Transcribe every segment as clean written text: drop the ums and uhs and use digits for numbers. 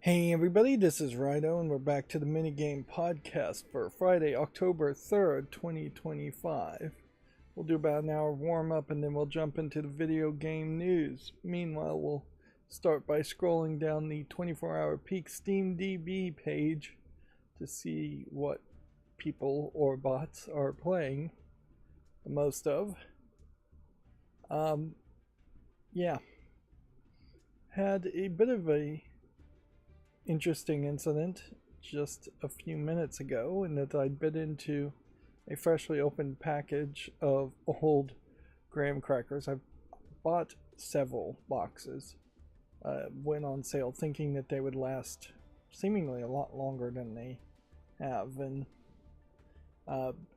Hey everybody, this is Rydo and we're back to the minigame podcast for Friday, October 3rd, 2025. We'll do about an hour warm up and then we'll jump into the video game news. Meanwhile, we'll start by scrolling down the 24-hour peak SteamDB page to see what people or bots are playing the most of. Yeah. Had a bit of a interesting incident just a few minutes ago in that I bit into a freshly opened package of old graham crackers. I've bought several boxes, went on sale thinking that they would last seemingly a lot longer than they have, and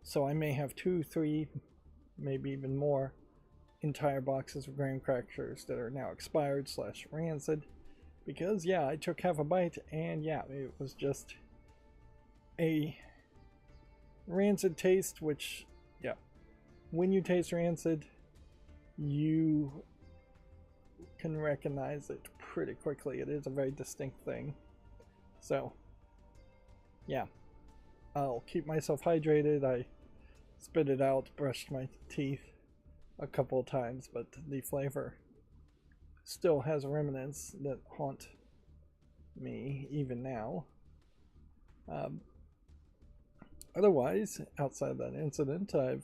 so I may have 2, 3, maybe even more entire boxes of graham crackers that are now expired / rancid. Because, yeah, I took half a bite, and yeah, it was just a rancid taste, which, yeah, when you taste rancid, you can recognize it pretty quickly. It is a very distinct thing. So, yeah, I'll keep myself hydrated. I spit it out, brushed my teeth a couple of times, but the flavor still has remnants that haunt me even now. Otherwise, outside of that incident, I've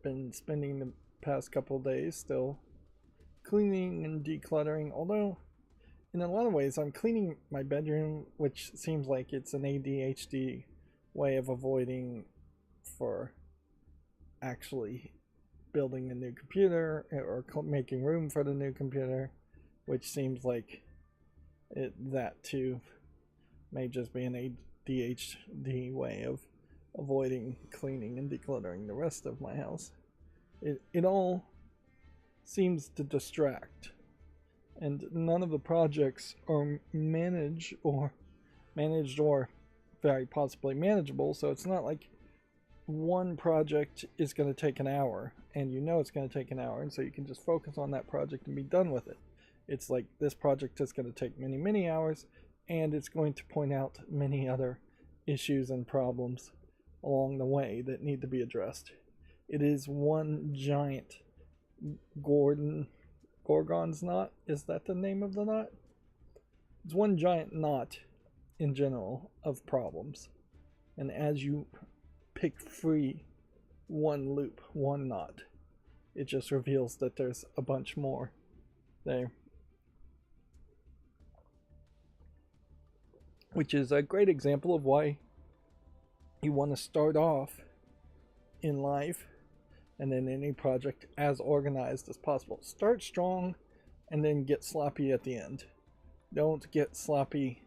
been spending the past couple of days still cleaning and decluttering, although in a lot of ways I'm cleaning my bedroom, which seems like it's an ADHD way of avoiding for actually building a new computer or making room for the new computer, which seems like that too may just be an ADHD way of avoiding cleaning and decluttering the rest of my house. It all seems to distract, and none of the projects are managed or very possibly manageable, so it's not like one project is going to take an hour and you know it's going to take an hour, and so you can just focus on that project and be done with it. It's like this project is going to take many hours, and it's going to point out many other issues and problems along the way that need to be addressed. It is one giant Gorgon's knot. Is that the name of the knot? It's one giant knot in general of problems, and as you pick free one loop, one knot, it just reveals that there's a bunch more there. Which is a great example of why you want to start off in life and in any project as organized as possible. Start strong and then get sloppy at the end. Don't get sloppy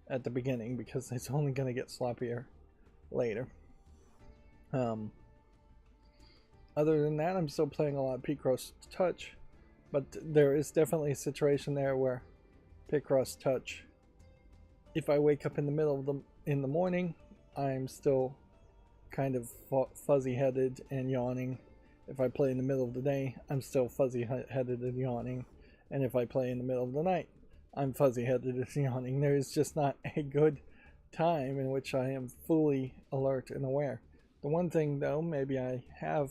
at the beginning, because it's only going to get sloppier later. Other than that, I'm still playing a lot of Picross Touch, but there is definitely a situation there where Picross Touch, if I wake up in the middle of in the morning, I'm still kind of fuzzy-headed and yawning. If I play in the middle of the day, I'm still fuzzy-headed and yawning. And if I play in the middle of the night, I'm fuzzy-headed and yawning. There is just not a good time in which I am fully alert and aware. The one thing, though, maybe I have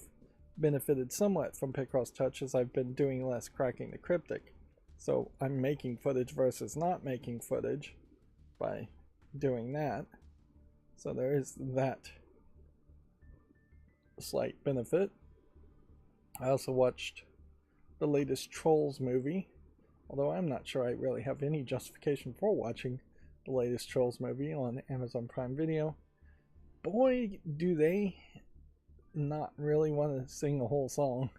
benefited somewhat from Picross Touch is I've been doing less cracking the cryptic. So I'm making footage versus not making footage by doing that. So there is that slight benefit. I also watched the latest Trolls movie, although I'm not sure I really have any justification for watching the latest Trolls movie on Amazon Prime Video. Boy, do they not really want to sing the whole song.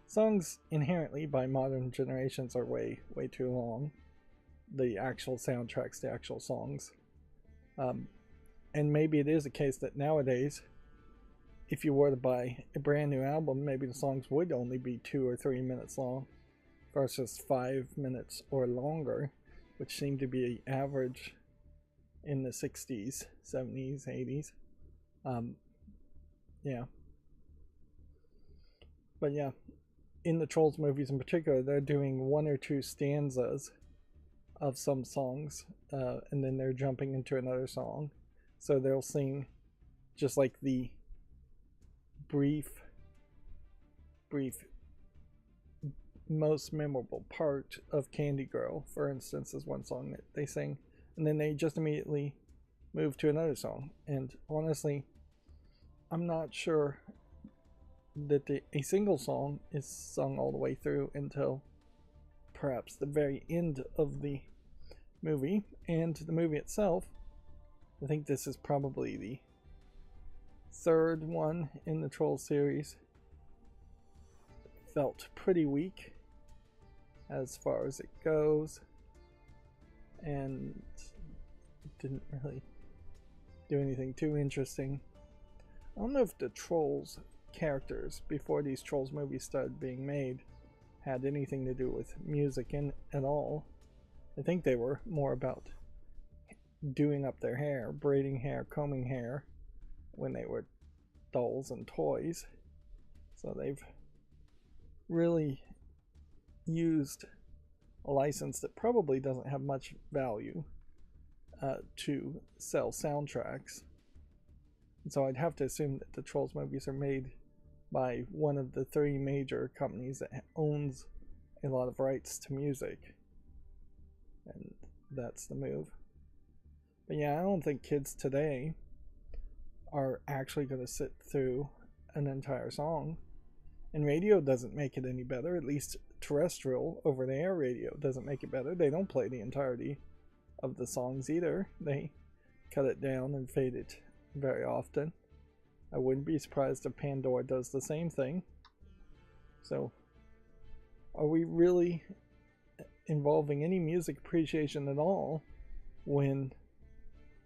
Songs inherently by modern generations are way too long. The actual soundtracks, the actual songs. And maybe it is a case that nowadays, if you were to buy a brand new album, maybe the songs would only be 2 or 3 minutes long versus 5 minutes or longer, which seemed to be average in the 60s, 70s, 80s. Yeah. But yeah, in the Trolls movies in particular, they're doing 1 or 2 stanzas of some songs, and then they're jumping into another song. So they'll sing just like the brief most memorable part of Candy Girl, for instance, is one song that they sing, and then they just immediately move to another song. And honestly, I'm not sure that a single song is sung all the way through until perhaps the very end of the movie. And the movie itself, I think this is probably the third one in the Trolls series, felt pretty weak as far as it goes, and didn't really do anything too interesting. I don't know if the Trolls characters, before these Trolls movies started being made, had anything to do with music at all. I think they were more about doing up their hair, braiding hair, combing hair when they were dolls and toys. So they've really used a license that probably doesn't have much value to sell soundtracks. And so I'd have to assume that the Trolls movies are made by one of the three major companies that owns a lot of rights to music. And that's the move. But yeah, I don't think kids today are actually going to sit through an entire song. And radio doesn't make it any better. At least terrestrial, over-the-air radio doesn't make it better. They don't play the entirety of the songs either. They cut it down and fade it very often. I wouldn't be surprised if Pandora does the same thing. So, are we really involving any music appreciation at all when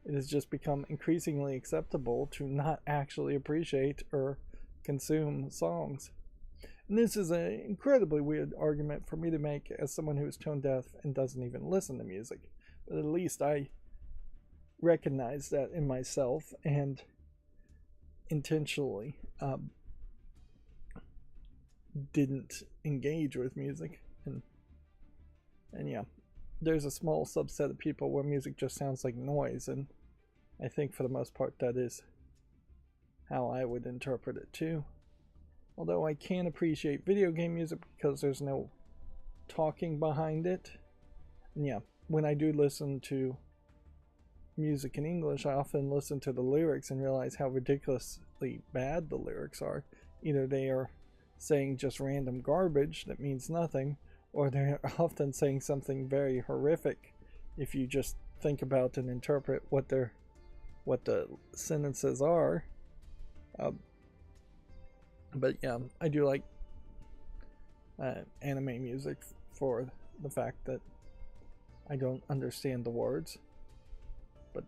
it has just become increasingly acceptable to not actually appreciate or consume songs? And this is an incredibly weird argument for me to make as someone who is tone deaf and doesn't even listen to music. But at least I recognize that in myself and intentionally didn't engage with music. And yeah, there's a small subset of people where music just sounds like noise, and I think for the most part that is how I would interpret it too. Although I can appreciate video game music because there's no talking behind it. And yeah, when I do listen to music in English, I often listen to the lyrics and realize how ridiculously bad the lyrics are. Either they are saying just random garbage that means nothing, or they're often saying something very horrific if you just think about and interpret what the sentences are. But yeah, I do like anime music for the fact that I don't understand the words. But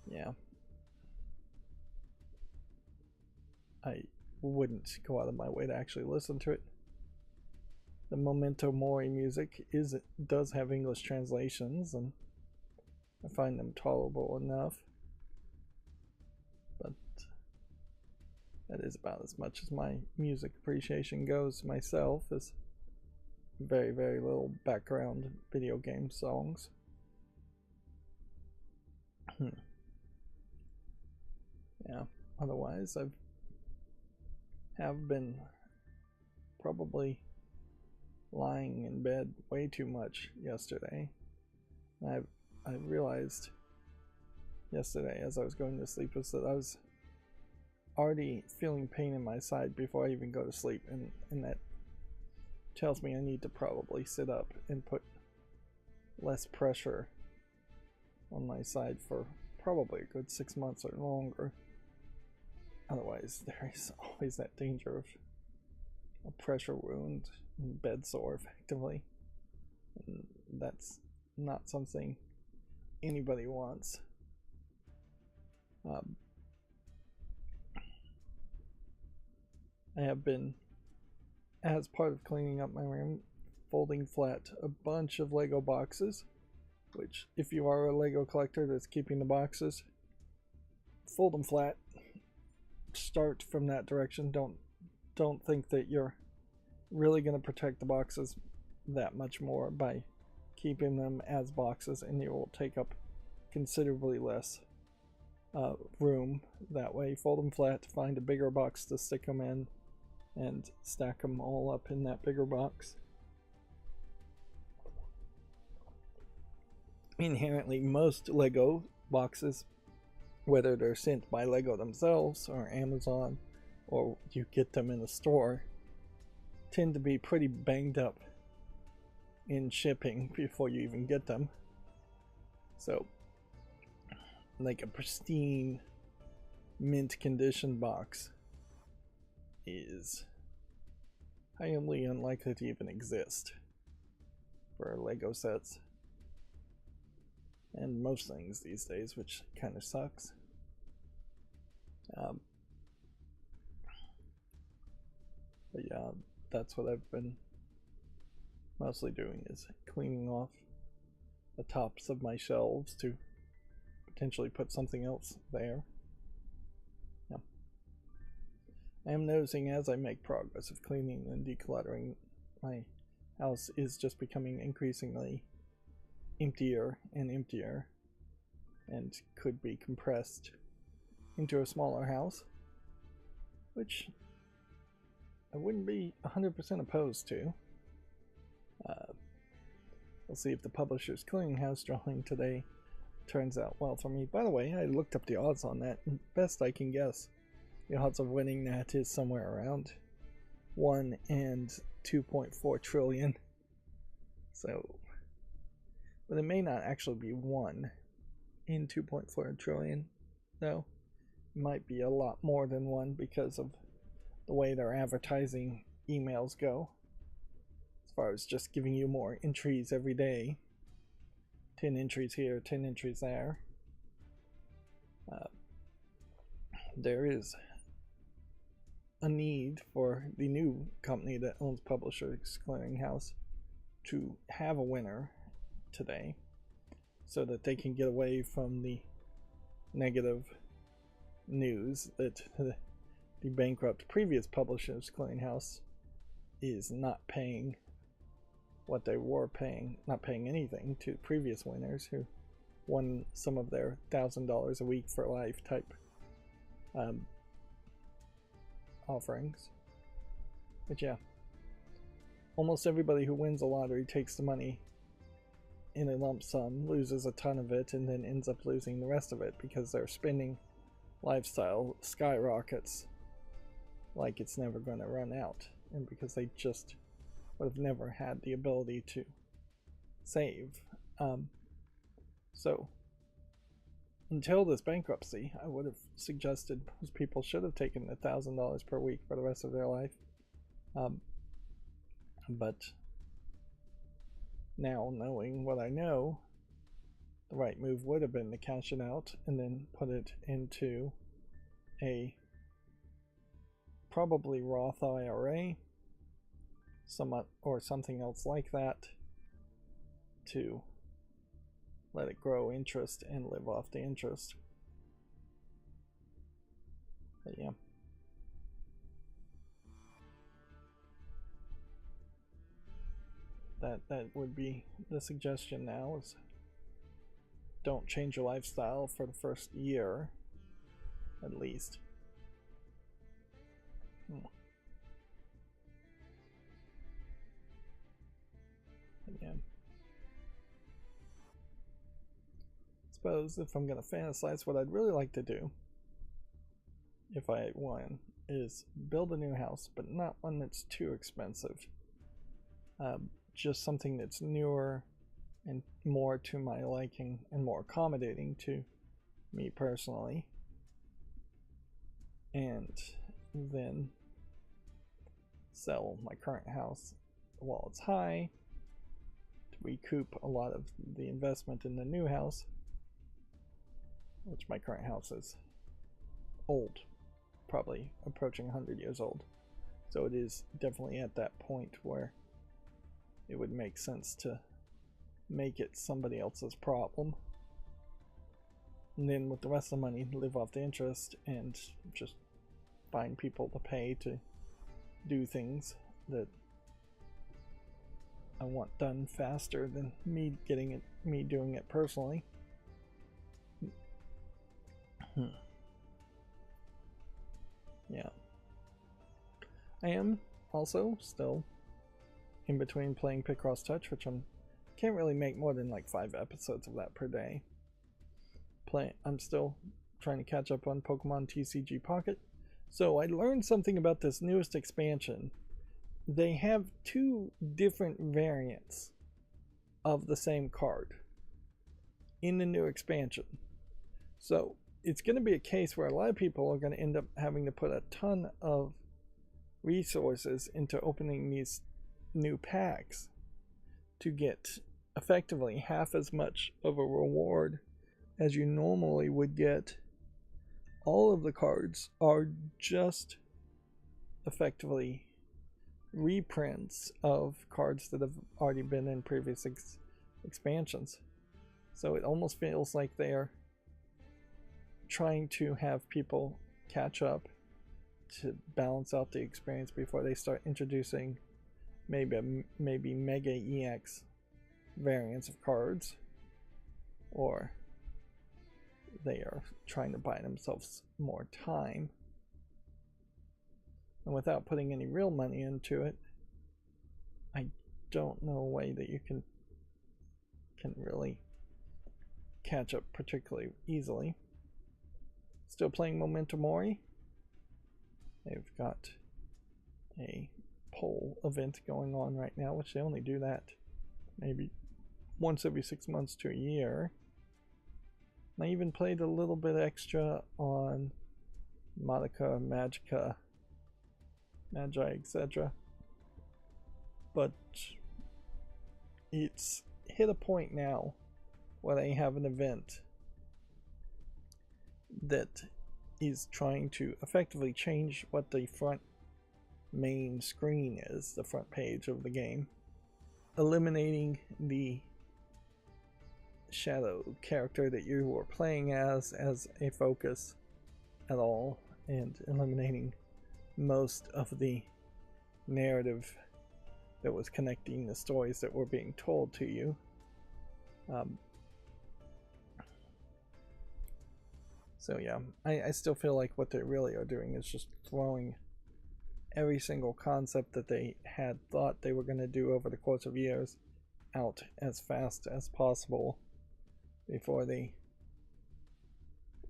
yeah, I wouldn't go out of my way to actually listen to it. The Memento Mori music does have English translations, and I find them tolerable enough. But that is about as much as my music appreciation goes myself, is very, very little background video game songs. Yeah, otherwise I have been probably lying in bed way too much yesterday. I realized yesterday as I was going to sleep was that I was already feeling pain in my side before I even go to sleep, and that tells me I need to probably sit up and put less pressure on my side for probably a good 6 months or longer. Otherwise, there is always that danger of a pressure wound and bed sore, effectively. And that's not something anybody wants. I have been, as part of cleaning up my room, folding flat a bunch of Lego boxes, which, if you are a Lego collector that's keeping the boxes, fold them flat. Start from that direction. Don't think that you're really going to protect the boxes that much more by keeping them as boxes, and it will take up considerably less room that way. Fold them flat, find a bigger box to stick them in, and stack them all up in that bigger box. Inherently, most Lego boxes, whether they're sent by Lego themselves or Amazon or you get them in a store, tend to be pretty banged up in shipping before you even get them. So like a pristine mint condition box is highly unlikely to even exist for Lego sets and most things these days, which kind of sucks. But yeah, that's what I've been mostly doing, is cleaning off the tops of my shelves to potentially put something else there. Yeah. I am noticing as I make progress of cleaning and decluttering, my house is just becoming increasingly emptier and emptier, and could be compressed into a smaller house, which I wouldn't be 100% opposed to. We'll see if the Publisher's Clearinghouse drawing today turns out well for me. By the way, I looked up the odds on that, and best I can guess, the odds of winning that is somewhere around 1 and 2.4 trillion. So, but it may not actually be 1 in 2.4 trillion, though. It might be a lot more than 1 because of the way their advertising emails go. As far as just giving you more entries every day. 10 entries here, 10 entries there. There is a need for the new company that owns Publishers Clearinghouse to have a winner today, so that they can get away from the negative news that the bankrupt previous Publishers Clearinghouse is not paying what they were paying, not paying anything to previous winners who won some of their $1,000 a week for life type offerings. But yeah, almost everybody who wins the lottery takes the money in a lump sum, loses a ton of it, and then ends up losing the rest of it because their spending lifestyle skyrockets like it's never going to run out, and because they just would have never had the ability to save. So until this bankruptcy, I would have suggested most people should have taken $1,000 per week for the rest of their life. But now, knowing what I know, the right move would have been to cash it out and then put it into a probably Roth IRA, or something else like that, to let it grow interest and live off the interest. But yeah. That would be the suggestion now, is don't change your lifestyle for the first year, at least. Again, I suppose if I'm gonna fantasize, what I'd really like to do, if I won, is build a new house, but not one that's too expensive. Just something that's newer and more to my liking and more accommodating to me personally, and then sell my current house while it's high to recoup a lot of the investment in the new house, which my current house is old, probably approaching 100 years old, so it is definitely at that point where it would make sense to make it somebody else's problem, and then with the rest of the money live off the interest and just find people to pay to do things that I want done faster than me doing it personally. Yeah. I am also still in between playing Picross Touch, which can't really make more than like 5 episodes of that per day. I'm still trying to catch up on Pokemon TCG Pocket. So I learned something about this newest expansion. They have 2 different variants of the same card in the new expansion. So it's going to be a case where a lot of people are going to end up having to put a ton of resources into opening these new packs to get effectively half as much of a reward as you normally would get. All of the cards are just effectively reprints of cards that have already been in previous expansions. So it almost feels like they're trying to have people catch up to balance out the experience before they start introducing maybe Mega EX variants of cards, or they are trying to buy themselves more time. And without putting any real money into it, I don't know a way that you can really catch up particularly easily. Still playing Memento Mori. They've got a poll event going on right now, which they only do that maybe once every 6 months to a year. And I even played a little bit extra on Madoka Magica, Magi, etc. But it's hit a point now where they have an event that is trying to effectively change what the front main screen is, the front page of the game, eliminating the shadow character that you were playing as a focus at all, and eliminating most of the narrative that was connecting the stories that were being told to you. So yeah, I still feel like what they really are doing is just throwing every single concept that they had thought they were going to do over the course of years out as fast as possible before they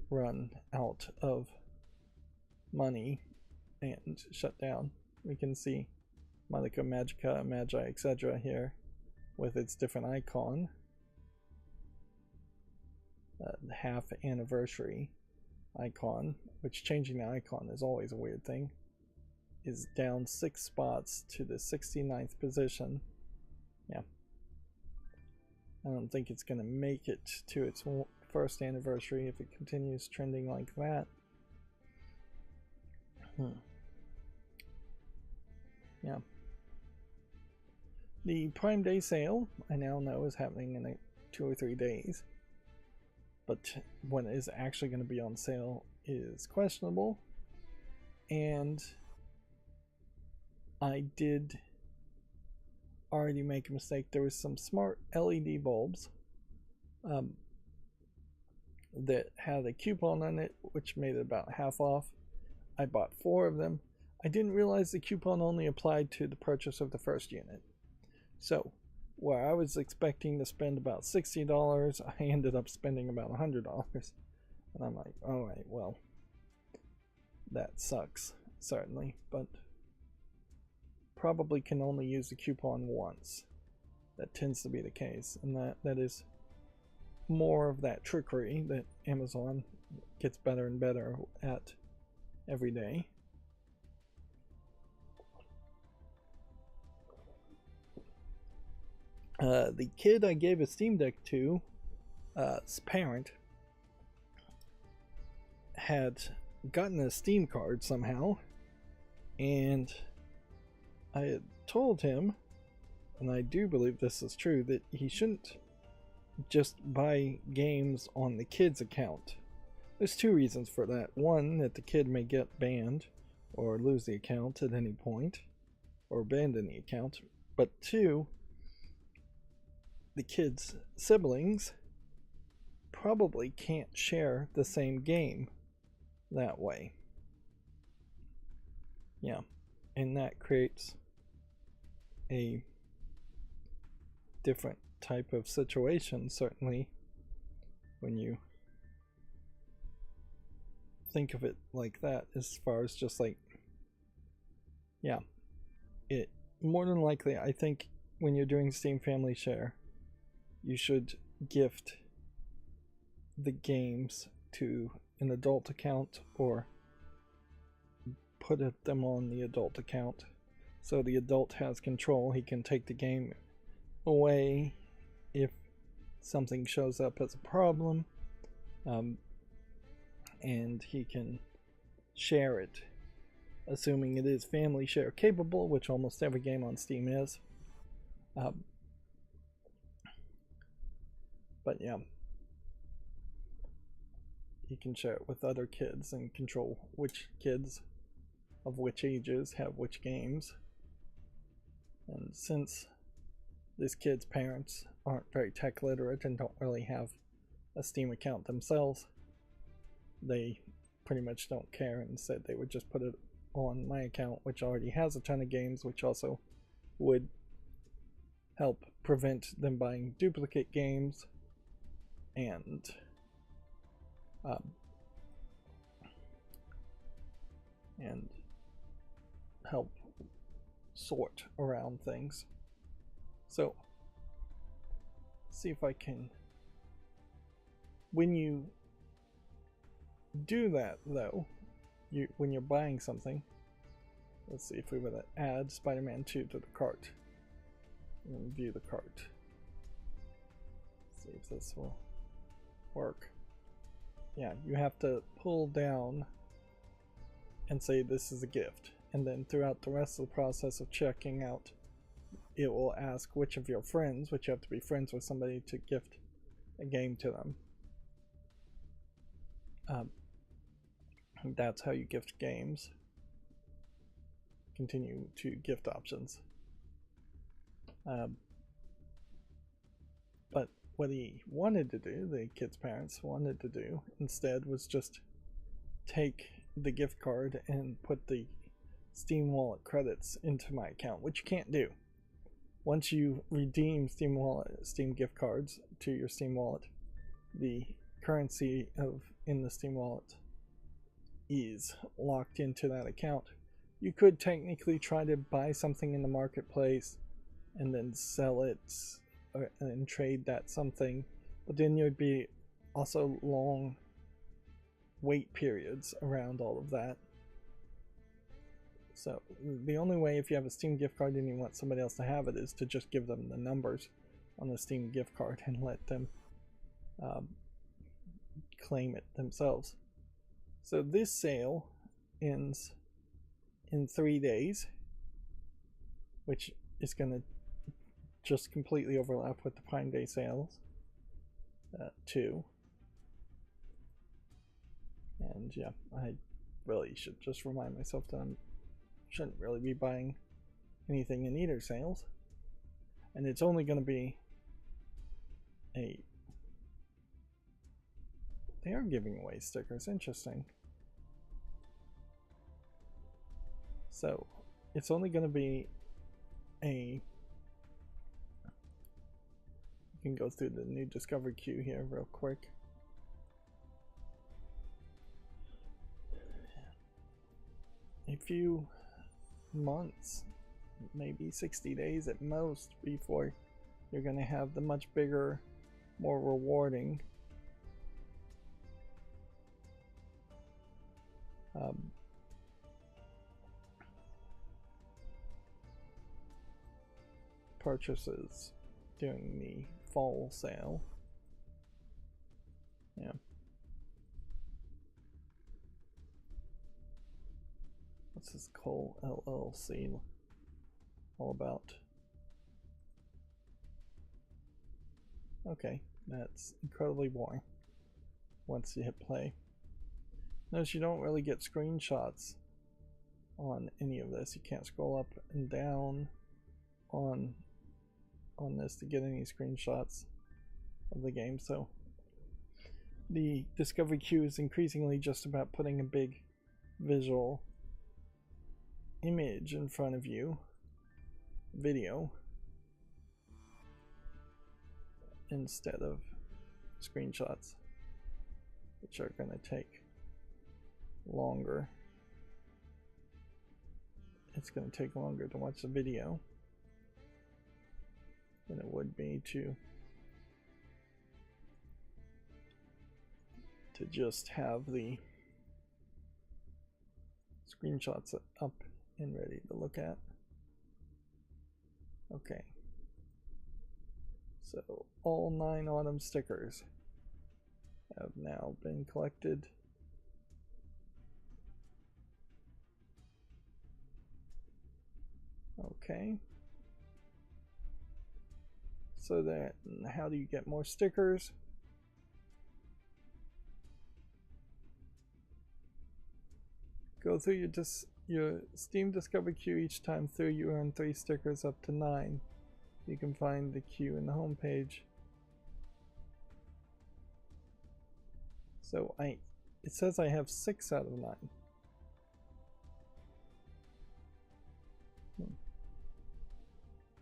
run out of money and shut down. We can see Madoka Magica, Magi, etc. here with its different icon. Half anniversary icon, which changing the icon is always a weird thing, is down 6 spots to the 69th position. Yeah. I don't think it's going to make it to its first anniversary if it continues trending like that. Yeah. The Prime Day sale, I now know, is happening in 2 or 3 days. But when it is actually going to be on sale is questionable. And I did already make a mistake. There was some smart LED bulbs that had a coupon on it, which made it about half off. I bought 4 of them. I didn't realize the coupon only applied to the purchase of the first unit. So where I was expecting to spend about $60, I ended up spending about $100. And I'm like, alright, well, that sucks, certainly, but probably can only use the coupon once. That tends to be the case, and that is more of that trickery that Amazon gets better and better at every day. The kid I gave a Steam Deck to, his parent, had gotten a Steam card somehow, and I had told him, and I do believe this is true, that he shouldn't just buy games on the kid's account. There's 2 reasons for that. One, that the kid may get banned or lose the account at any point, or abandon the account. But 2, the kids' siblings probably can't share the same game that way. Yeah, and that creates a different type of situation, certainly, when you think of it like that, as far as just like, yeah, it more than likely, I think when you're doing Steam Family Share, you should gift the games to an adult account or put them on the adult account so the adult has control. He can take the game away if something shows up as a problem, and he can share it, assuming it is family share capable, which almost every game on Steam is. But yeah, he can share it with other kids and control which kids of which ages have which games. And since this kid's parents aren't very tech literate and don't really have a Steam account themselves, they pretty much don't care and said they would just put it on my account, which already has a ton of games, which also would help prevent them buying duplicate games and help sort around things. So, see if I can, when you do that though, when you're buying something, let's see if we were to add Spider-Man 2 to the cart and view the cart. See if this will work. Yeah, you have to pull down and say this is a gift, and then throughout the rest of the process of checking out, it will ask which of your friends, which you have to be friends with somebody to gift a game to them. That's how you gift games. Continue to gift options. But what he wanted to do, the kid's parents wanted to do instead, was just take the gift card and put the Steam Wallet credits into my account, which you can't do. Once you redeem Steam gift cards to your Steam Wallet, the currency in the Steam Wallet is locked into that account. You could technically try to buy something in the marketplace and then sell it and trade that something, but then there'd be also long wait periods around all of that. So the only way, if you have a Steam gift card and you want somebody else to have it, is to just give them the numbers on the Steam gift card and let them claim it themselves. So this sale ends in 3 days, which is going to just completely overlap with the Prime Day sales too. And yeah, I really should just remind myself that I shouldn't really be buying anything in either sales. And it's only going to be they are giving away stickers. Interesting. So it's only going to be you can go through the new discovery queue here real quick. A few months, maybe 60 days at most, before you're going to have the much bigger, more rewarding purchases during the fall sale. Yeah. What's this Cole LLC all about? Okay, that's incredibly boring once you hit play. Notice you don't really get screenshots on any of this. You can't scroll up and down on on this to get any screenshots of the game, so the discovery queue is increasingly just about putting a big visual image in front of you, video, instead of screenshots, which are going to take longer. It's going to take longer to watch the video than it would be to just have the screenshots up and ready to look at. Okay, so all 9 autumn stickers have now been collected. Okay, so that, how do you get more stickers? Go through your Steam Discover queue each time through. You earn 3 stickers up to 9. You can find the queue in the home page. So it says I have 6 out of 9.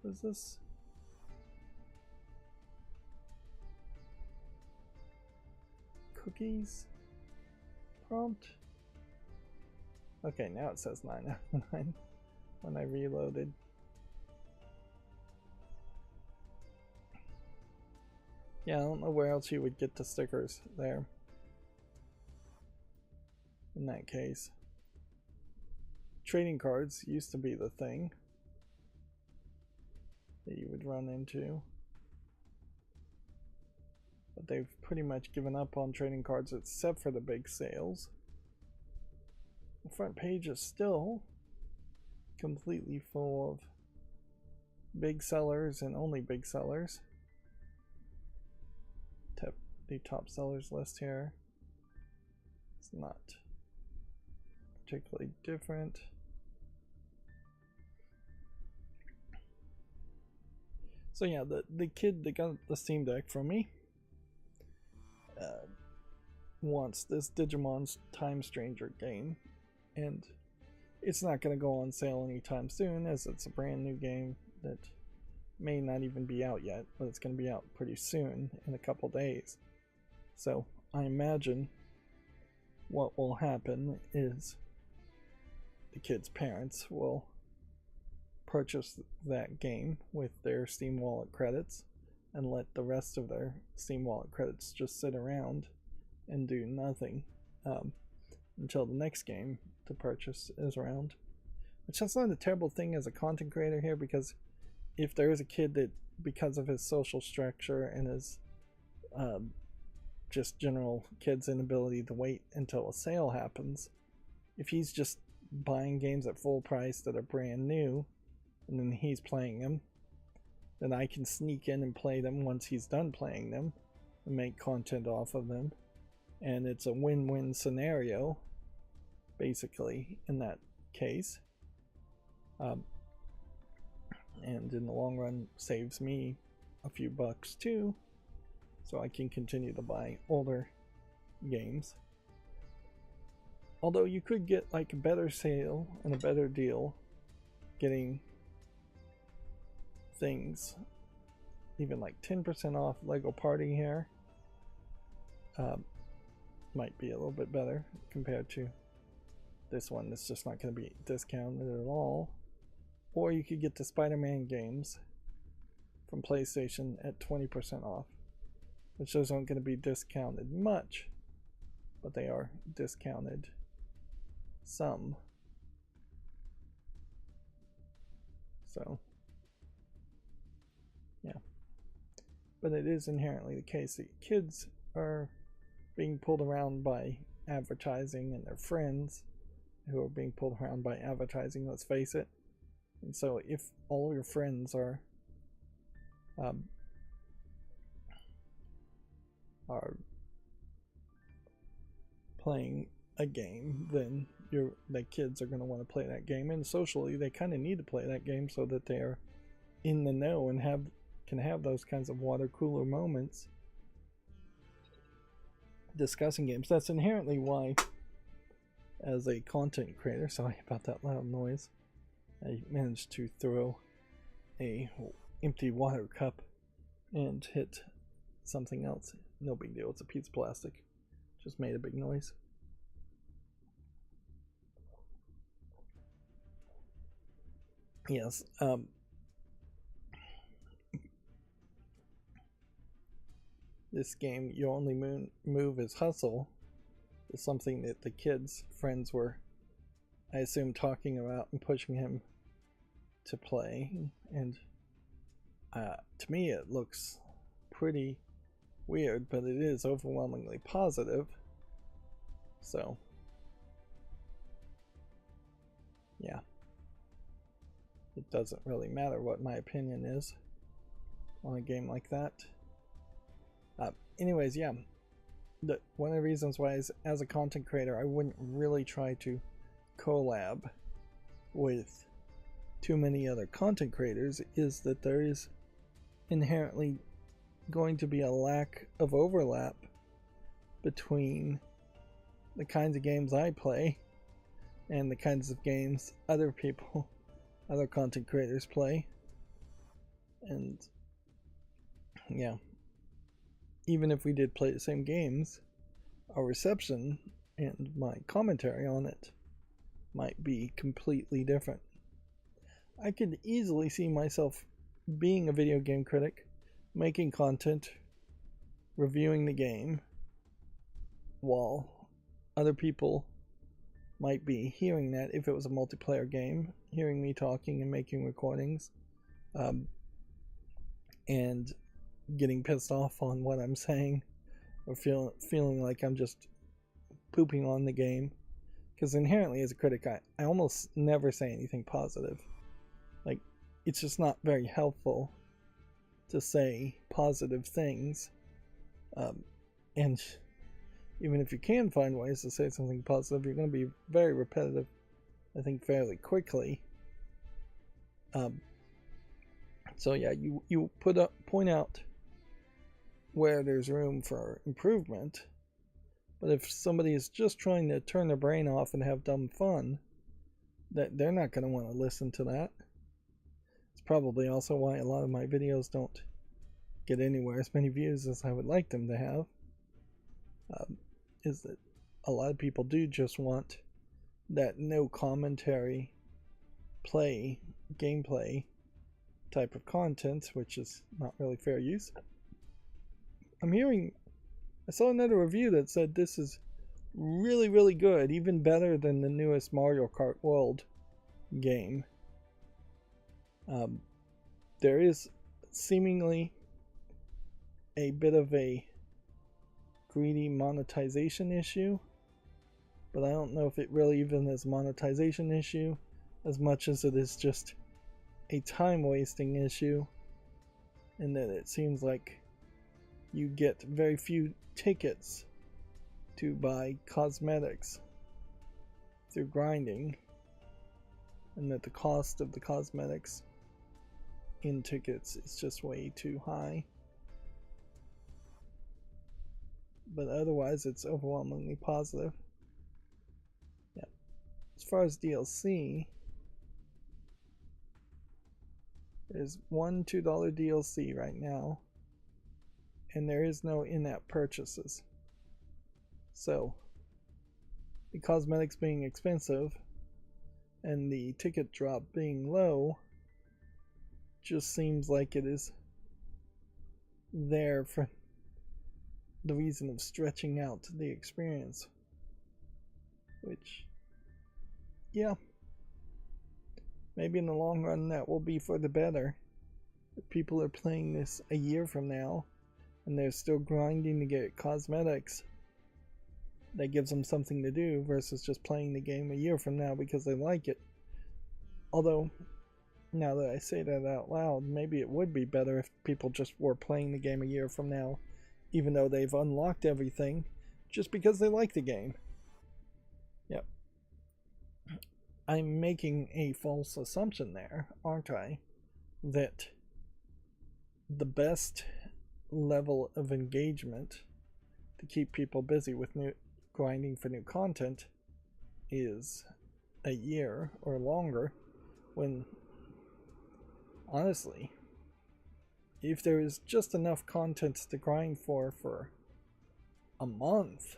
What is this? Cookies? Prompt? Okay, now it says 9 out of 9 when I reloaded. Yeah, I don't know where else you would get the stickers there. In that case. Trading cards used to be the thing that you would run into. But they've pretty much given up on trading cards except for the big sales. The front page is still completely full of big sellers and only big sellers. The top sellers list here. It's not particularly different. So yeah, the kid that got the Steam Deck from me wants this Digimon's Time Stranger game, and it's not going to go on sale anytime soon, as it's a brand new game that may not even be out yet, but it's going to be out pretty soon, in a couple days. So I imagine what will happen is the kid's parents will purchase that game with their Steam Wallet credits and let the rest of their Steam Wallet credits just sit around and do nothing until the next game to purchase is around. Which that's not a terrible thing as a content creator here, because if there is a kid that, because of his social structure and his just general kid's inability to wait until a sale happens, if he's just buying games at full price that are brand new and then he's playing them, then I can sneak in and play them once he's done playing them and make content off of them, and it's a win-win scenario basically in that case, and in the long run saves me a few bucks too, so I can continue to buy older games. Although you could get like a better sale and a better deal getting things even like 10% off Lego Party here. Might be a little bit better compared to this one that's just not going to be discounted at all. Or you could get the Spider-Man games from PlayStation at 20% off, which those aren't going to be discounted much, but they are discounted some. So yeah, but it is inherently the case that kids are being pulled around by advertising, and their friends who are being pulled around by advertising, let's face it. And so if all your friends are playing a game, then the kids are going to want to play that game, and socially they kind of need to play that game so that they're in the know and can have those kinds of water cooler moments discussing games. That's inherently why, as a content creator, sorry about that loud noise, I managed to throw a empty water cup and hit something else. No big deal, it's a piece of plastic. Just made a big noise. Yes, this game, your only move is hustle, is something that the kids' friends were, I assume, talking about and pushing him to play. And to me it looks pretty weird, but it is overwhelmingly positive. So yeah, it doesn't really matter what my opinion is on a game like that. Anyways, yeah, one of the reasons why is, as a content creator, I wouldn't really try to collab with too many other content creators, is that there is inherently going to be a lack of overlap between the kinds of games I play and the kinds of games other content creators play. And yeah, even if we did play the same games, our reception and my commentary on it might be completely different. I could easily see myself being a video game critic, making content, reviewing the game, while other people might be hearing that, if it was a multiplayer game, hearing me talking and making recordings, and getting pissed off on what I'm saying, or feeling like I'm just pooping on the game. Because inherently as a critic, I almost never say anything positive. Like, it's just not very helpful to say positive things. And even if you can find ways to say something positive, you're going to be very repetitive, I think, fairly quickly. So yeah, you point out where there's room for improvement, but if somebody is just trying to turn their brain off and have dumb fun, that they're not going to want to listen to that. It's probably also why a lot of my videos don't get anywhere as many views as I would like them to have, is that a lot of people do just want that no commentary gameplay type of content, which is not really fair use. I saw another review that said this is really, really good, even better than the newest Mario Kart World game. There is seemingly a bit of a greedy monetization issue, but I don't know if it really even is a monetization issue as much as it is just a time wasting issue, in that it seems like you get very few tickets to buy cosmetics through grinding, and that the cost of the cosmetics in tickets is just way too high. But otherwise it's overwhelmingly positive. Yeah. As far as DLC, there's one $2 DLC right now, and there is no in-app purchases. So the cosmetics being expensive and the ticket drop being low just seems like it is there for the reason of stretching out the experience, which, yeah, maybe in the long run that will be for the better. If people are playing this a year from now and they're still grinding to get cosmetics, that gives them something to do versus just playing the game a year from now because they like it. Although, now that I say that out loud, maybe it would be better if people just were playing the game a year from now, even though they've unlocked everything, just because they like the game. Yep. I'm making a false assumption there, aren't I? That the best level of engagement to keep people busy with grinding for new content is a year or longer, when honestly, if there is just enough content to grind for a month,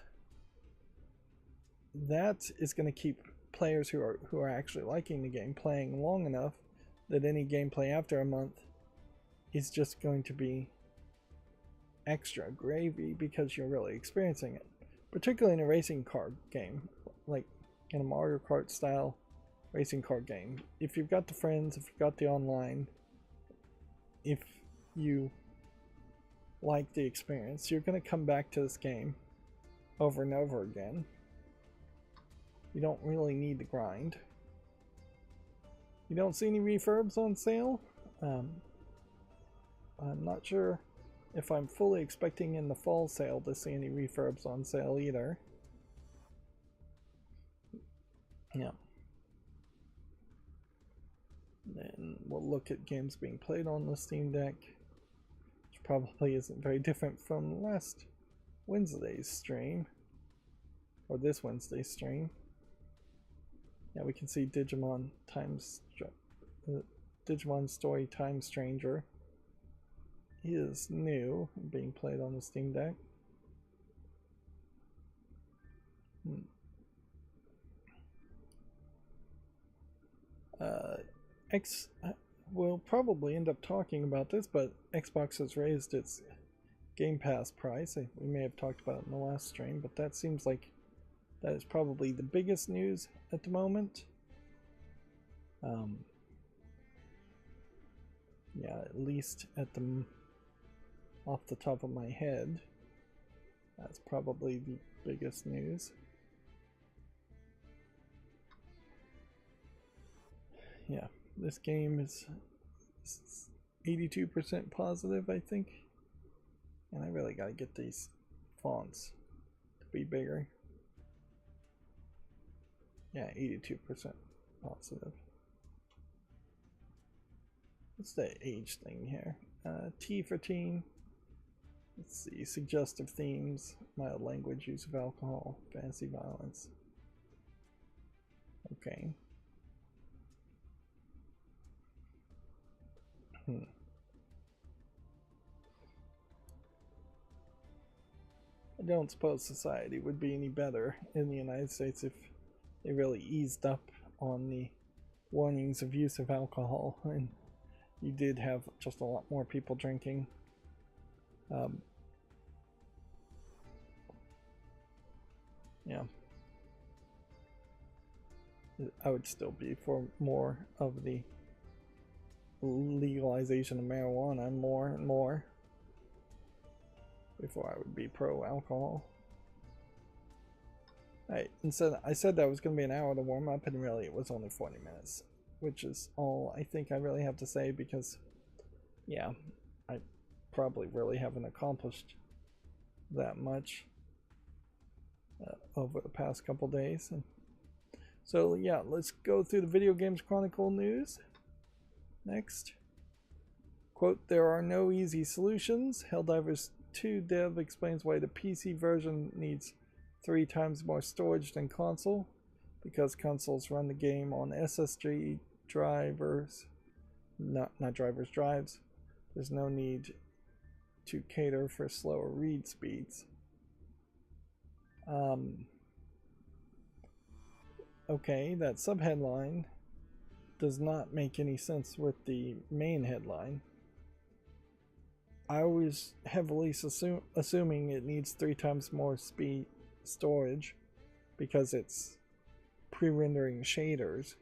that is going to keep players who are actually liking the game playing long enough that any gameplay after a month is just going to be extra gravy because you're really experiencing it. Particularly in a racing car game, like in a Mario Kart style racing car game. If you've got the friends, if you've got the online, if you like the experience, you're going to come back to this game over and over again. You don't really need the grind. You don't see any refurbs on sale. I'm not sure if I'm fully expecting in the fall sale to see any refurbs on sale either. Yeah. Then we'll look at games being played on the Steam Deck, which probably isn't very different from last Wednesday's stream, or this Wednesday's stream. Yeah, we can see Digimon Story Time Stranger is new, being played on the Steam Deck. We'll probably end up talking about this, but Xbox has raised its Game Pass price. We may have talked about it in the last stream, but that seems like that is probably the biggest news at the moment. Yeah, at least off the top of my head, that's probably the biggest news. Yeah, this game is 82% positive, I think. And I really gotta get these fonts to be bigger. Yeah, 82% positive. What's the age thing here? T for teen. Let's see, suggestive themes, mild language, use of alcohol, fantasy violence. Okay. I don't suppose society would be any better in the United States if they really eased up on the warnings of use of alcohol, and you did have just a lot more people drinking. Yeah, I would still be for more of the legalization of marijuana, more and more, before I would be pro alcohol. I said that was going to be an hour to warm up, and really it was only 40 minutes, which is all I think I really have to say, because yeah, I probably really haven't accomplished that much over the past couple days. And so yeah, let's go through the Video Games Chronicle news next. Quote, there are no easy solutions. Helldivers 2 dev explains why the PC version needs 3 times more storage than console, because consoles run the game on SSD drivers, not drivers, drives. There's no need to cater for slower read speeds. Okay, that subheadline does not make any sense with the main headline. I was heavily assuming it needs 3 times more storage because it's pre-rendering shaders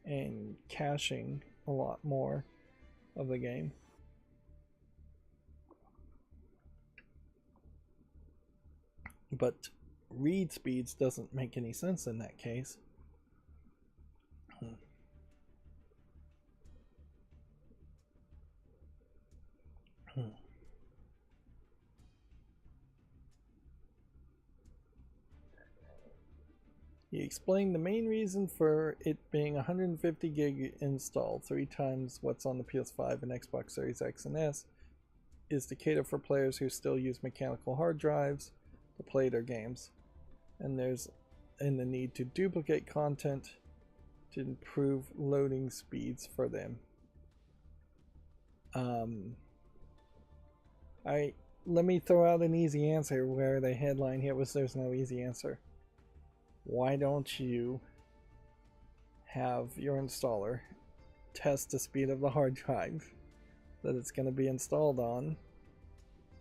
and caching a lot more of the game. But read speeds doesn't make any sense in that case. He explained the main reason for it being 150 gig install, 3 times what's on the PS5 and Xbox Series X and S, is to cater for players who still use mechanical hard drives to play their games, and there's the need to duplicate content to improve loading speeds for them. Let me throw out an easy answer where the headline here was there's no easy answer. Why don't you have your installer test the speed of the hard drive that it's going to be installed on,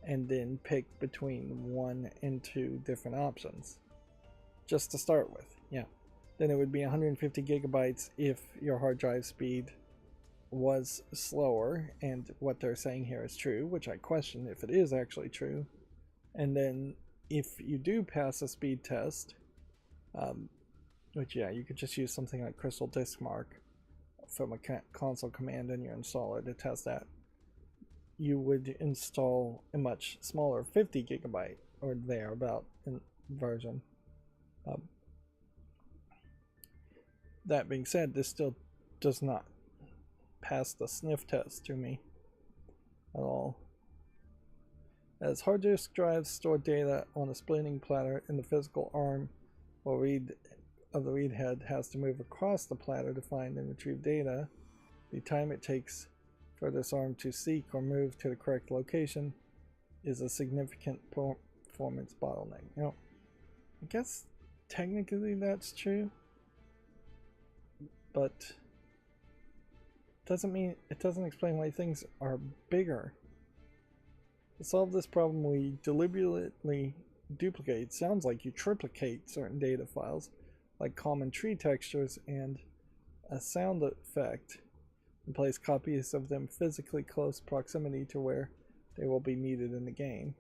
and then pick between 1 and 2 different options just to start with? Yeah, then it would be 150 gigabytes if your hard drive speed was slower, and what they're saying here is true, which I question if it is actually true. And then if you do pass a speed test, which, yeah, you could just use something like Crystal Disk Mark from a console command in your installer to test that, you would install a much smaller 50 gigabyte or thereabout version. That being said, this still does not pass the sniff test to me at all, as hard disk drives store data on a splitting platter in the physical arm, while read of the read head has to move across the platter to find and retrieve data. The time it takes for this arm to seek or move to the correct location is a significant performance bottleneck. Now, I guess technically that's true, but it doesn't explain why things are bigger. To solve this problem, we deliberately duplicate, sounds like you triplicate certain data files, like common tree textures and a sound effect, and place copies of them physically close proximity to where they will be needed in the game.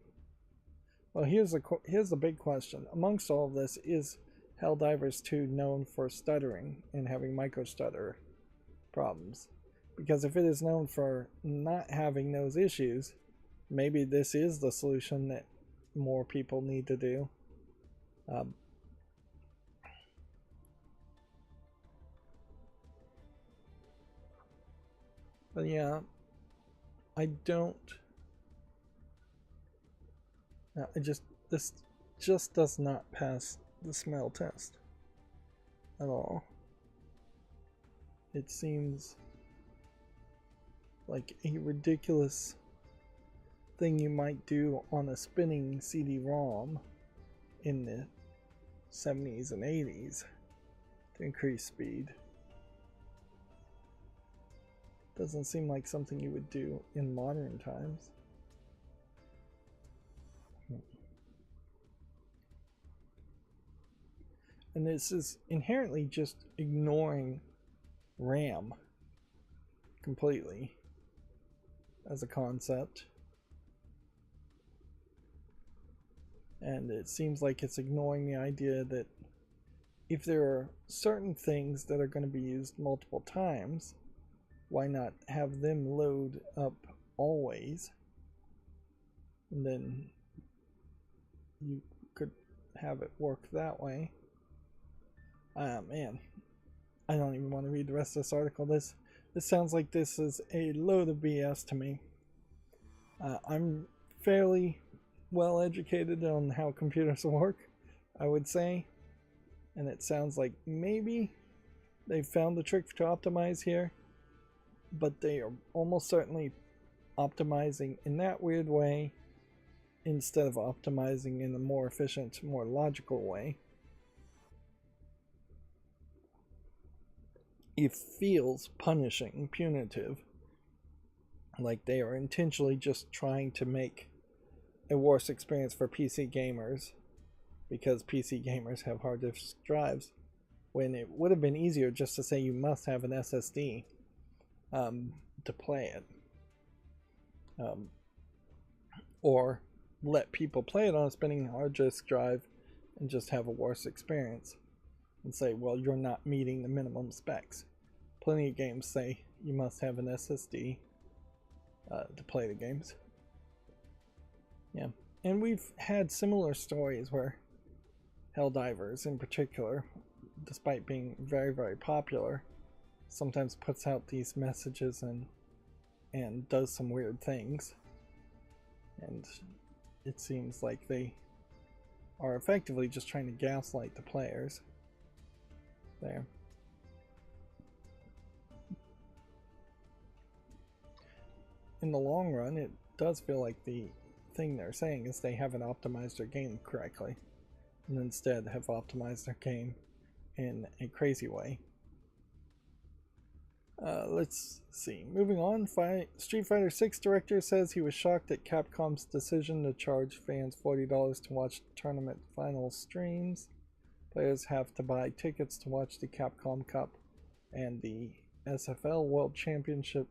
Well, here's the big question. Amongst all of this, is Helldivers 2 known for stuttering and having micro-stutter problems? Because if it is known for not having those issues, maybe this is the solution that more people need to do. But yeah, this just does not pass the smell test at all. It seems like a ridiculous thing you might do on a spinning CD-ROM in the 70s and 80s to increase speed. Doesn't seem like something you would do in modern times. And this is inherently just ignoring RAM completely as a concept. And it seems like it's ignoring the idea that if there are certain things that are going to be used multiple times, why not have them load up always? And then you could have it work that way. Man, I don't even want to read the rest of this article. This sounds like this is a load of BS to me. I'm fairly well educated on how computers work, I would say, and it sounds like maybe they found the trick to optimize here, but they are almost certainly optimizing in that weird way instead of optimizing in a more efficient, more logical way. It feels punishing, punitive, like they are intentionally just trying to make a worse experience for PC gamers because PC gamers have hard disk drives, when it would have been easier just to say you must have an SSD to play it, or let people play it on a spinning hard disk drive and just have a worse experience and say, well, you're not meeting the minimum specs. Plenty of games say you must have an SSD to play the games. Yeah, and we've had similar stories where Helldivers in particular, despite being very, very popular, sometimes puts out these messages and does some weird things. And it seems like they are effectively just trying to gaslight the players. There. In the long run, it does feel like the thing they're saying is they haven't optimized their game correctly, and instead have optimized their game in a crazy way. Let's see. Moving on, Street Fighter 6 director says he was shocked at Capcom's decision to charge fans $40 to watch tournament final streams. Players have to buy tickets to watch the Capcom Cup and the SFL World Championship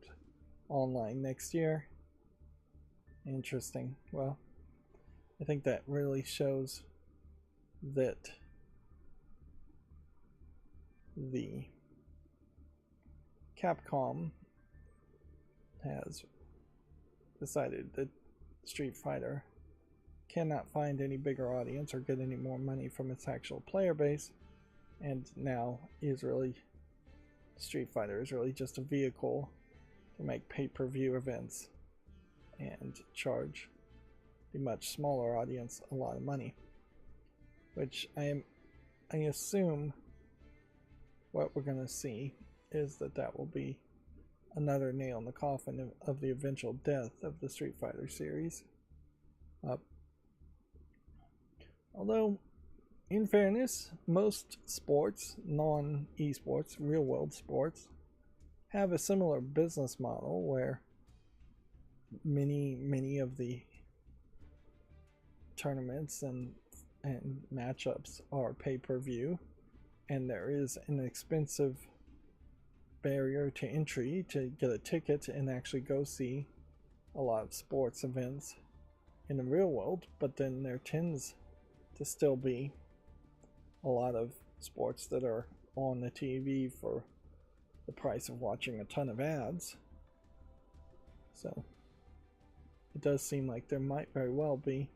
online next year. Interesting. Well, I think that really shows that the Capcom has decided that Street Fighter cannot find any bigger audience or get any more money from its actual player base, and now Street Fighter is really just a vehicle to make pay-per-view events and charge the much smaller audience a lot of money, which I assume what we're going to see is that will be another nail in the coffin of the eventual death of the Street Fighter series. Although, in fairness, most sports, non-esports, real-world sports, have a similar business model where many of the tournaments and matchups are pay-per-view, and there is an expensive barrier to entry to get a ticket and actually go see a lot of sports events in the real world. But then there tends to still be a lot of sports that are on the TV for the price of watching a ton of ads. So it does seem like there might very well be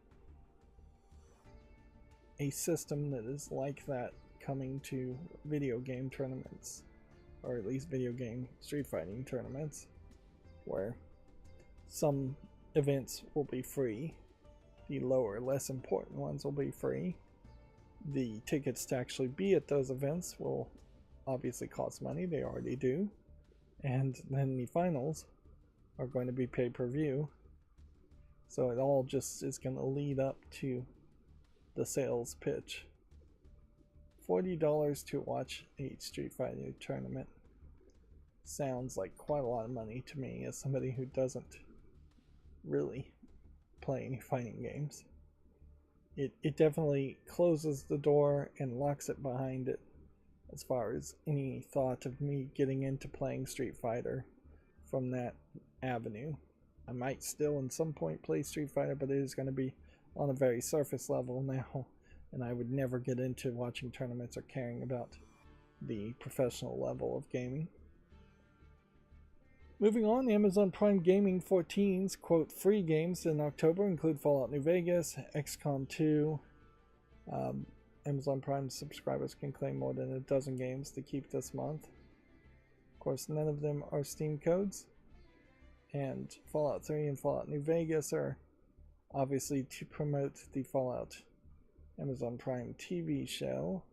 a system that is like that coming to video game tournaments, or at least video game street fighting tournaments, where some events will be free, the lower, less important ones will be free. The tickets to actually be at those events will obviously cost money, they already do, and then the finals are going to be pay-per-view, so it all just is going to lead up to the sales pitch. $40 to watch a Street Fighter tournament sounds like quite a lot of money to me as somebody who doesn't really play any fighting games. It definitely closes the door and locks it behind it as far as any thought of me getting into playing Street Fighter from that avenue. I might still at some point play Street Fighter, but it is going to be on a very surface level now, and I would never get into watching tournaments or caring about the professional level of gaming. Moving on, Amazon Prime Gaming 14's quote free games in October include Fallout New Vegas, XCOM 2. Amazon Prime subscribers can claim more than a dozen games to keep this month. Of course, none of them are Steam codes, and Fallout 3 and Fallout New Vegas are obviously to promote the Fallout Amazon Prime TV show.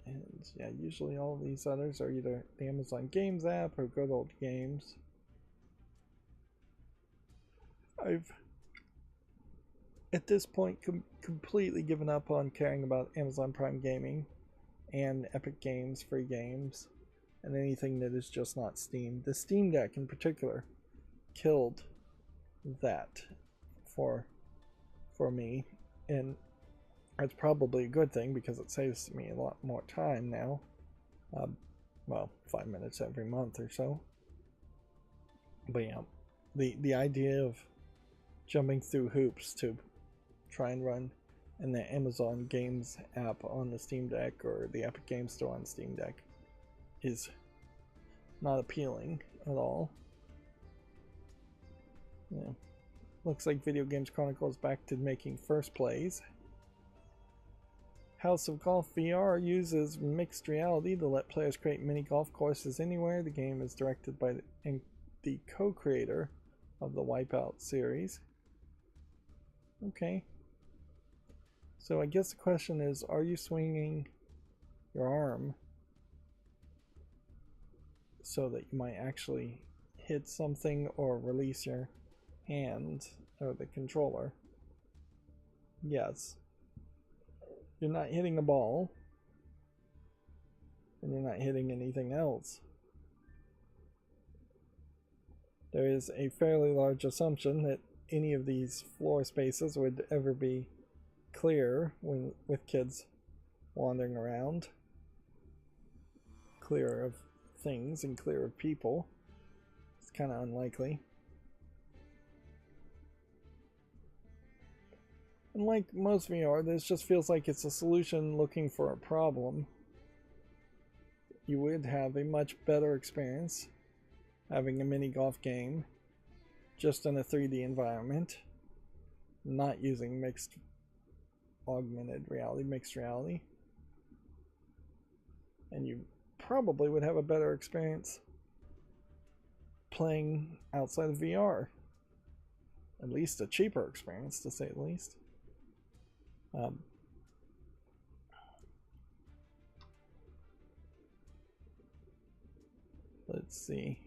And yeah, usually all of these others are either the Amazon Games app or Good Old Games. I've at this point completely given up on caring about Amazon Prime Gaming and Epic Games free games and anything that is just not Steam. The Steam Deck in particular killed that for me, and that's probably a good thing because it saves me a lot more time now. Well, 5 minutes every month or so. But yeah, the idea of jumping through hoops to try and run in the Amazon Games app on the Steam Deck or the Epic Games Store on Steam Deck is not appealing at all. Yeah. Looks like Video Games Chronicle is back to making first plays. House of Golf VR uses mixed reality to let players create mini golf courses anywhere. The game is directed by the the co-creator of the Wipeout series. Okay. So I guess the question is, are you swinging your arm so that you might actually hit something or release your hand or the controller? Yes. You're not hitting a ball, and you're not hitting anything else. There is a fairly large assumption that any of these floor spaces would ever be clear with kids wandering around, clear of things and clear of people. It's kind of unlikely. And like most VR, this just feels like it's a solution looking for a problem. You would have a much better experience having a mini golf game just in a 3D environment, not using mixed reality. And you probably would have a better experience playing outside of VR. At least a cheaper experience, to say the least. Let's see.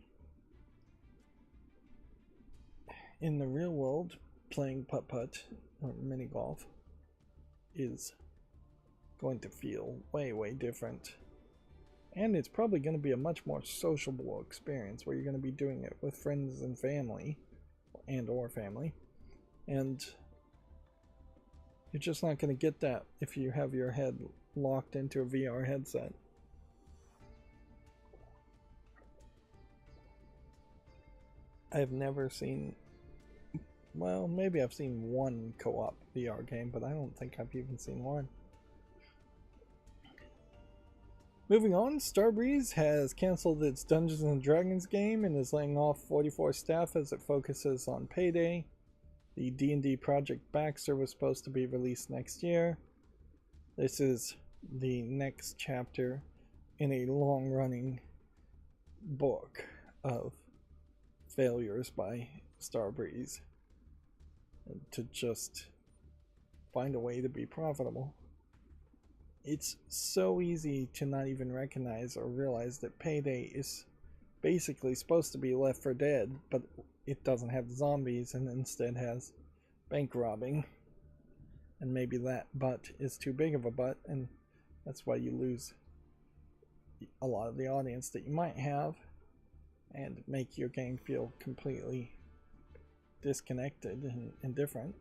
In the real world, playing putt-putt or mini golf is going to feel way, way different. And it's probably going to be a much more sociable experience where you're going to be doing it with friends and family, or family. And you're just not going to get that if you have your head locked into a VR headset. I've never seen, well, maybe I've seen one co-op VR game, but I don't think I've even seen one. Moving on, Starbreeze has canceled its Dungeons & Dragons game and is laying off 44 staff as it focuses on Payday. The D&D Project Baxter was supposed to be released next year. This is the next chapter in a long-running book of failures by Starbreeze to just find a way to be profitable. It's so easy to not even recognize or realize that Payday is basically supposed to be Left 4 Dead, but it doesn't have zombies and instead has bank robbing. And maybe that butt is too big of a butt, and that's why you lose a lot of the audience that you might have and make your game feel completely disconnected and different.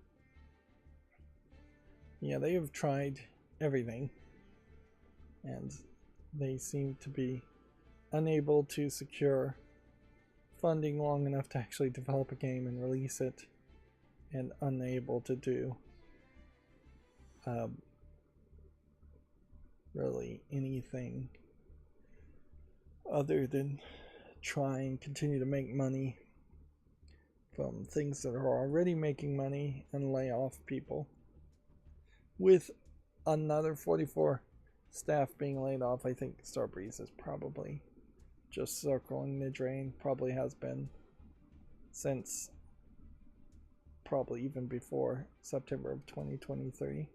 Yeah, they have tried everything, and they seem to be unable to secure funding long enough to actually develop a game and release it, and unable to do really anything other than try and continue to make money from things that are already making money and lay off people. With another 44 staff being laid off, I think Starbreeze is probably just circling the drain. Probably has been since probably even before September of 2023.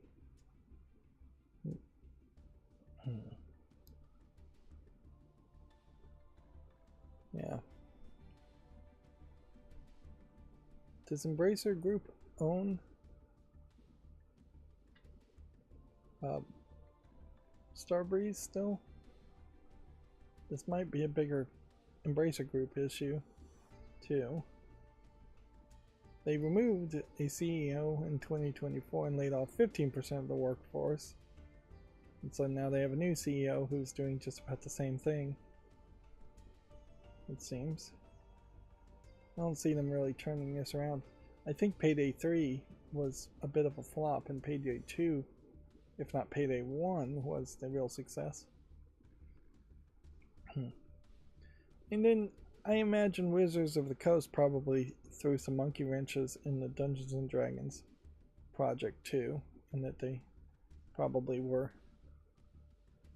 Yeah. Does Embracer Group own Starbreeze still? This might be a bigger Embracer Group issue too. They removed a CEO in 2024 and laid off 15% of the workforce. And so now they have a new CEO who's doing just about the same thing, it seems. I don't see them really turning this around. I think Payday 3 was a bit of a flop, and Payday 2, if not Payday 1, was the real success. And then I imagine Wizards of the Coast probably threw some monkey wrenches in the Dungeons & Dragons project too, and that they probably were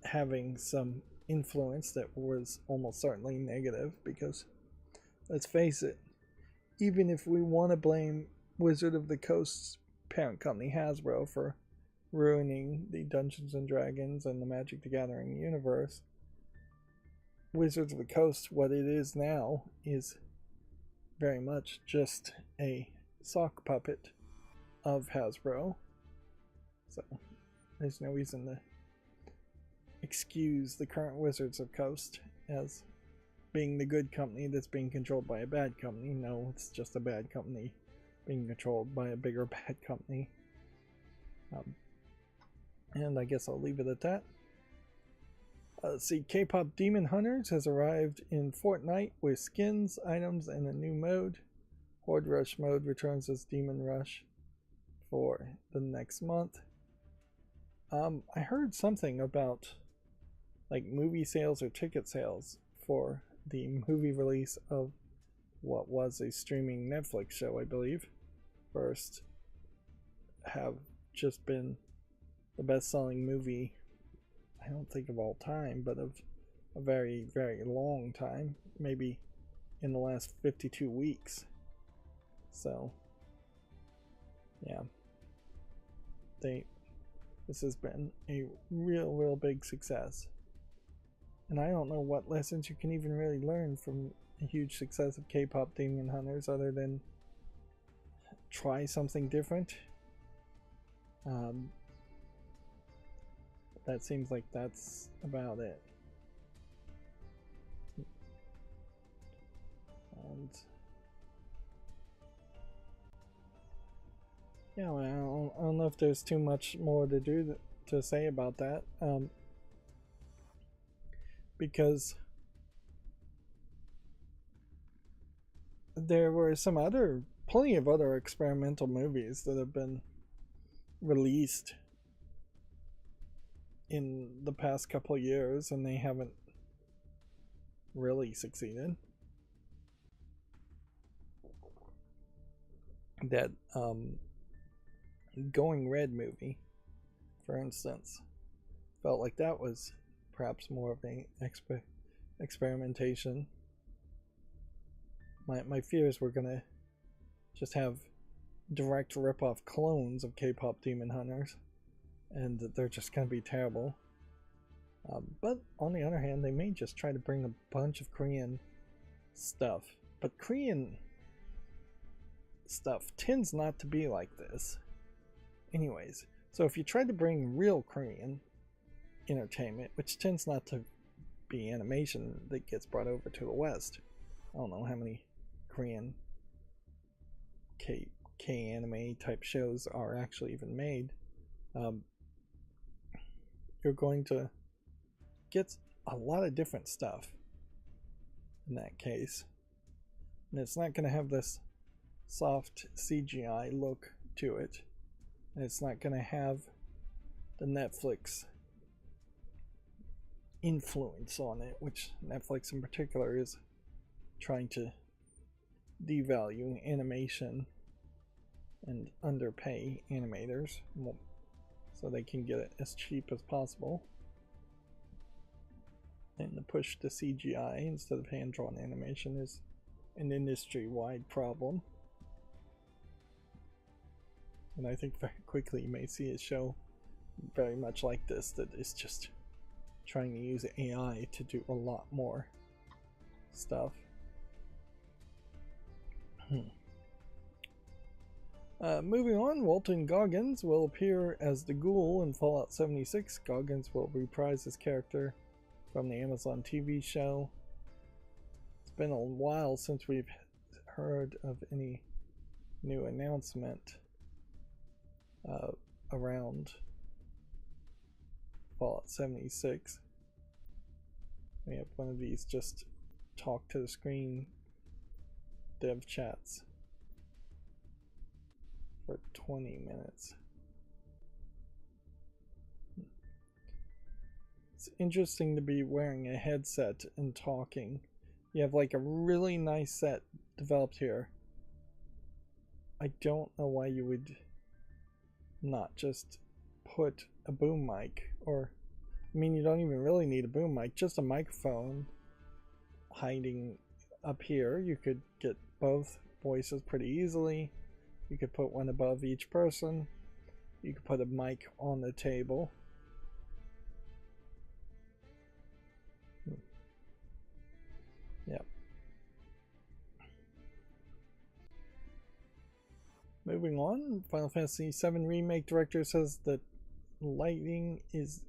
having some influence that was almost certainly negative, because let's face it, even if we want to blame Wizard of the Coast's parent company Hasbro for ruining the Dungeons and Dragons and the Magic the Gathering universe, Wizards of the Coast, what it is now, is very much just a sock puppet of Hasbro. So there's no reason to excuse the current Wizards of the Coast as being the good company that's being controlled by a bad company. No, it's just a bad company being controlled by a bigger bad company. And I guess I'll leave it at that. Let's see, K-Pop Demon Hunters has arrived in Fortnite with skins, items, and a new mode. Horde Rush mode returns as Demon Rush for the next month. I heard something about like movie sales or ticket sales for the movie release of what was a streaming Netflix show, I believe. First, have just been the best-selling movie, I don't think of all time, but of a very, very long time, maybe in the last 52 weeks. So, yeah, this has been a real big success. And I don't know what lessons you can even really learn from a huge success of K-Pop Demon Hunters other than try something different. That seems like that's about it. And yeah, well, I don't know if there's too much more to say about that. Because there were plenty of other experimental movies that have been released in the past couple of years, and they haven't really succeeded. That Going Red movie, for instance, felt like that was perhaps more of an experimentation. My fears were gonna just have direct rip-off clones of K-Pop Demon Hunters, and they're just gonna be terrible. But on the other hand, they may just try to bring a bunch of Korean stuff. But Korean stuff tends not to be like this. Anyways, so if you try to bring real Korean entertainment, which tends not to be animation that gets brought over to the West, I don't know how many Korean K-anime type shows are actually even made. You're going to get a lot of different stuff in that case, and it's not going to have this soft CGI look to it, and it's not going to have the Netflix influence on it, which Netflix in particular is trying to devalue animation and underpay animators so they can get it as cheap as possible, and the push to CGI instead of hand-drawn animation is an industry-wide problem. And I think very quickly you may see a show very much like this that is just trying to use AI to do a lot more stuff. Moving on, Walton Goggins will appear as the Ghoul in Fallout 76. Goggins will reprise his character from the Amazon TV show. It's been a while since we've heard of any new announcement around Fallout 76. We have one of these just talk to the screen dev chats for 20 minutes. It's interesting to be wearing a headset and talking. You have like a really nice set developed here. I don't know why you would not just put a boom mic, or I mean, you don't even really need a boom mic, just a microphone hiding up here, you could get both voices pretty easily. You could put one above each person. You could put a mic on the table. Yep. Moving on, Final Fantasy VII Remake director says that lighting is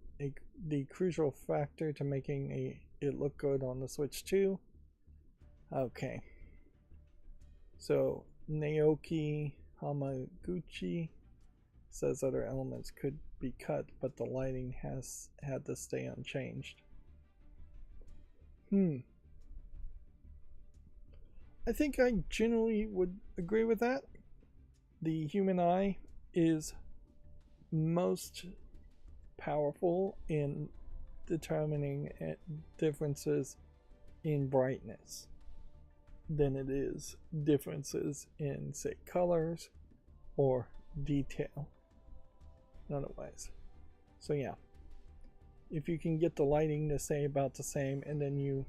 the crucial factor to making it look good on the Switch 2. Okay. So Naoki Hamaguchi says other elements could be cut, but the lighting has had to stay unchanged. I think I generally would agree with that. The human eye is most powerful in determining differences in brightness than it is differences in, say, colors or detail. Otherwise. So yeah, if you can get the lighting to stay about the same and then you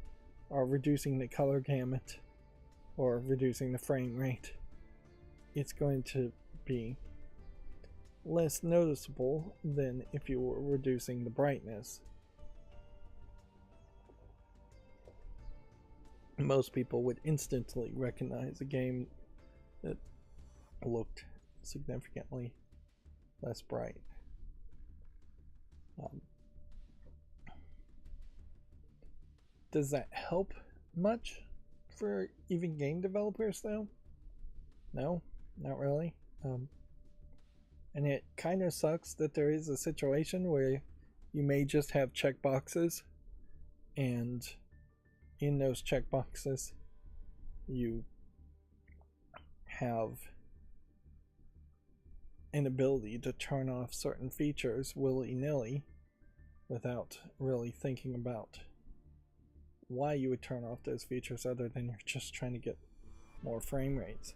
are reducing the color gamut or reducing the frame rate, it's going to be less noticeable than if you were reducing the brightness. Most people would instantly recognize a game that looked significantly less bright. Does that help much for even game developers though? No, not really. And it kind of sucks that there is a situation where you may just have checkboxes, and in those checkboxes you have an ability to turn off certain features willy-nilly without really thinking about why you would turn off those features other than you're just trying to get more frame rates.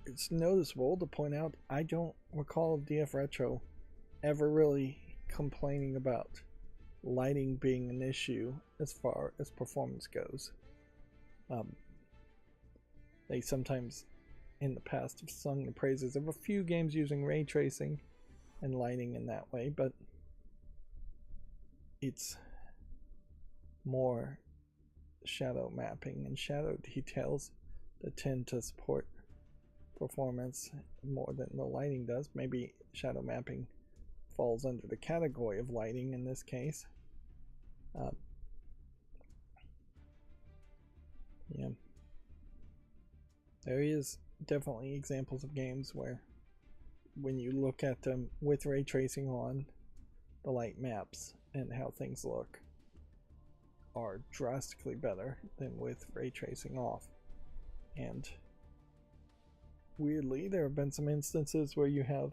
It's noticeable to point out I don't recall DF Retro ever really complaining about lighting being an issue as far as performance goes. They sometimes in the past have sung the praises of a few games using ray tracing and lighting in that way, but it's more shadow mapping and shadow details that tend to support performance more than the lighting does. Maybe shadow mapping falls under the category of lighting in this case. Yeah, there is definitely examples of games where when you look at them with ray tracing on, the light maps and how things look are drastically better than with ray tracing off. And weirdly, there have been some instances where you have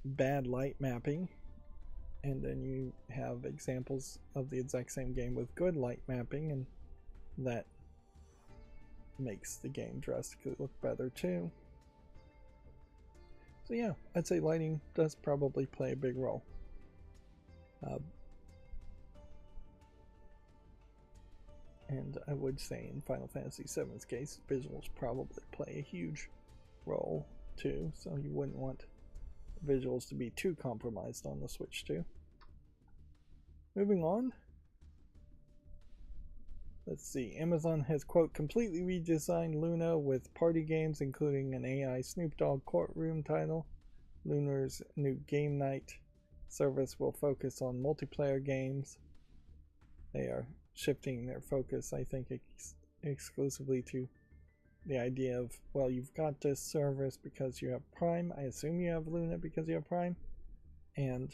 bad light mapping, and then you have examples of the exact same game with good light mapping, and that makes the game drastically look better too. So yeah, I'd say lighting does probably play a big role. And I would say in Final Fantasy VII's case, visuals probably play a huge role too, so you wouldn't want visuals to be too compromised on the Switch 2. Moving on. Let's see, Amazon has, quote, completely redesigned Luna with party games, including an AI Snoop Dogg courtroom title. Luna's new game night service will focus on multiplayer games. They are shifting their focus, I think, exclusively to the idea of, well, you've got this service because you have Prime. I assume you have Luna because you have Prime. And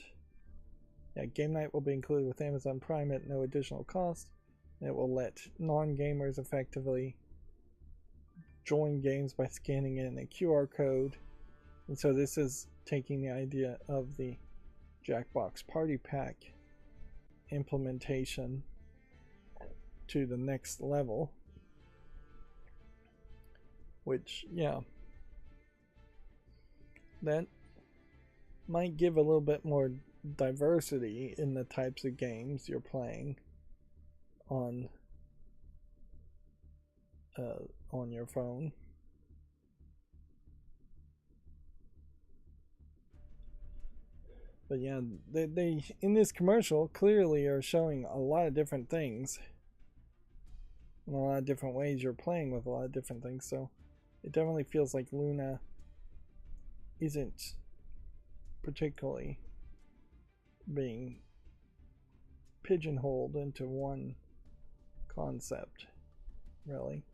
yeah, game night will be included with Amazon Prime at no additional cost. It will let non-gamers effectively join games by scanning in a QR code. And so this is taking the idea of the Jackbox Party Pack implementation to the next level. Which, yeah, that might give a little bit more diversity in the types of games you're playing on on your phone. But yeah, they in this commercial clearly are showing a lot of different things. In a lot of different ways you're playing with a lot of different things, so it definitely feels like Luna isn't particularly being pigeonholed into one concept, really.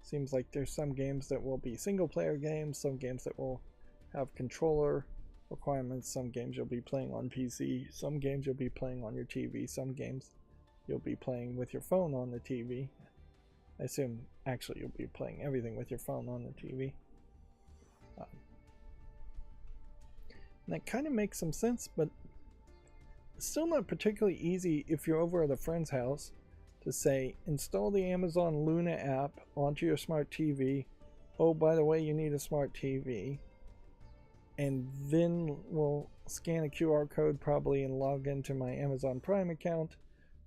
Seems like there's some games that will be single player games, some games that will have controller requirements, some games you'll be playing on PC, some games you'll be playing on your TV, some games you'll be playing with your phone on the TV. I assume actually you'll be playing everything with your phone on the TV. And that kind of makes some sense, but it's still not particularly easy if you're over at a friend's house to say, install the Amazon Luna app onto your smart TV. Oh, by the way, you need a smart TV. And then we'll scan a QR code probably and log into my Amazon Prime account.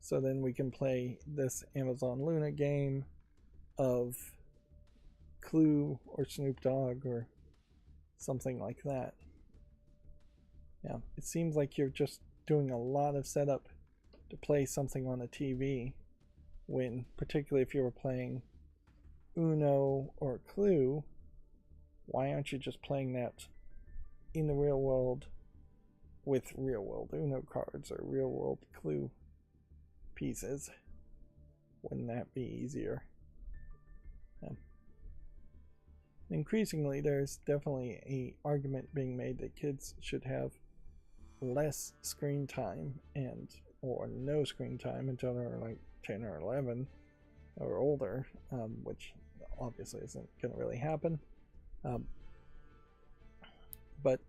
So then we can play this Amazon Luna game of Clue or Snoop Dogg or something like that. Yeah, it seems like you're just doing a lot of setup to play something on a TV, when particularly if you were playing Uno or Clue, why aren't you just playing that in the real world with real world Uno cards or real world Clue pieces? Wouldn't that be easier? Yeah. Increasingly, there's definitely an argument being made that kids should have less screen time or no screen time until they're like 10 or 11 or older, which obviously isn't going to really happen. But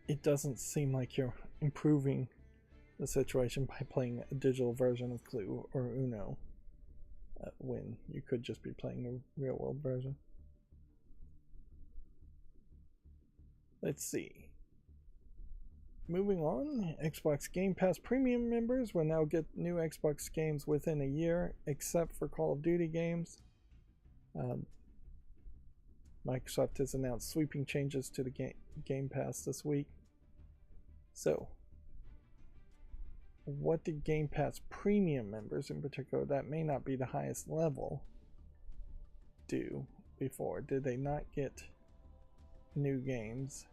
it doesn't seem like you're improving the situation by playing a digital version of Clue or Uno when you could just be playing the real world version. Let's see. Moving on, Xbox Game Pass Premium members will now get new Xbox games within a year, except for Call of Duty games. Microsoft has announced sweeping changes to the Game Pass this week. So, what did Game Pass Premium members in particular, that may not be the highest level, do before? Did they not get new games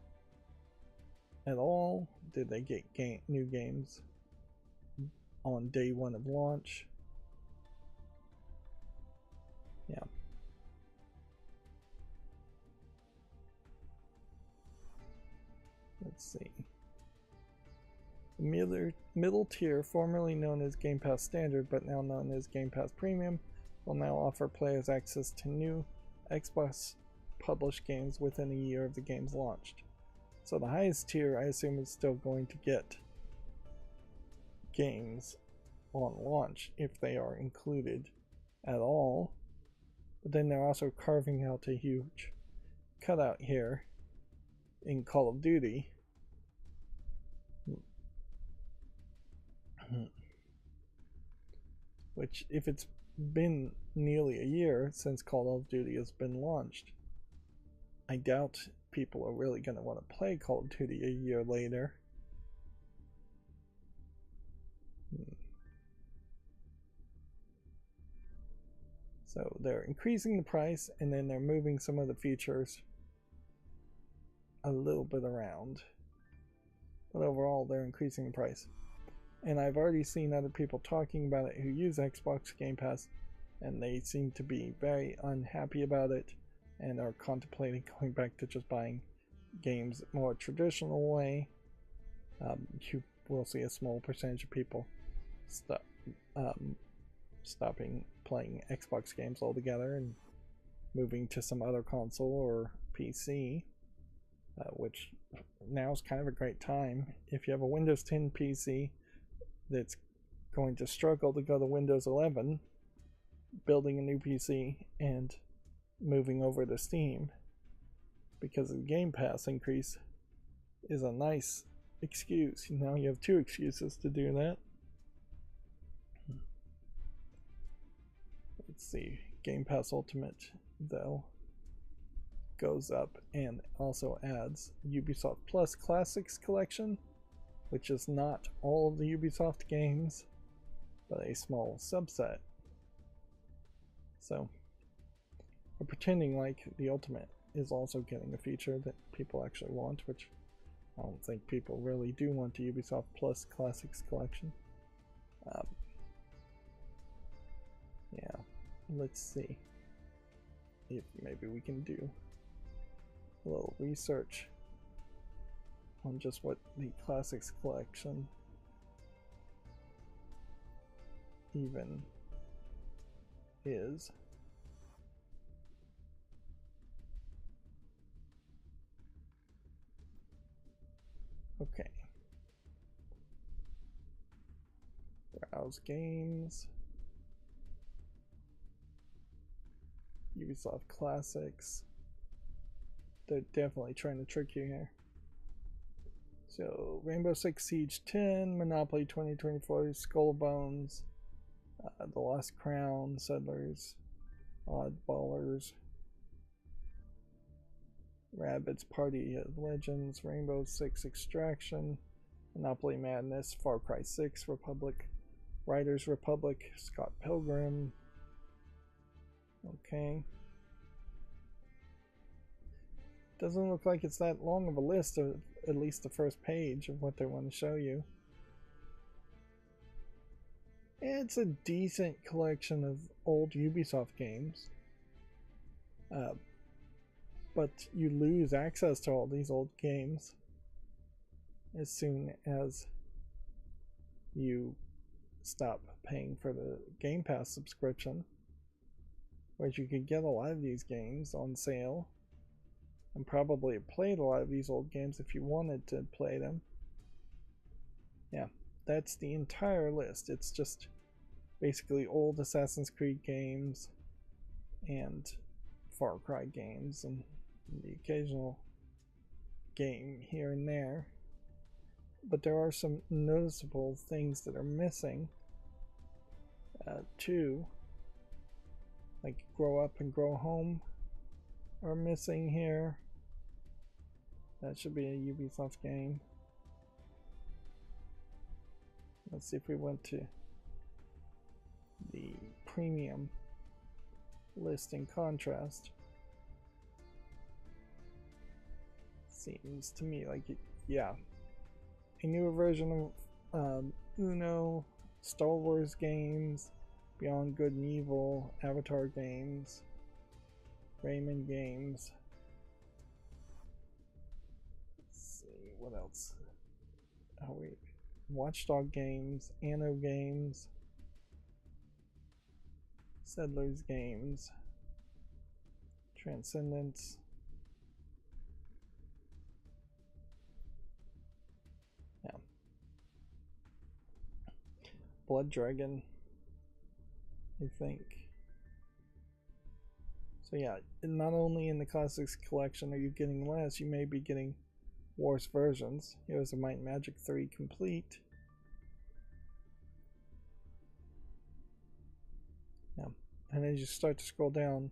at all? Did they get new games on day one of launch? Yeah. Let's see. The middle tier, formerly known as Game Pass Standard but now known as Game Pass Premium, will now offer players access to new Xbox published games within a year of the game's launched. So the highest tier, I assume, is still going to get games on launch if they are included at all. But then they're also carving out a huge cutout here in Call of Duty. Which, if it's been nearly a year since Call of Duty has been launched, I doubt people are really going to want to play Call of Duty a year later. So they're increasing the price, and then they're moving some of the features a little bit around. But overall, they're increasing the price. And I've already seen other people talking about it who use Xbox Game Pass, and they seem to be very unhappy about it and are contemplating going back to just buying games more traditional way. You will see a small percentage of people stopping playing Xbox games altogether and moving to some other console or PC, which now is kind of a great time. If you have a Windows 10 PC that's going to struggle to go to Windows 11, building a new PC and moving over to Steam because of the Game Pass increase is a nice excuse. Now you have two excuses to do that. Let's see, Game Pass Ultimate though goes up and also adds Ubisoft Plus Classics Collection, which is not all of the Ubisoft games, but a small subset. So we're pretending like the Ultimate is also getting a feature that people actually want, which I don't think people really do want the Ubisoft Plus Classics Collection. Yeah, let's see if maybe we can do a little research on just what the Classics Collection even is. Okay. Browse games. Ubisoft Classics. They're definitely trying to trick you here. So, Rainbow Six Siege 10, Monopoly 2024, Skull Bones, The Lost Crown, Settlers, Oddballers, Rabbids Party of Legends, Rainbow Six Extraction, Monopoly Madness, Far Cry 6, Republic, Riders Republic, Scott Pilgrim. Okay. Doesn't look like it's that long of a list of at least the first page of what they want to show you. It's a decent collection of old Ubisoft games. But you lose access to all these old games as soon as you stop paying for the Game Pass subscription, whereas you could get a lot of these games on sale and probably played a lot of these old games if you wanted to play them. Yeah, that's the entire list. It's just basically old Assassin's Creed games and Far Cry games and the occasional game here and there. But there are some noticeable things that are missing too, like Grow Up and Grow Home are missing here. That should be a Ubisoft game. Let's see if we went to the premium list in contrast. Seems to me like it, yeah. A newer version of Uno, Star Wars games, Beyond Good and Evil, Avatar games, Rayman games. Let's see, what else? Watchdog games, Anno games, Settlers games, Transcendence. Yeah. Blood Dragon, I think. So yeah, not only in the Classics collection are you getting less, you may be getting worse versions. Here's a Might and Magic 3 Complete. Yeah, and as you start to scroll down,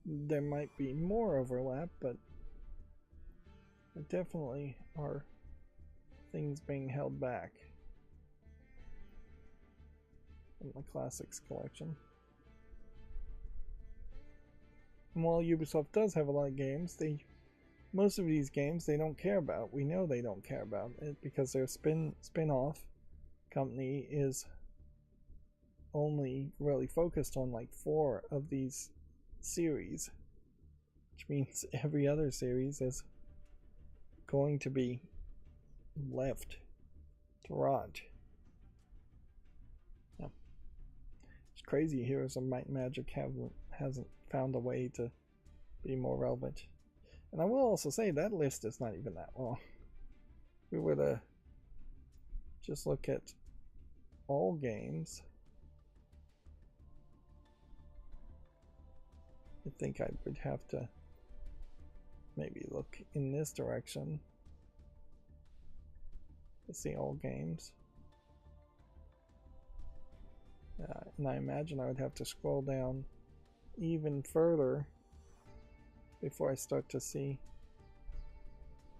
there might be more overlap, but there definitely are things being held back in the Classics collection. And while Ubisoft does have a lot of games, most of these games they don't care about. We know they don't care about it because their spin-off company is only really focused on like 4 of these series, which means every other series is going to be left to rot. Yeah. It's crazy Heroes of Might and Magic hasn't found a way to be more relevant. And I will also say that list is not even that long. If we were to just look at all games, I think I would have to maybe look in this direction to see all games. And I imagine I would have to scroll down even further before I start to see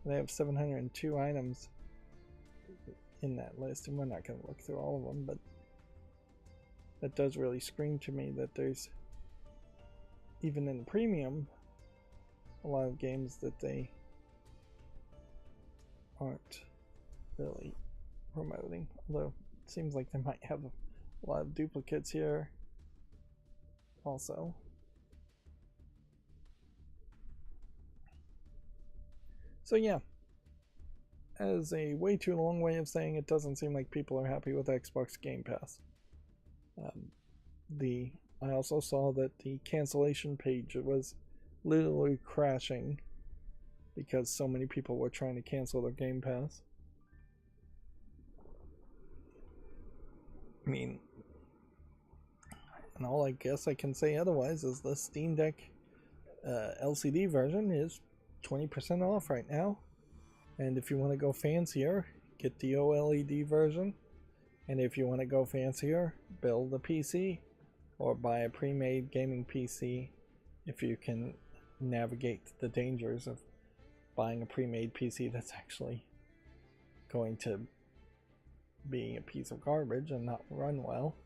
they have 702 items in that list, and we're not going to look through all of them, but that does really scream to me that there's, even in the premium, a lot of games that they aren't really promoting, although it seems like they might have a lot of duplicates here also. So yeah, as a way too long way of saying it doesn't seem like people are happy with Xbox Game Pass. I also saw that the cancellation page was literally crashing because so many people were trying to cancel their Game Pass. I mean, and all I guess I can say otherwise is the Steam Deck LCD version is 20% off right now. And if you want to go fancier, get the OLED version. And if you want to go fancier, build a PC or buy a pre-made gaming PC if you can navigate the dangers of buying a pre-made PC that's actually going to be a piece of garbage and not run well.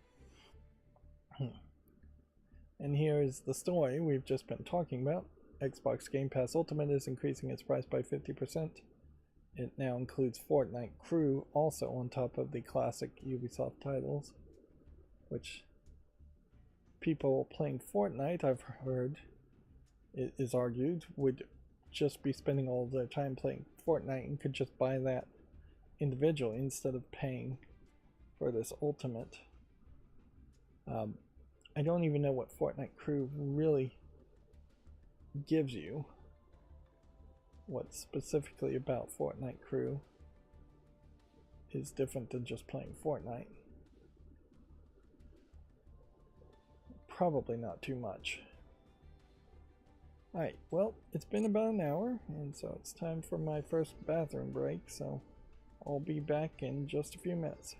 And here is the story we've just been talking about. Xbox Game Pass Ultimate is increasing its price by 50%. It now includes Fortnite Crew also on top of the classic Ubisoft titles, which people playing Fortnite, I've heard, it is argued, would just be spending all their time playing Fortnite and could just buy that individually instead of paying for this Ultimate. I don't even know what Fortnite Crew really gives you. What specifically about Fortnite Crew is different than just playing Fortnite? Probably not too much. Alright, well, it's been about an hour, and so it's time for my first bathroom break, so I'll be back in just a few minutes.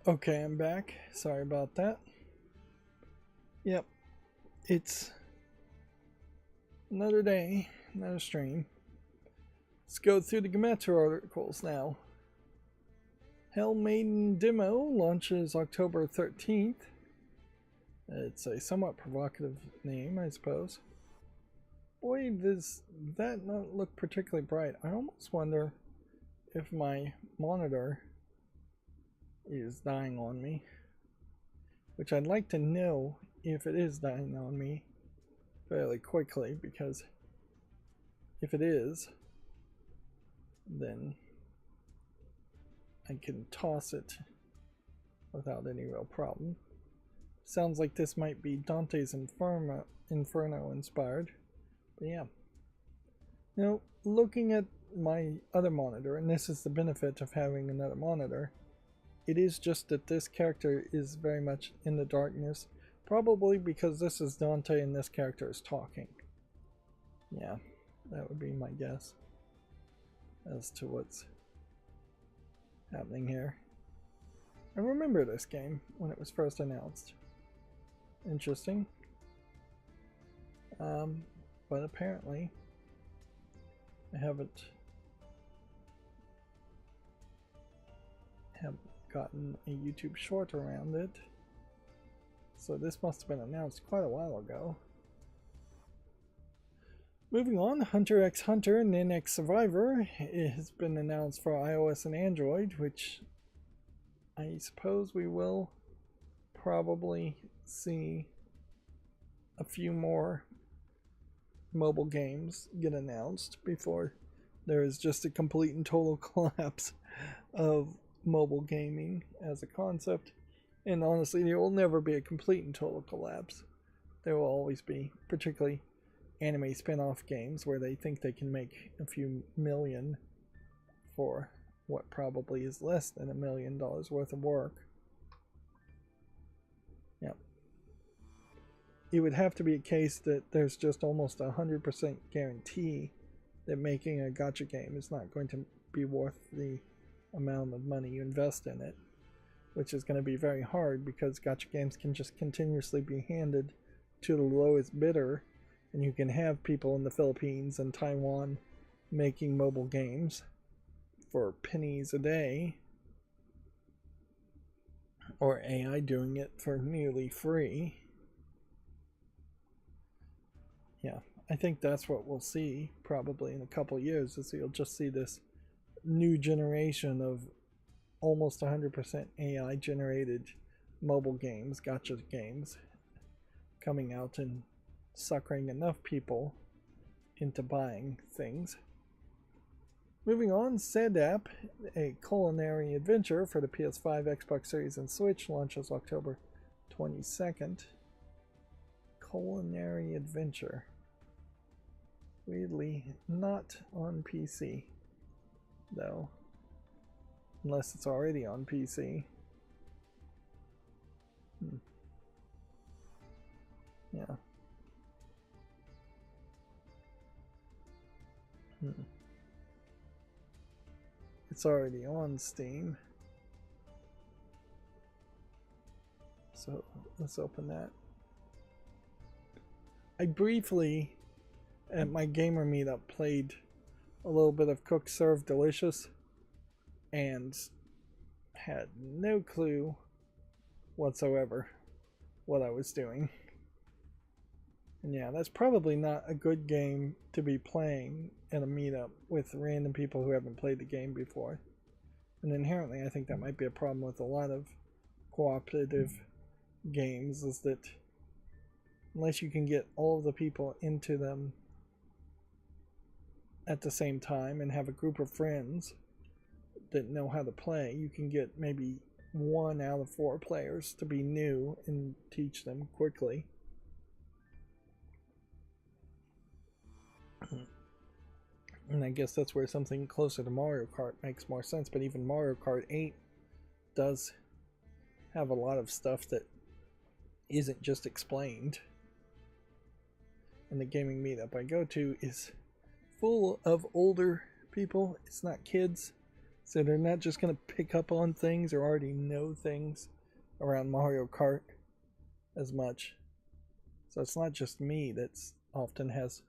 Okay, I'm back. Sorry about that. Yep, it's another day, another stream. Let's go through the Gematsu articles now. Hell Maiden Demo launches October 13th. It's a somewhat provocative name, I suppose. Boy, does that not look particularly bright. I almost wonder if my monitor is dying on me, which I'd like to know if it is dying on me fairly quickly, because if it is, then I can toss it without any real problem. Sounds like this might be Dante's Inferno inspired, but yeah. Now, looking at my other monitor, and this is the benefit of having another monitor, it is just that this character is very much in the darkness, probably because this is Dante and this character is talking. Yeah, that would be my guess as to what's happening here. I remember this game when it was first announced. Interesting. But apparently I haven't gotten a YouTube short around it. So this must have been announced quite a while ago. Moving on, Hunter x Hunter and NX Survivor has been announced for iOS and Android, which I suppose we will probably see a few more mobile games get announced before there is just a complete and total collapse of mobile gaming as a concept. And honestly, there will never be a complete and total collapse. There will always be, particularly anime spin-off games where they think they can make a few million for what probably is less than $1 million worth of work. Yep. It would have to be a case that there's just almost 100% guarantee that making a gacha game is not going to be worth the amount of money you invest in it, which is going to be very hard because gacha games can just continuously be handed to the lowest bidder, and you can have people in the Philippines and Taiwan making mobile games for pennies a day, or AI doing it for nearly free. Yeah, I think that's what we'll see probably in a couple of years, is you'll just see this new generation of almost 100% AI generated mobile games, gacha games, coming out and suckering enough people into buying things. Moving on, Sedap, a culinary adventure for the PS5, Xbox Series, and Switch, launches October 22nd. Culinary adventure. Weirdly, not on PC, though. Unless it's already on PC. Yeah. It's already on Steam. So let's open that. I briefly, at my gamer meetup, played a little bit of Cook Serve Delicious and had no clue whatsoever what I was doing. And yeah, that's probably not a good game to be playing at a meetup with random people who haven't played the game before. And inherently, I think that might be a problem with a lot of cooperative games, is that unless you can get all of the people into them at the same time and have a group of friends that know how to play, you can get maybe 1 out of 4 players to be new and teach them quickly. And I guess that's where something closer to Mario Kart makes more sense, but even Mario Kart 8 does have a lot of stuff that isn't just explained. And the gaming meetup I go to is full of older people. It's not kids. So they're not just going to pick up on things or already know things around Mario Kart as much. So it's not just me that's often has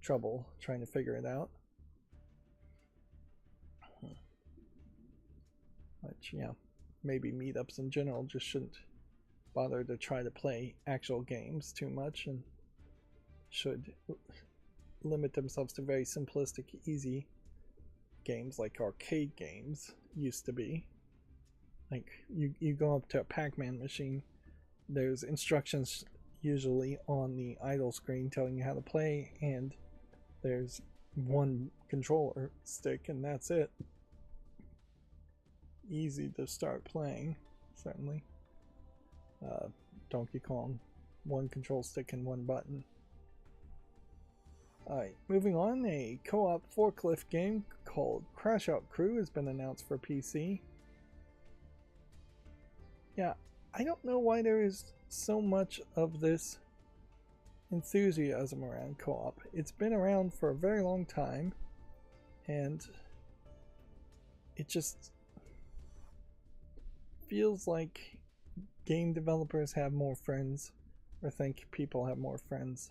trouble trying to figure it out. Which, yeah, maybe meetups in general just shouldn't bother to try to play actual games too much and should limit themselves to very simplistic, easy games like arcade games used to be. Like you go up to a Pac-Man machine, there's instructions usually on the idle screen telling you how to play, and there's one controller stick and that's it. Easy to start playing, certainly. Donkey Kong, one control stick and one button. Alright, moving on, a co-op forklift game called Crash Out Crew has been announced for PC. Yeah, I don't know why there is so much of this enthusiasm around co-op. It's been around for a very long time, and it just feels like game developers have more friends, or think people have more friends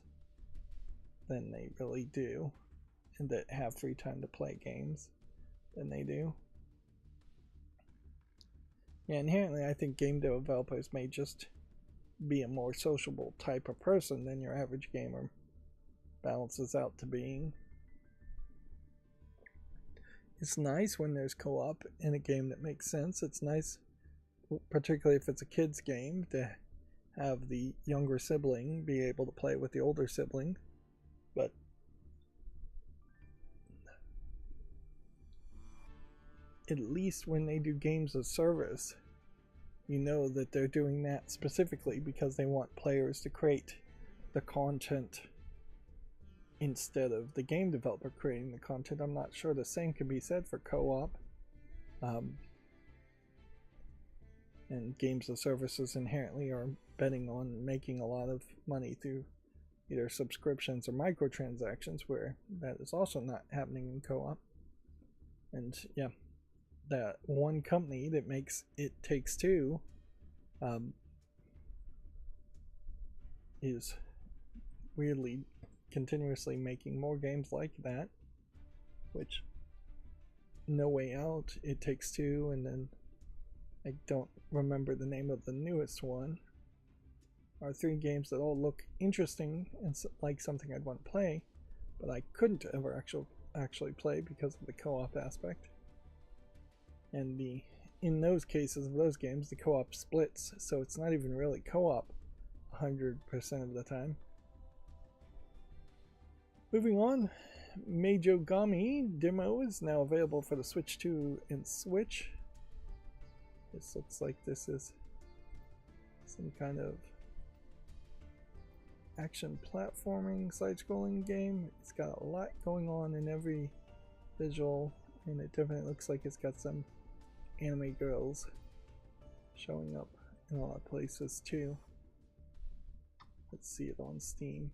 than they really do, and that have free time to play games than they do. Yeah, inherently I think game developers may just be a more sociable type of person than your average gamer balances out to being. It's nice when there's co-op in a game that makes sense. It's nice, particularly if it's a kid's game, to have the younger sibling be able to play with the older sibling. But at least when they do games of service, you know that they're doing that specifically because they want players to create the content instead of the game developer creating the content. I'm not sure the same can be said for co-op. And games of services inherently are betting on making a lot of money through either subscriptions or microtransactions, where that is also not happening in co-op. And yeah, that one company that makes It Takes Two is weirdly continuously making more games like that, which No Way Out, It Takes Two, and then I don't remember the name of the newest one, are three games that all look interesting and like something I'd want to play, but I couldn't ever actually play because of the co-op aspect. And in those cases of those games, the co-op splits, so it's not even really co-op 100% of the time. Moving on, Meijogami demo is now available for the Switch 2 and Switch. This looks like this is some kind of action platforming side-scrolling game. It's got a lot going on in every visual, and it definitely looks like it's got some anime girls showing up in a lot of places too. Let's see it on Steam.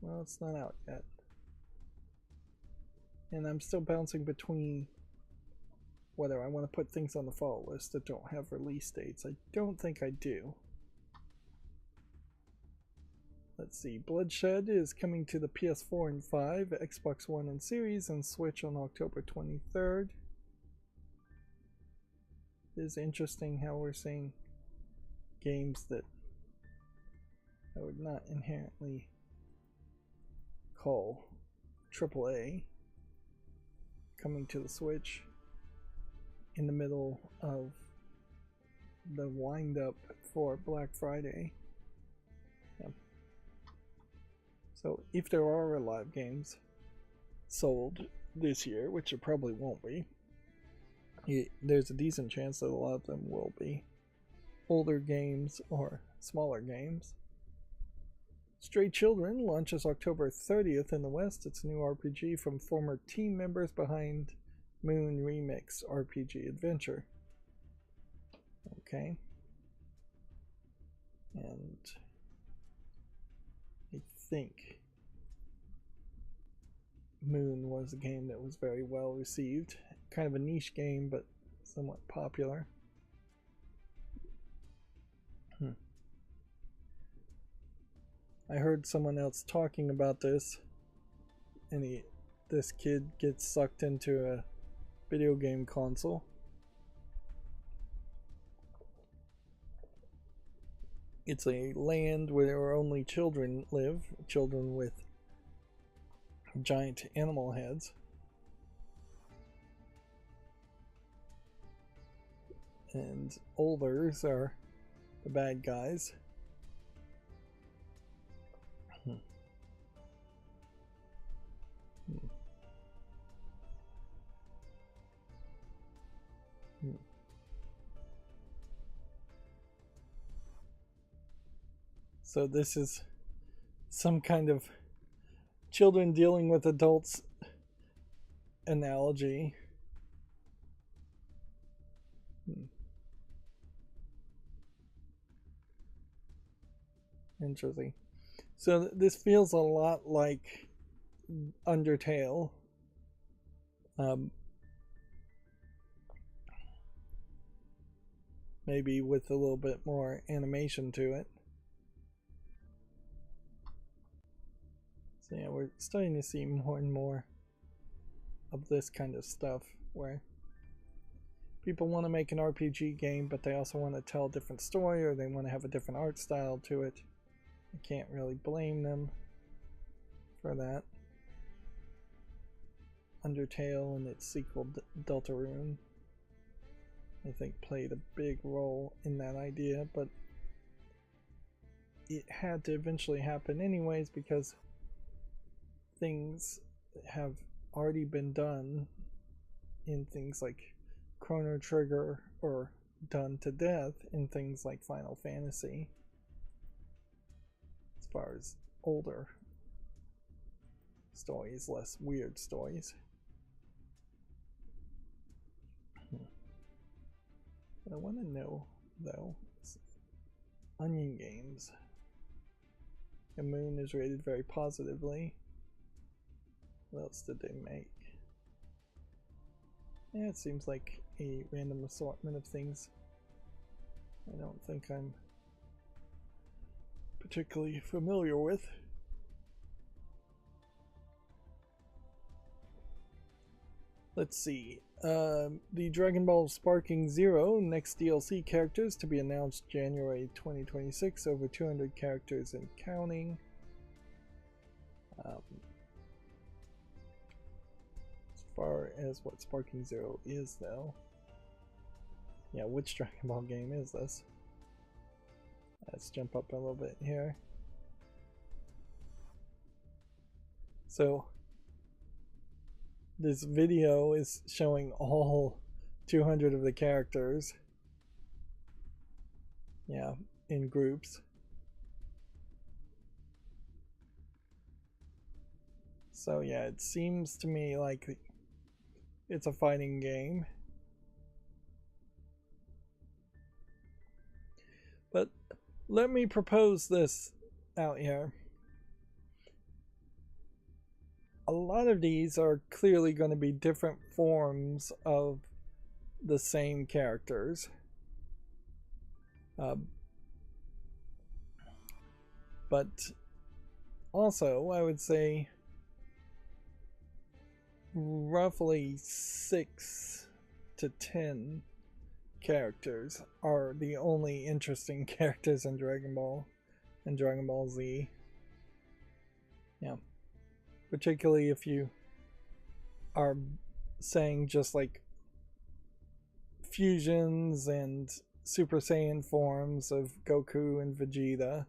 Well, it's not out yet. And I'm still bouncing between whether I want to put things on the follow list that don't have release dates. I don't think I do. Let's see, Bloodshed is coming to the PS4 and 5, Xbox One and Series, and Switch on October 23rd. It is interesting how we're seeing games that I would not inherently call AAA coming to the Switch in the middle of the wind up for Black Friday. Yeah. So if there are live games sold this year, which there probably won't be, there's a decent chance that a lot of them will be older games or smaller games. Stray Children launches October 30th in the West. It's a new RPG from former team members behind Moon Remix RPG Adventure. Okay. And I think, I Moon was a game that was very well received. Kind of a niche game, but somewhat popular. I heard someone else talking about this, and this kid gets sucked into a video game console. It's a land where only children live, children with giant animal heads. And olders are the bad guys. So this is some kind of children dealing with adults analogy. Interesting. So this feels a lot like Undertale. Maybe with a little bit more animation to it. So yeah, we're starting to see more and more of this kind of stuff where people want to make an RPG game, but they also want to tell a different story, or they want to have a different art style to it. I can't really blame them for that. Undertale and its sequel Deltarune, I think, played a big role in that idea, but it had to eventually happen anyways because things have already been done in things like Chrono Trigger, or done to death in things like Final Fantasy, as far as older stories, less weird stories. What I want to know, though, is Onion Games. The Moon is rated very positively. What else did they make? Yeah, it seems like a random assortment of things I don't think I'm particularly familiar with. Let's see. The Dragon Ball Sparking Zero next DLC characters to be announced January 2026. Over 200 characters and counting. As far as what Sparking Zero is, though. Yeah, which Dragon Ball game is this? Let's jump up a little bit here. So this video is showing all 200 of the characters. Yeah, in groups. So yeah, it seems to me like it's a fighting game. But let me propose this out here. A lot of these are clearly going to be different forms of the same characters. But also, I would say roughly 6 to 10 characters are the only interesting characters in Dragon Ball and Dragon Ball Z. Yeah. Particularly if you are saying just like fusions and Super Saiyan forms of Goku and Vegeta.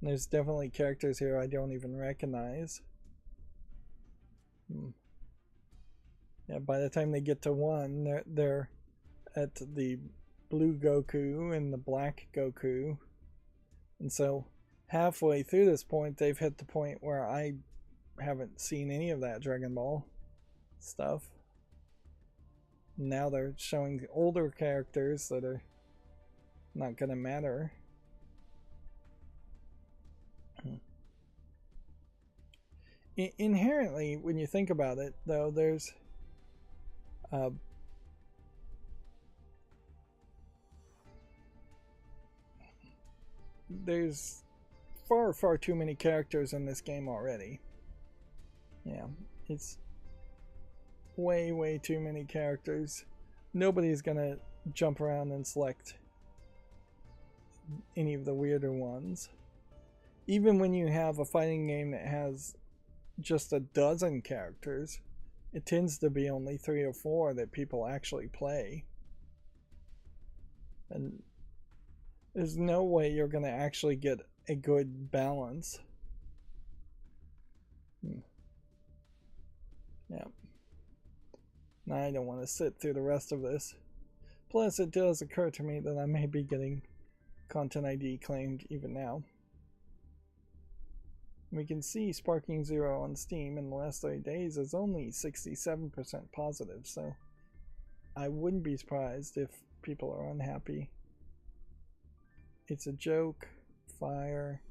There's definitely characters here I don't even recognize. Yeah, by the time they get to one, they're at the blue Goku and the black Goku. And so halfway through this point, they've hit the point where I haven't seen any of that Dragon Ball stuff. Now they're showing the older characters that are not gonna matter. inherently, when you think about it, though, uh, there's far too many characters in this game already. Yeah, it's way too many characters. Nobody's gonna jump around and select any of the weirder ones. Even when you have a fighting game that has just a dozen characters, it tends to be only 3 or 4 that people actually play. And there's no way you're going to actually get a good balance. Yeah. Now I don't want to sit through the rest of this. Plus, it does occur to me that I may be getting Content ID claimed even now. We can see Sparking Zero on Steam in the last 30 days is only 67% positive, so I wouldn't be surprised if people are unhappy. It's a joke. Fire.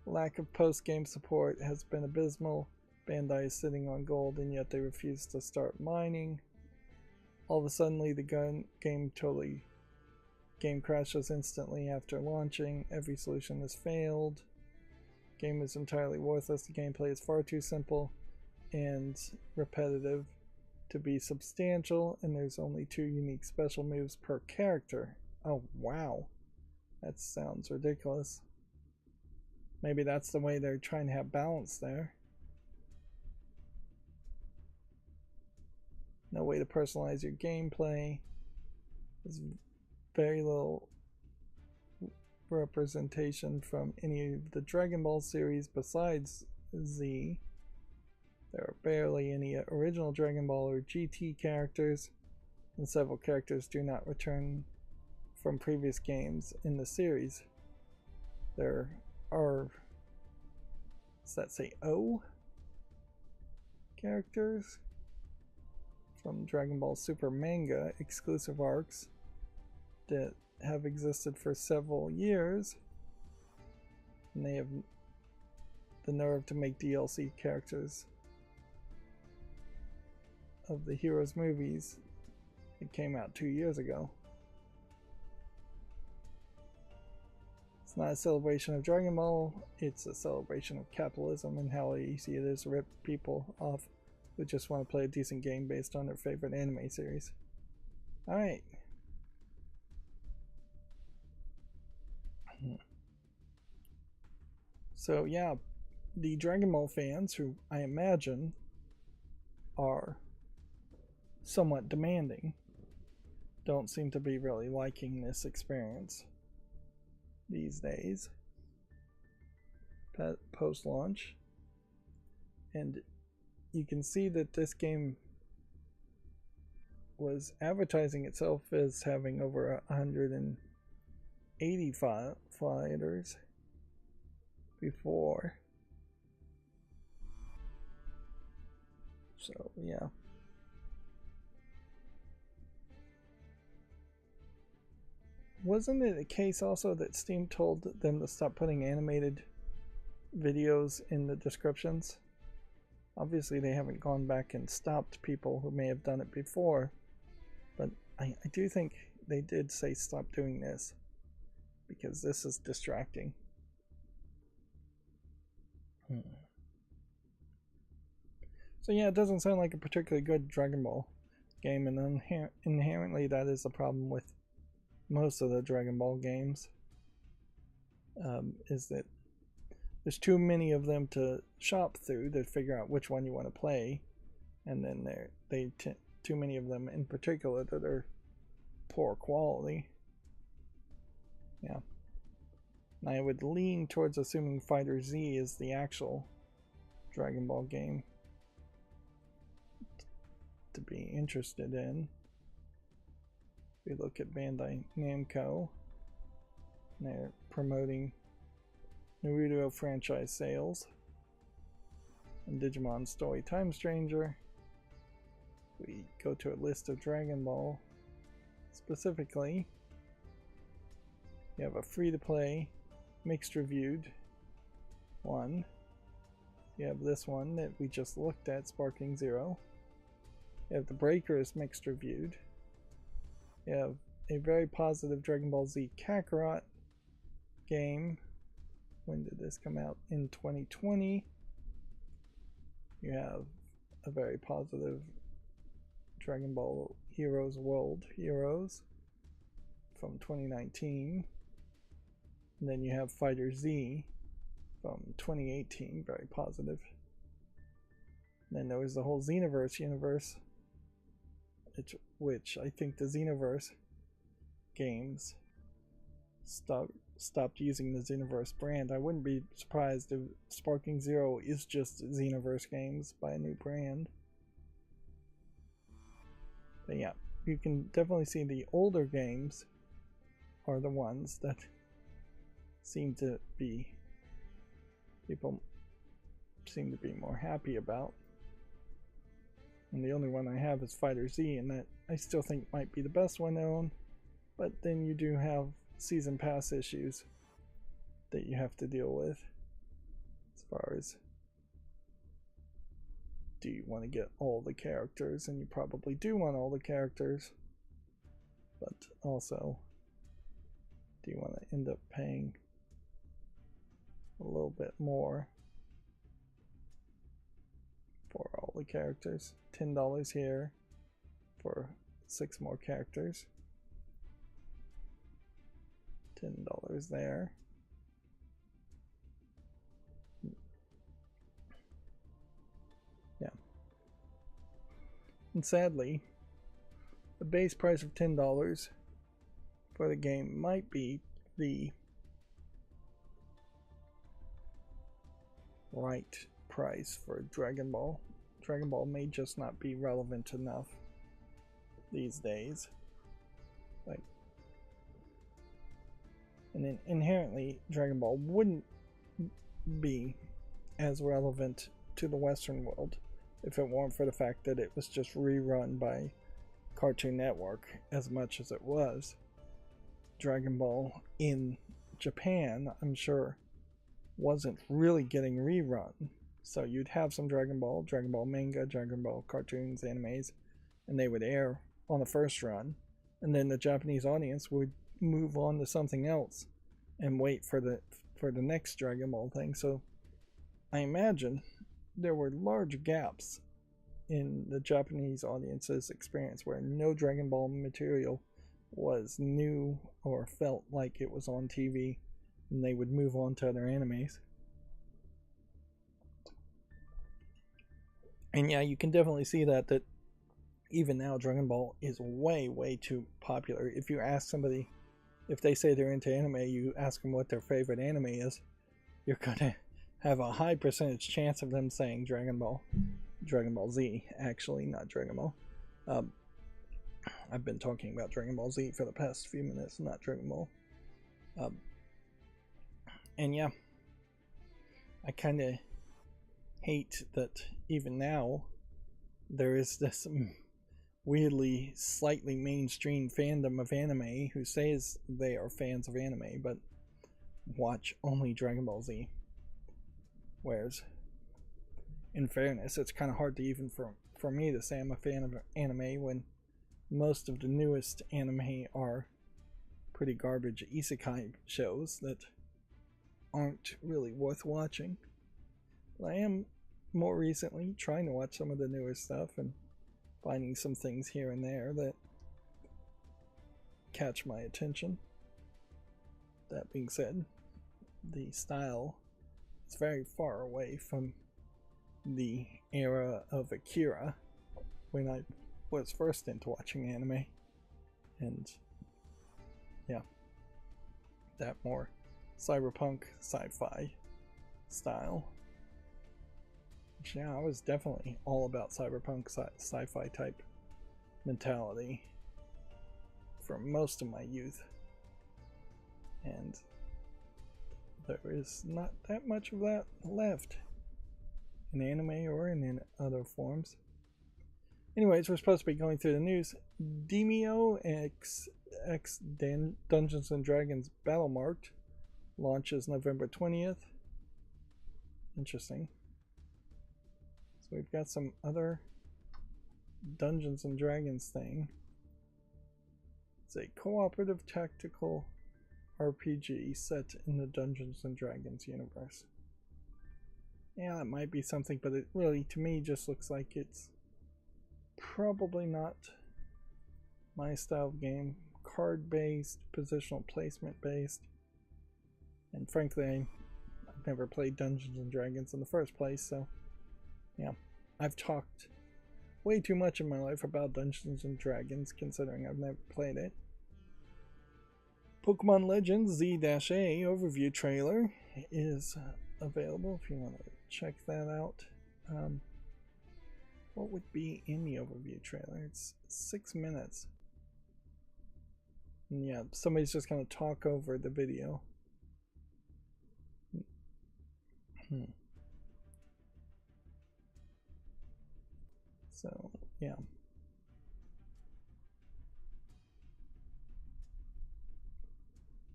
Lack of post-game support has been abysmal. Bandai is sitting on gold and yet they refuse to start mining. All of a sudden the game crashes instantly after launching. Every solution has failed. Game is entirely worthless. The gameplay is far too simple and repetitive to be substantial, and there's only 2 unique special moves per character. Oh wow, that sounds ridiculous. Maybe that's the way they're trying to have balance there. No way to personalize your gameplay. There's very little representation from any of the Dragon Ball series besides Z. There are barely any original Dragon Ball or GT characters, and several characters do not return from previous games in the series. There are, does that say O? Characters from Dragon Ball Super manga exclusive arcs that have existed for several years, and they have the nerve to make DLC characters of the Heroes movies that came out 2 years ago. It's not a celebration of Dragon Ball, it's a celebration of capitalism and how easy it is to rip people off who just want to play a decent game based on their favorite anime series. Alright. So yeah, the Dragon Ball fans, who I imagine are somewhat demanding, don't seem to be really liking this experience these days post-launch. And you can see that this game was advertising itself as having over 180 fighters before. So yeah. Wasn't it a case also that Steam told them to stop putting animated videos in the descriptions? Obviously they haven't gone back and stopped people who may have done it before, but I do think they did say stop doing this because this is distracting. So yeah, it doesn't sound like a particularly good Dragon Ball game, and inherently that is a problem with most of the Dragon Ball games, is that there's too many of them to shop through to figure out which one you want to play, and then too many of them in particular that are poor quality. Yeah. And I would lean towards assuming Fighter Z is the actual Dragon Ball game to be interested in. We look at Bandai Namco, they're promoting Naruto franchise sales and Digimon Story Time Stranger. We go to a list of Dragon Ball specifically. You have a free-to-play, mixed reviewed one, You have this one that we just looked at, Sparking Zero. You have The Breaker is mixed reviewed. You have a very positive Dragon Ball Z Kakarot game. When did this come out? In 2020. You have a very positive Dragon Ball Heroes World Heroes from 2019. And then you have Fighter Z from 2018, very positive. And then there was the whole Xenoverse universe, which I think the Xenoverse games stopped using the Xenoverse brand. I wouldn't be surprised if Sparking Zero is just Xenoverse games by a new brand. But yeah, you can definitely see the older games are the ones that seem to be people seem to be more happy about. And the only one I have is Fighter Z, and that I still think might be the best one to own. But then you do have season pass issues that you have to deal with, as far as, do you want to get all the characters? And you probably do want all the characters, but also, do you want to end up paying a little bit more for all the characters? $10 here for 6 more characters. $10 there. Yeah. And sadly, the base price of $10 for the game might be the right price for Dragon Ball. Dragon Ball may just not be relevant enough these days. Like, and then inherently, Dragon Ball wouldn't be as relevant to the Western world if it weren't for the fact that it was just rerun by Cartoon Network as much as it was. Dragon Ball in Japan, I'm sure, wasn't really getting rerun. So you'd have some Dragon Ball manga, Dragon Ball cartoons, animes, and they would air on the first run, and then the Japanese audience would move on to something else and wait for the next Dragon Ball thing. So I imagine there were large gaps in the Japanese audience's experience where no Dragon Ball material was new or felt like it was on TV, and they would move on to other animes. And yeah, you can definitely see that even now Dragon Ball is way too popular. If you ask somebody, if they say they're into anime, you ask them what their favorite anime is, you're gonna have a high percentage chance of them saying Dragon Ball. Dragon Ball Z, actually, not Dragon Ball. I've been talking about Dragon Ball Z for the past few minutes, not Dragon Ball. And yeah, I kind of hate that even now there is this weirdly slightly mainstream fandom of anime who says they are fans of anime but watch only Dragon Ball Z. Whereas, in fairness, it's kind of hard to even for me to say I'm a fan of anime when most of the newest anime are pretty garbage isekai shows that aren't really worth watching. But I am more recently trying to watch some of the newer stuff and finding some things here and there that catch my attention. That being said, the style is very far away from the era of Akira when I was first into watching anime, and yeah, that more cyberpunk sci-fi style. Which, yeah, I was definitely all about cyberpunk sci-fi type mentality for most of my youth, and there is not that much of that left in anime or in other forms. Anyways, we're supposed to be going through the news. Demio X Dungeons and Dragons Battlemarked launches November 20th. Interesting. So we've got some other Dungeons and Dragons thing. It's a cooperative tactical RPG set in the Dungeons and Dragons universe. Yeah, it might be something, but it really, to me, just looks like it's probably not my style of game. Card-based, positional placement-based. And frankly, I've never played Dungeons and Dragons in the first place, so yeah. I've talked way too much in my life about Dungeons and Dragons, considering I've never played it. Pokemon Legends Z-A overview trailer is available if you want to check that out. What would be in the overview trailer? It's 6 minutes. And yeah, somebody's just going to talk over the video. So, yeah.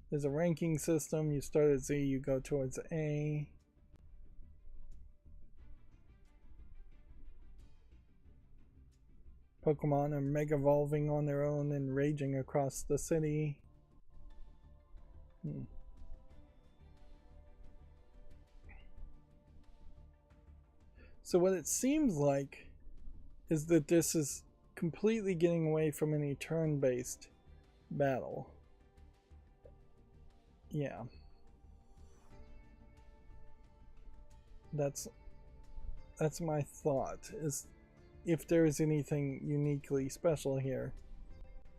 There's a ranking system. You start at Z, you go towards A. Pokemon are mega evolving on their own and raging across the city. So what it seems like is that this is completely getting away from any turn-based battle. Yeah. That's my thought, is if there is anything uniquely special here,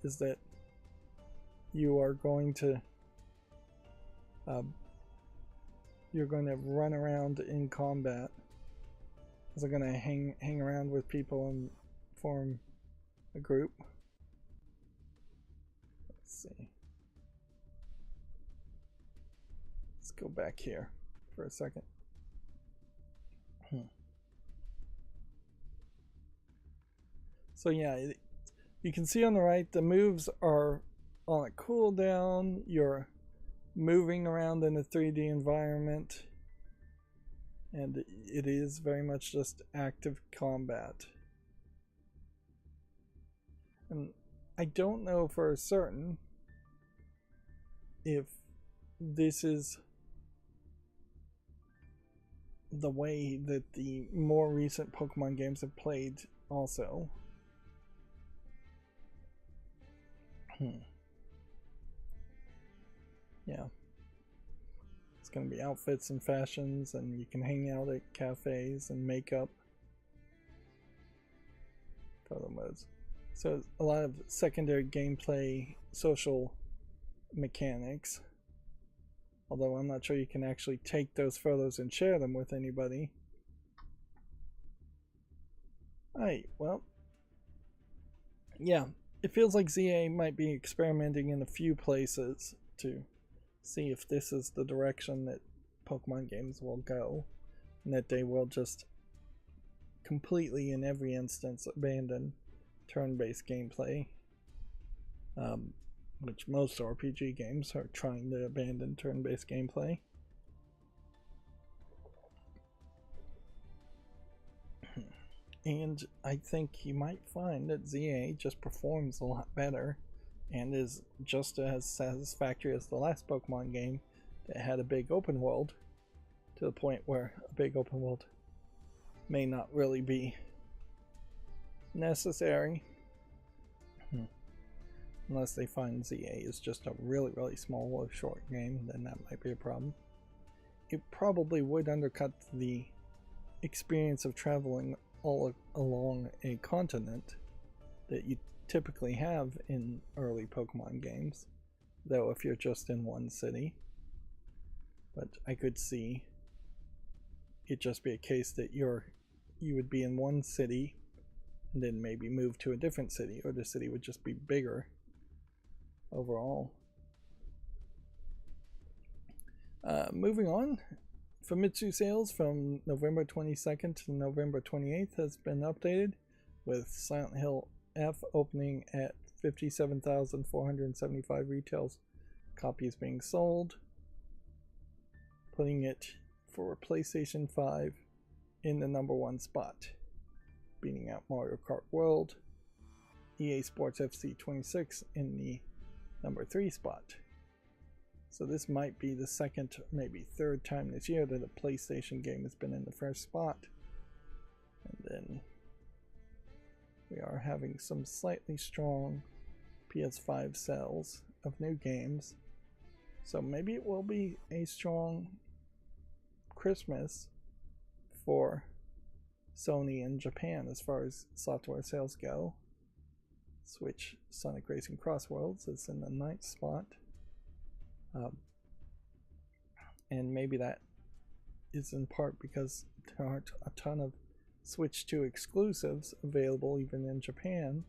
is that you are going to run around in combat. They're going to hang around with people and form a group. Let's see. Let's go back here for a second. So yeah, you can see on the right the moves are on a cooldown. You're moving around in a 3D environment, and it is very much just active combat. And I don't know for certain if this is the way that the more recent Pokemon games have played also. Yeah. It's going to be outfits and fashions, and you can hang out at cafes and makeup. Photo modes. So a lot of secondary gameplay, social mechanics. Although I'm not sure you can actually take those photos and share them with anybody. Alright, well. Yeah, it feels like ZA might be experimenting in a few places to see if this is the direction that Pokemon games will go. And that they will just completely, in every instance, abandon turn-based gameplay. Which most RPG games are trying to abandon turn-based gameplay. And I think you might find that ZA just performs a lot better and is just as satisfactory as the last Pokemon game that had a big open world, to the point where a big open world may not really be necessary. Unless they find ZA is just a really small or short game, then that might be a problem. It probably would undercut the experience of traveling all along a continent that you typically have in early Pokemon games, though if you're just in one city. But I could see it just be a case that you would be in one city and then maybe move to a different city, or the city would just be bigger overall. Moving on, Famitsu sales from November 22nd to November 28th has been updated, with Silent Hill F opening at 57,475 retail copies being sold, putting it for PlayStation 5 in the #1 spot. beating out Mario Kart World. EA Sports FC 26 in the number 3 spot. So this might be the second, maybe third time this year that a PlayStation game has been in the first spot. And then we are having some slightly strong PS5 sales of new games. So maybe it will be a strong Christmas for Sony in Japan as far as software sales go. Switch Sonic Racing Cross Worlds is in the 9th spot. And maybe that is in part because there aren't a ton of Switch 2 exclusives available even in Japan.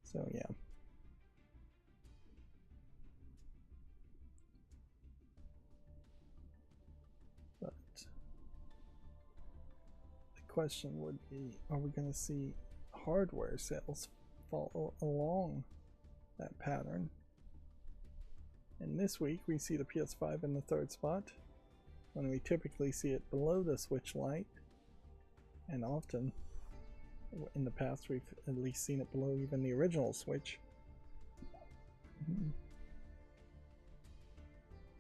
So yeah. But the question would be, are we going to see hardware sales follow along that pattern? And this week we see the PS5 in the 3rd spot, when we typically see it below the Switch Lite, and often in the past we've at least seen it below even the original Switch.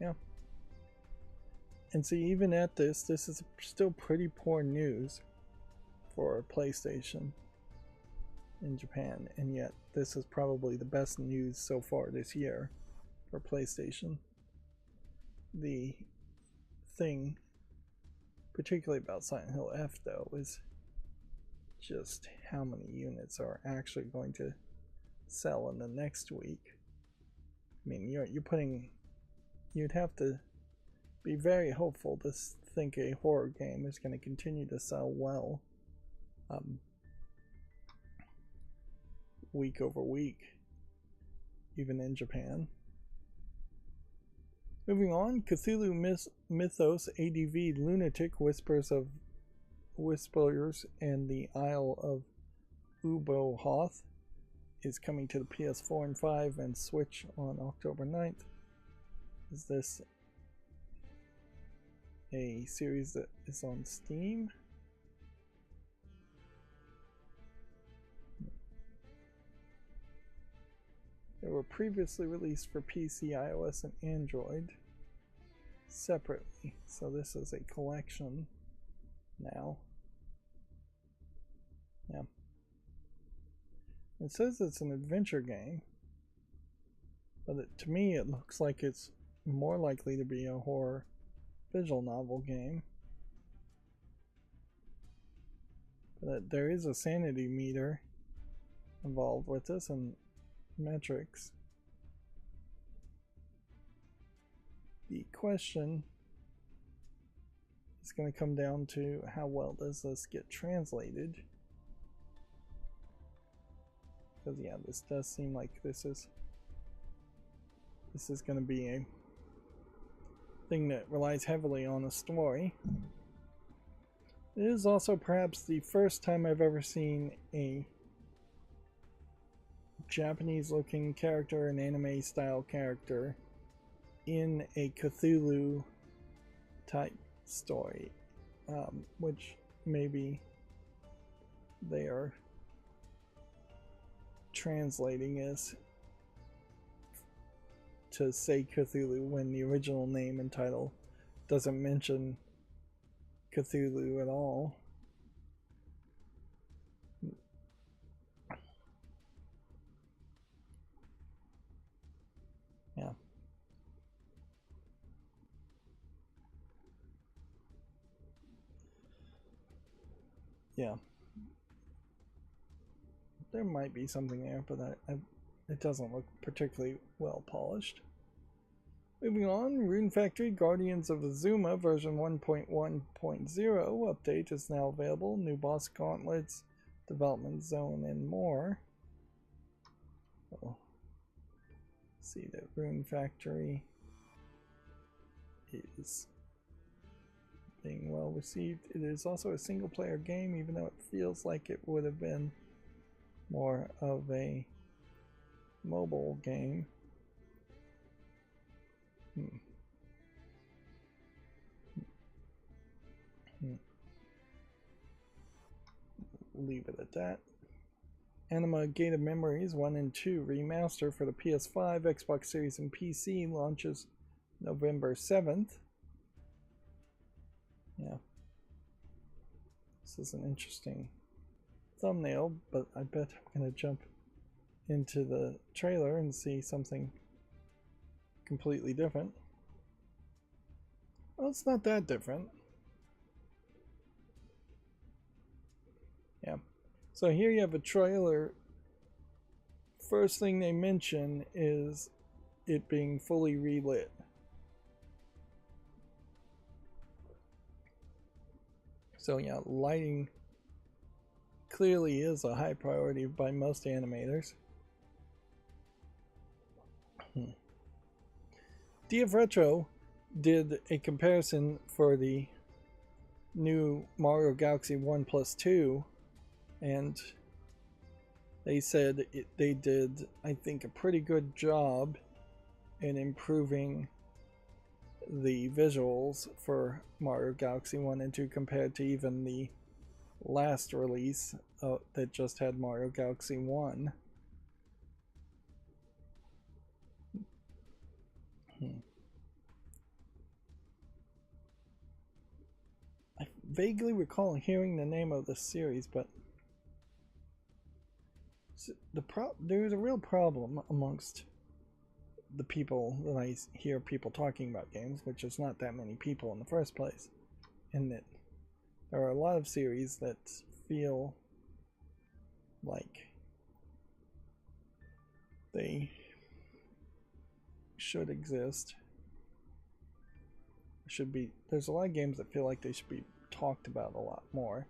Yeah. And see, even at this is still pretty poor news for PlayStation in Japan, and yet this is probably the best news so far this year for PlayStation. The thing, particularly about Silent Hill F though, is just how many units are actually going to sell in the next week. I mean, you'd have to be very hopeful to think a horror game is going to continue to sell well week over week, even in Japan. Moving on, Cthulhu Mythos ADV Lunatic Whispers and the Isle of Ubo-Hoth is coming to the PS4 and 5 and Switch on October 9th. Is this a series that is on Steam? They were previously released for PC, iOS, and Android separately, so this is a collection now. Yeah. It says it's an adventure game, but to me it looks like it's more likely to be a horror visual novel game. But there is a sanity meter involved with this and metrics. The question is going to come down to how well does this get translated. Because yeah, this does seem like this is going to be a thing that relies heavily on a story. It is also perhaps the first time I've ever seen a Japanese looking character, an anime style character, in a Cthulhu type story, which maybe they are translating as to say Cthulhu when the original name and title doesn't mention Cthulhu at all. Yeah. Yeah. There might be something there, but it doesn't look particularly well polished. Moving on, Rune Factory Guardians of Azuma version 1.1.0 update is now available. New boss gauntlets, development zone, and more. So, see that Rune Factory is being well received. It is also a single player game, even though it feels like it would have been more of a mobile game. leave it at that. Anima Gate of Memories 1 and 2 remaster for the PS5, Xbox Series, and PC launches November 7th. Yeah. This is an interesting thumbnail, but I bet I'm going to jump into the trailer and see something completely different. Well, it's not that different. Yeah. So here you have a trailer. First thing they mention is it being fully relit. So yeah, lighting clearly is a high priority by most animators. DF Retro did a comparison for the new Mario Galaxy 1 plus 2, and they said they did, I think, a pretty good job in improving the visuals for Mario Galaxy 1 and 2 compared to even the last release that just had Mario Galaxy 1. I vaguely recall hearing the name of the series, but there's a real problem amongst the people that I hear people talking about games, which is not that many people in the first place, in that there are a lot of series that feel like they should exist. There's a lot of games that feel like they should be talked about a lot more,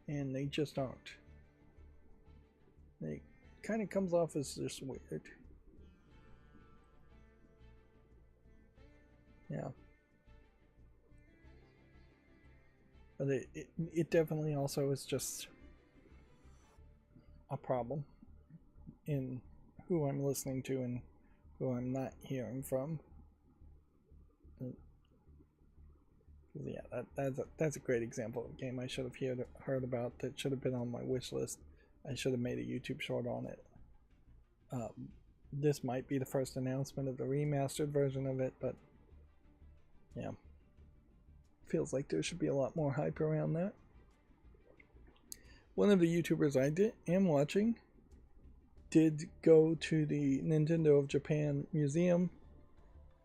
and they just aren't. They kind of comes off as just weird. Yeah. But it definitely also is just a problem in who I'm listening to and who I'm not hearing from. Yeah, that's a great example of a game I should have heard about that should have been on my wish list. I should have made a YouTube short on it. This might be the first announcement of the remastered version of it, but yeah, feels like there should be a lot more hype around that. One of the YouTubers I am watching did go to the Nintendo of Japan Museum,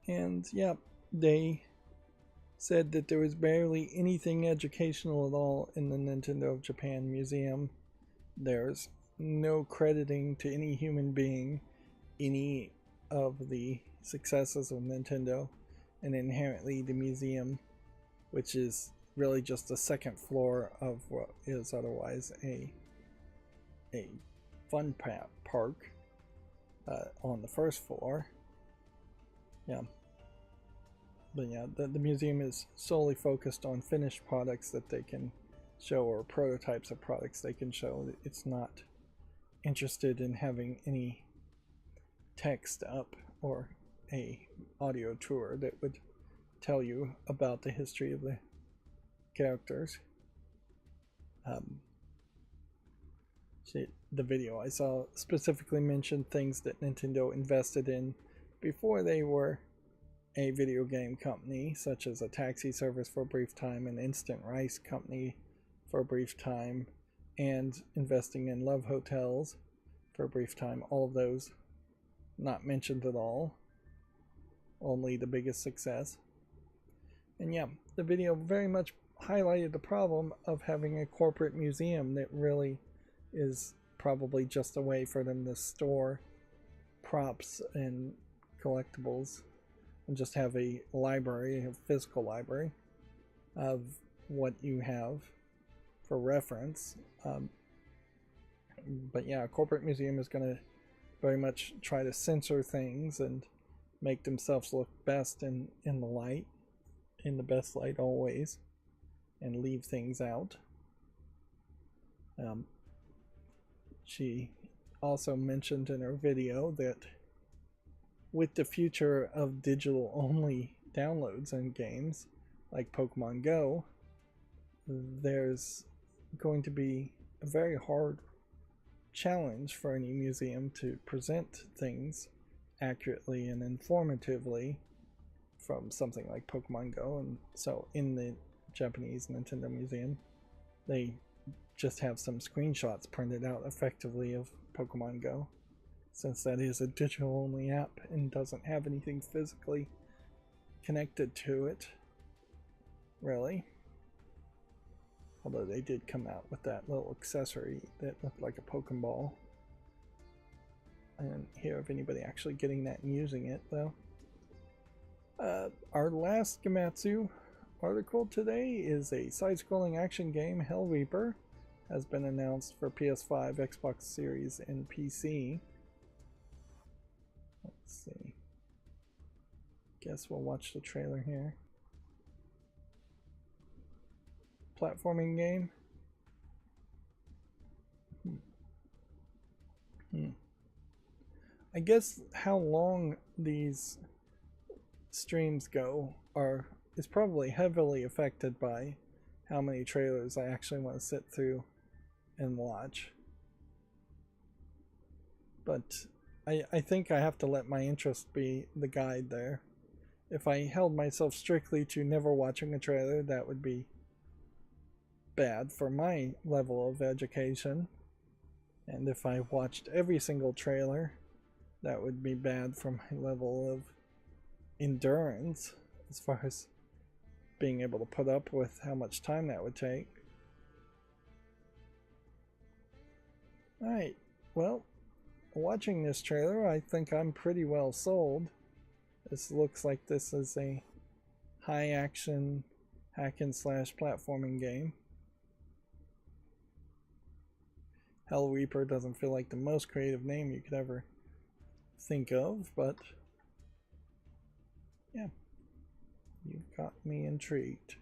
and yeah, they said that there was barely anything educational at all in the Nintendo of Japan Museum. There's no crediting to any human being any of the successes of Nintendo, and inherently the museum, which is really just the second floor of what is otherwise a fun park on the first floor. Yeah. But yeah, the museum is solely focused on finished products that they can show, or prototypes of products they can show. It's not interested in having any text up or a audio tour that would tell you about the history of the characters. The video I saw specifically mentioned things that Nintendo invested in before they were a video game company, such as a taxi service for a brief time, an instant rice company for a brief time, and investing in love hotels for a brief time. All of those not mentioned at all, only the biggest success. And yeah, the video very much highlighted the problem of having a corporate museum that really is probably just a way for them to store props and collectibles and just have a library, a physical library of what you have for reference. But yeah, a corporate museum is going to very much try to censor things and make themselves look best in the light, in the best light always, and leave things out. She also mentioned in her video that with the future of digital only downloads and games like Pokemon Go, there's going to be a very hard challenge for any museum to present things accurately and informatively from something like Pokemon Go. And so in the Japanese Nintendo Museum, they just have some screenshots printed out effectively of Pokemon Go, since that is a digital only app and doesn't have anything physically connected to it, really. Although they did come out with that little accessory that looked like a Pokeball. I didn't hear of anybody actually getting that and using it, though. Our last Gematsu article today is a side-scrolling action game, Hell Reaper, has been announced for PS5, Xbox Series, and PC. Let's see. Guess we'll watch the trailer here. Platforming game. I guess how long these streams go is probably heavily affected by how many trailers I actually want to sit through and watch. But I think I have to let my interest be the guide there. If I held myself strictly to never watching a trailer, that would be bad for my level of education. And if I watched every single trailer, that would be bad for my level of endurance as far as being able to put up with how much time that would take. Alright, well, watching this trailer, I think I'm pretty well sold. This looks like this is a high action hack and slash platforming game. Hell Reaper doesn't feel like the most creative name you could ever think of, but yeah, you've got me intrigued.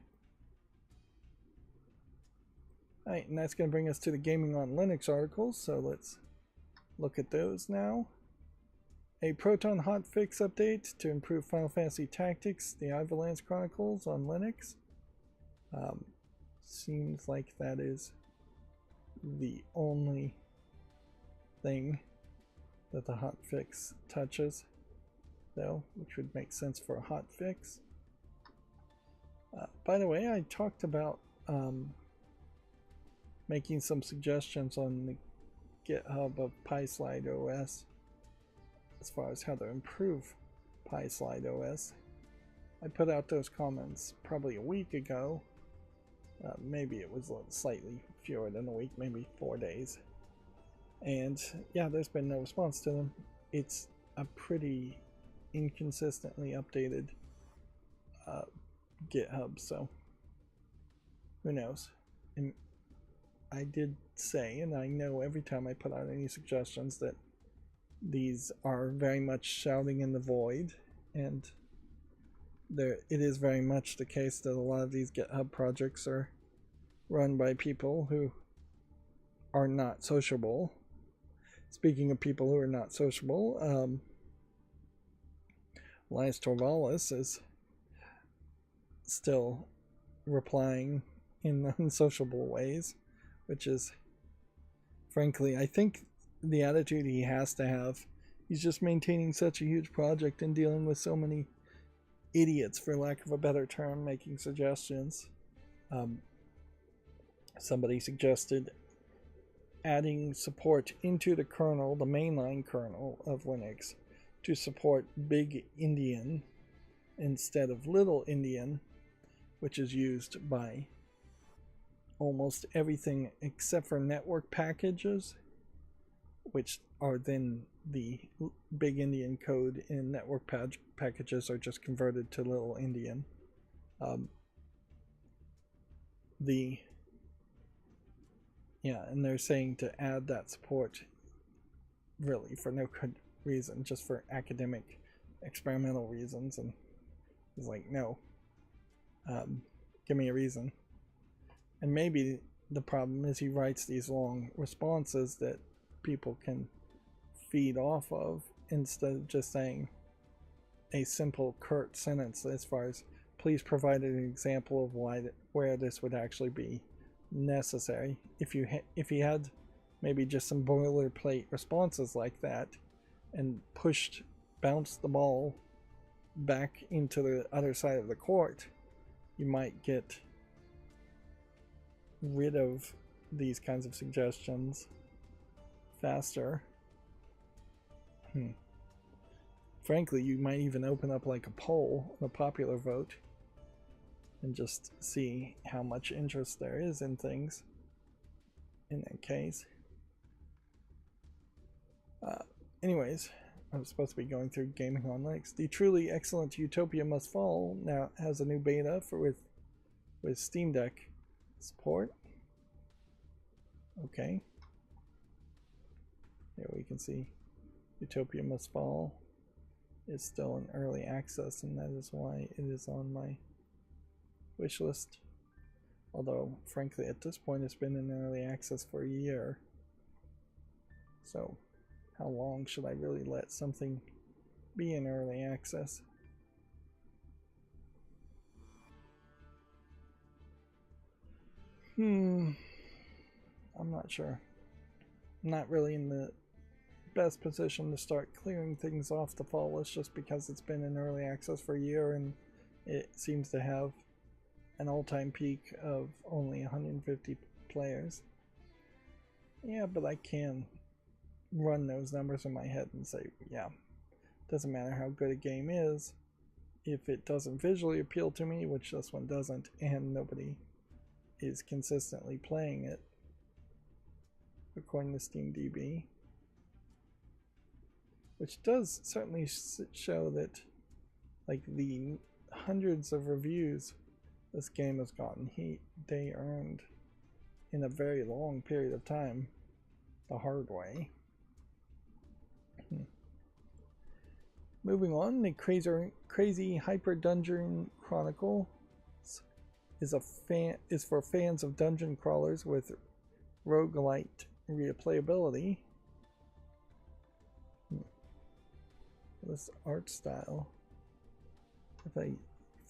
Alright, and that's going to bring us to the Gaming on Linux articles, so let's look at those now. A Proton hotfix update to improve Final Fantasy Tactics, the Avalanche Chronicles on Linux. Seems like that is the only thing that the hotfix touches, though, which would make sense for a hotfix. By the way, I talked about making some suggestions on the GitHub of PySlide OS as far as how to improve PySlide OS. I put out those comments probably a week ago. Maybe it was slightly fewer than a week, maybe 4 days. And yeah, there's been no response to them. It's a pretty inconsistently updated GitHub, so who knows. And I did say, and I know every time I put out any suggestions, that these are very much shouting in the void, and it is very much the case that a lot of these GitHub projects are run by people who are not sociable. Speaking of people who are not sociable, Linus Torvalds is still replying in unsociable ways, which is, frankly, I think the attitude he has to have. He's just maintaining such a huge project and dealing with so many idiots, for lack of a better term, making suggestions. Somebody suggested adding support into the kernel, the mainline kernel of Linux, to support Big Indian instead of Little Indian, which is used by almost everything except for network packages, which are then the Big Indian code in network packages are just converted to Little Indian. And they're saying to add that support really for no good reason, just for academic experimental reasons. And he's like, no, give me a reason. And maybe the problem is he writes these long responses that people can feed off of instead of just saying a simple curt sentence as far as please provide an example of where this would actually be necessary. If you had maybe just some boilerplate responses like that and bounced the ball back into the other side of the court, you might get rid of these kinds of suggestions faster. Frankly, you might even open up like a poll, a popular vote, and just see how much interest there is in things in that case. Anyways, I'm supposed to be going through Gaming on Linux. The truly excellent Utopia Must Fall now has a new beta with Steam Deck support. Okay. Here we can see Utopia Must Fall is still in early access, and that is why it is on my wish list. Although, frankly, at this point it's been in early access for a year. So, how long should I really let something be in early access? I'm not sure. I'm not really in the best position to start clearing things off the fall list just because it's been in early access for a year and it seems to have an all-time peak of only 150 players. Yeah, but I can run those numbers in my head and say, yeah, doesn't matter how good a game is, if it doesn't visually appeal to me, which this one doesn't, and nobody is consistently playing it, according to SteamDB, which does certainly show that, like, the hundreds of reviews this game has gotten, they earned in a very long period of time the hard way. Moving on, the Crazy Hyper Dungeon Chronicle is for fans of dungeon crawlers with roguelite replayability. This art style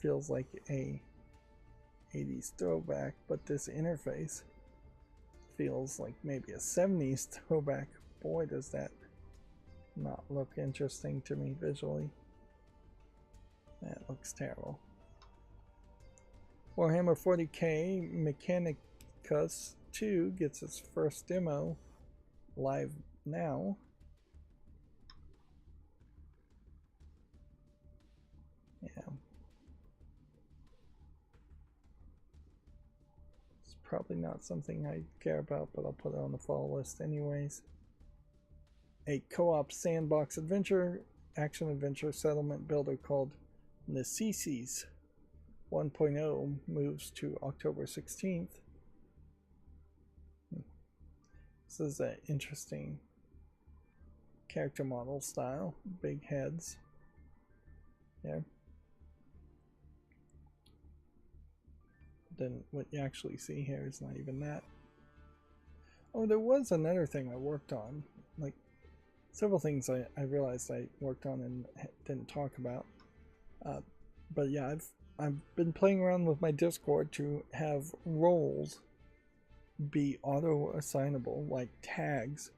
feels like a 80s throwback, but this interface feels like maybe a 70s throwback. Boy, does that not look interesting to me visually. That looks terrible. Warhammer 40k Mechanicus 2 gets its first demo live now. Yeah. It's probably not something I care about, but I'll put it on the fall list anyways. A co-op sandbox action-adventure settlement builder called Necessities 1.0 moves to October 16th. This is an interesting character model style. Big heads. Yeah. Then what you actually see here is not even that. Oh, there was another thing I worked on. Like, several things I realized I worked on and didn't talk about. But yeah, I've been playing around with my Discord to have roles be auto-assignable, like tags.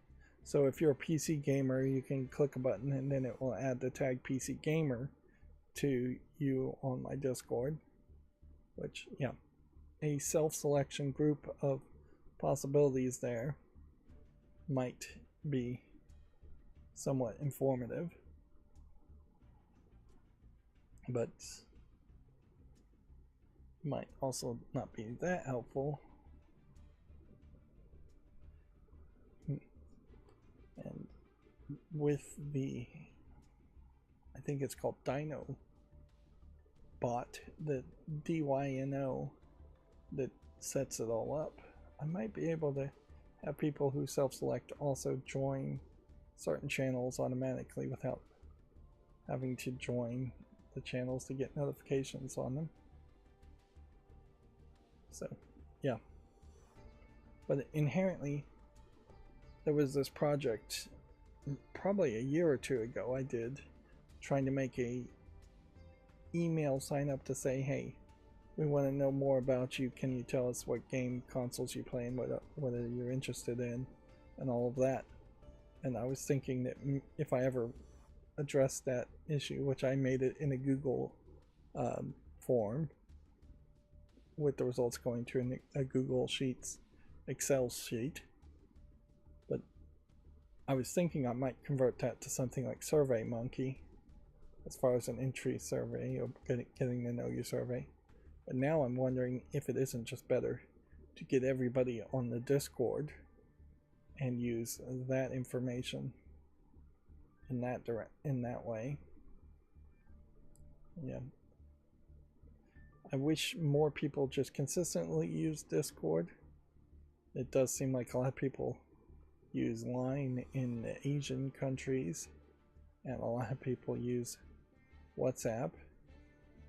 So if you're a PC gamer, you can click a button and then it will add the tag PC gamer to you on my Discord. Which, yeah, a self-selection group of possibilities there might be somewhat informative, but might also not be that helpful. And with the, I think it's called Dino bot, the DYNO that sets it all up, I might be able to have people who self-select also join certain channels automatically without having to join the channels to get notifications on them. So, yeah. But inherently, there was this project probably a year or two ago I did, trying to make a email sign up to say, hey, we want to know more about you. Can you tell us what game consoles you play and what you're interested in and all of that. And I was thinking that if I ever addressed that issue, which I made it in a Google form with the results going to a Google Sheets Excel sheet, but I was thinking I might convert that to something like SurveyMonkey as far as an entry survey or getting to know you survey. But now I'm wondering if it isn't just better to get everybody on the Discord and use that information in that way. Yeah. I wish more people just consistently use Discord. It does seem like a lot of people use Line in the Asian countries, and a lot of people use WhatsApp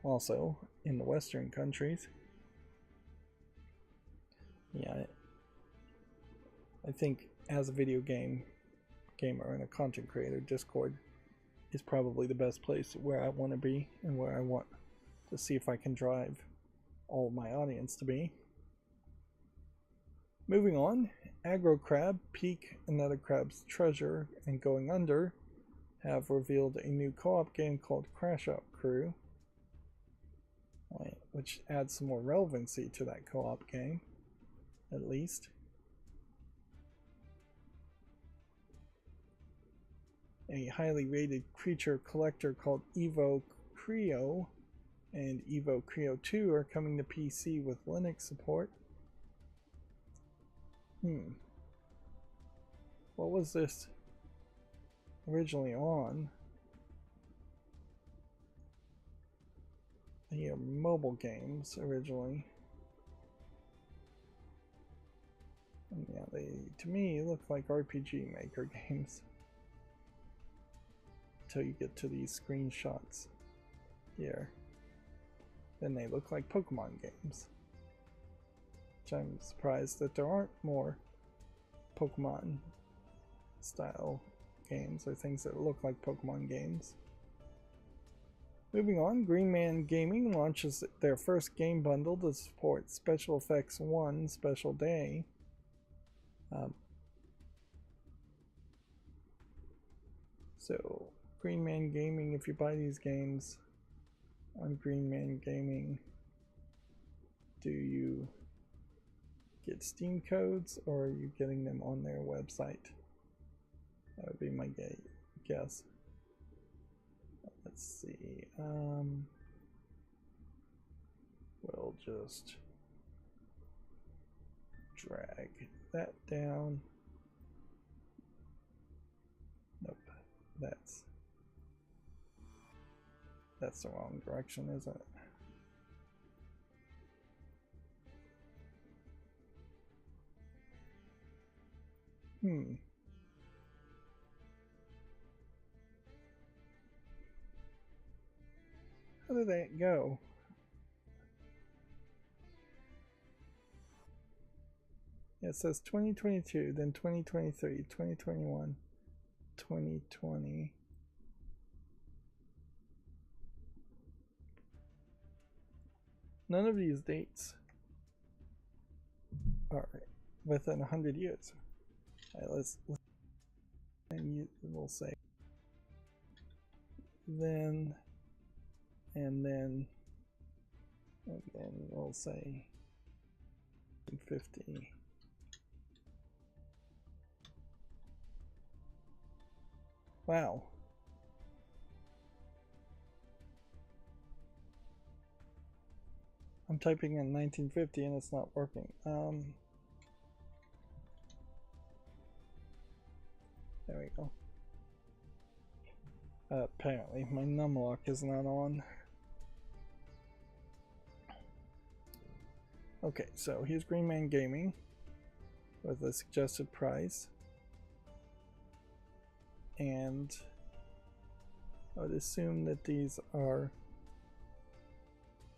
also in the Western countries. Yeah, I think as a video gamer and a content creator, Discord is probably the best place where I want to be and where I want to see if I can drive all my audience to be. Moving on, Aggro Crab, Peak, Another Crab's Treasure, and Going Under have revealed a new co-op game called Crash Out Crew, which adds some more relevancy to that co-op game, at least. A highly rated creature collector called Evo Creo and Evo Creo 2 are coming to PC with Linux support. What was this originally on? The mobile games originally. And yeah, they to me look like RPG Maker games. Until you get to these screenshots here. Then they look like Pokemon games. Which I'm surprised that there aren't more Pokemon style games or things that look like Pokemon games. Moving on, Green Man Gaming launches their first game bundle to support Special Effects 1 Special Day. So Green Man Gaming, if you buy these games on Green Man Gaming, do you get Steam codes or are you getting them on their website? That would be my guess. Let's see. We'll just drag that down. Nope, that's the wrong direction, isn't it? How did that go? Yeah, it says 2022, then 2023, 2021, 2020. None of these dates are within 100 years. All right, and we'll say then, and then we'll say 50. Wow. I'm typing in 1950 and it's not working. There we go. Apparently my numlock is not on. Okay, so here's Green Man Gaming with a suggested price. And I would assume that these are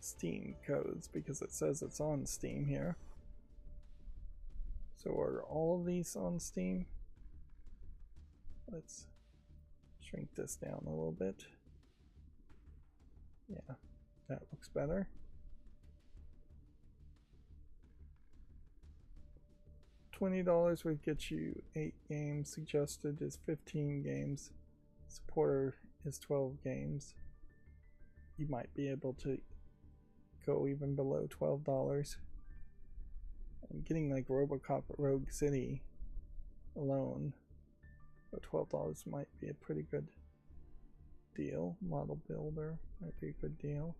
Steam codes because it says it's on Steam here. So are all of these on Steam? Let's shrink this down a little bit. Yeah, That looks better. $20 would get you 8 games. Suggested is 15 games. Supporter is 12 games. You might be able to go even below $12. And getting like RoboCop Rogue City alone for $12 might be a pretty good deal. Model Builder might be a good deal.